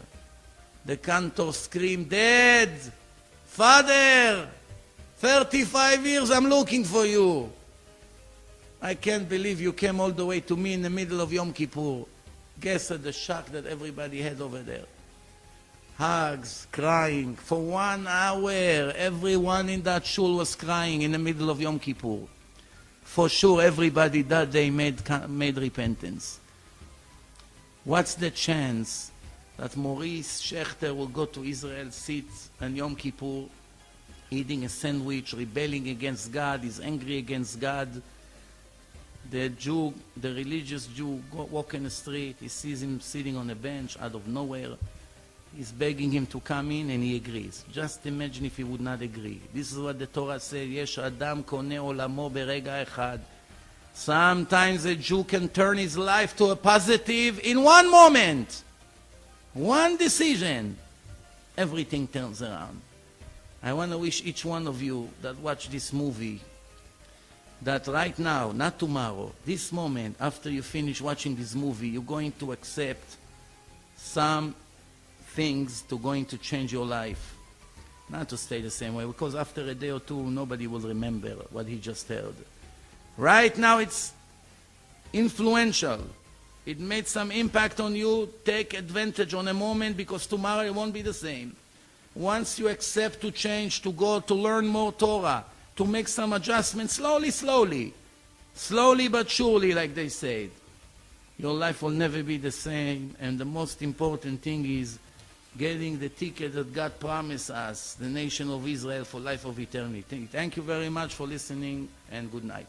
Speaker 1: The cantor scream, Dad! Father! 35 years I'm looking for you. I can't believe you came all the way to me in the middle of Yom Kippur. Guess at the shock that everybody had over there. Hugs, crying. For 1 hour, everyone in that shul was crying in the middle of Yom Kippur. For sure, everybody that day made repentance. What's the chance that Maurice Schechter will go to Israel, sit on Yom Kippur, eating a sandwich, rebelling against God, is angry against God? The Jew, the religious Jew, walk in the street, he sees him sitting on a bench out of nowhere. He's begging him to come in and he agrees. Just imagine if he would not agree. This is what the Torah says, Yesh Adam koneh olamo berega echad. Sometimes a Jew can turn his life to a positive in one moment. One decision. Everything turns around. I want to wish each one of you that watch this movie that right now, not tomorrow, this moment, after you finish watching this movie, you're going to accept some things to going to change your life. Not to stay the same way, because after a day or two, nobody will remember what he just heard. Right now, it's influential. It made some impact on you. Take advantage on a moment, because tomorrow it won't be the same. Once you accept to change, to go to learn more Torah, to make some adjustments, slowly but surely, like they said, your life will never be the same. And the most important thing is getting the ticket that God promised us, the nation of Israel, for life of eternity. Thank you very much for listening, and good night.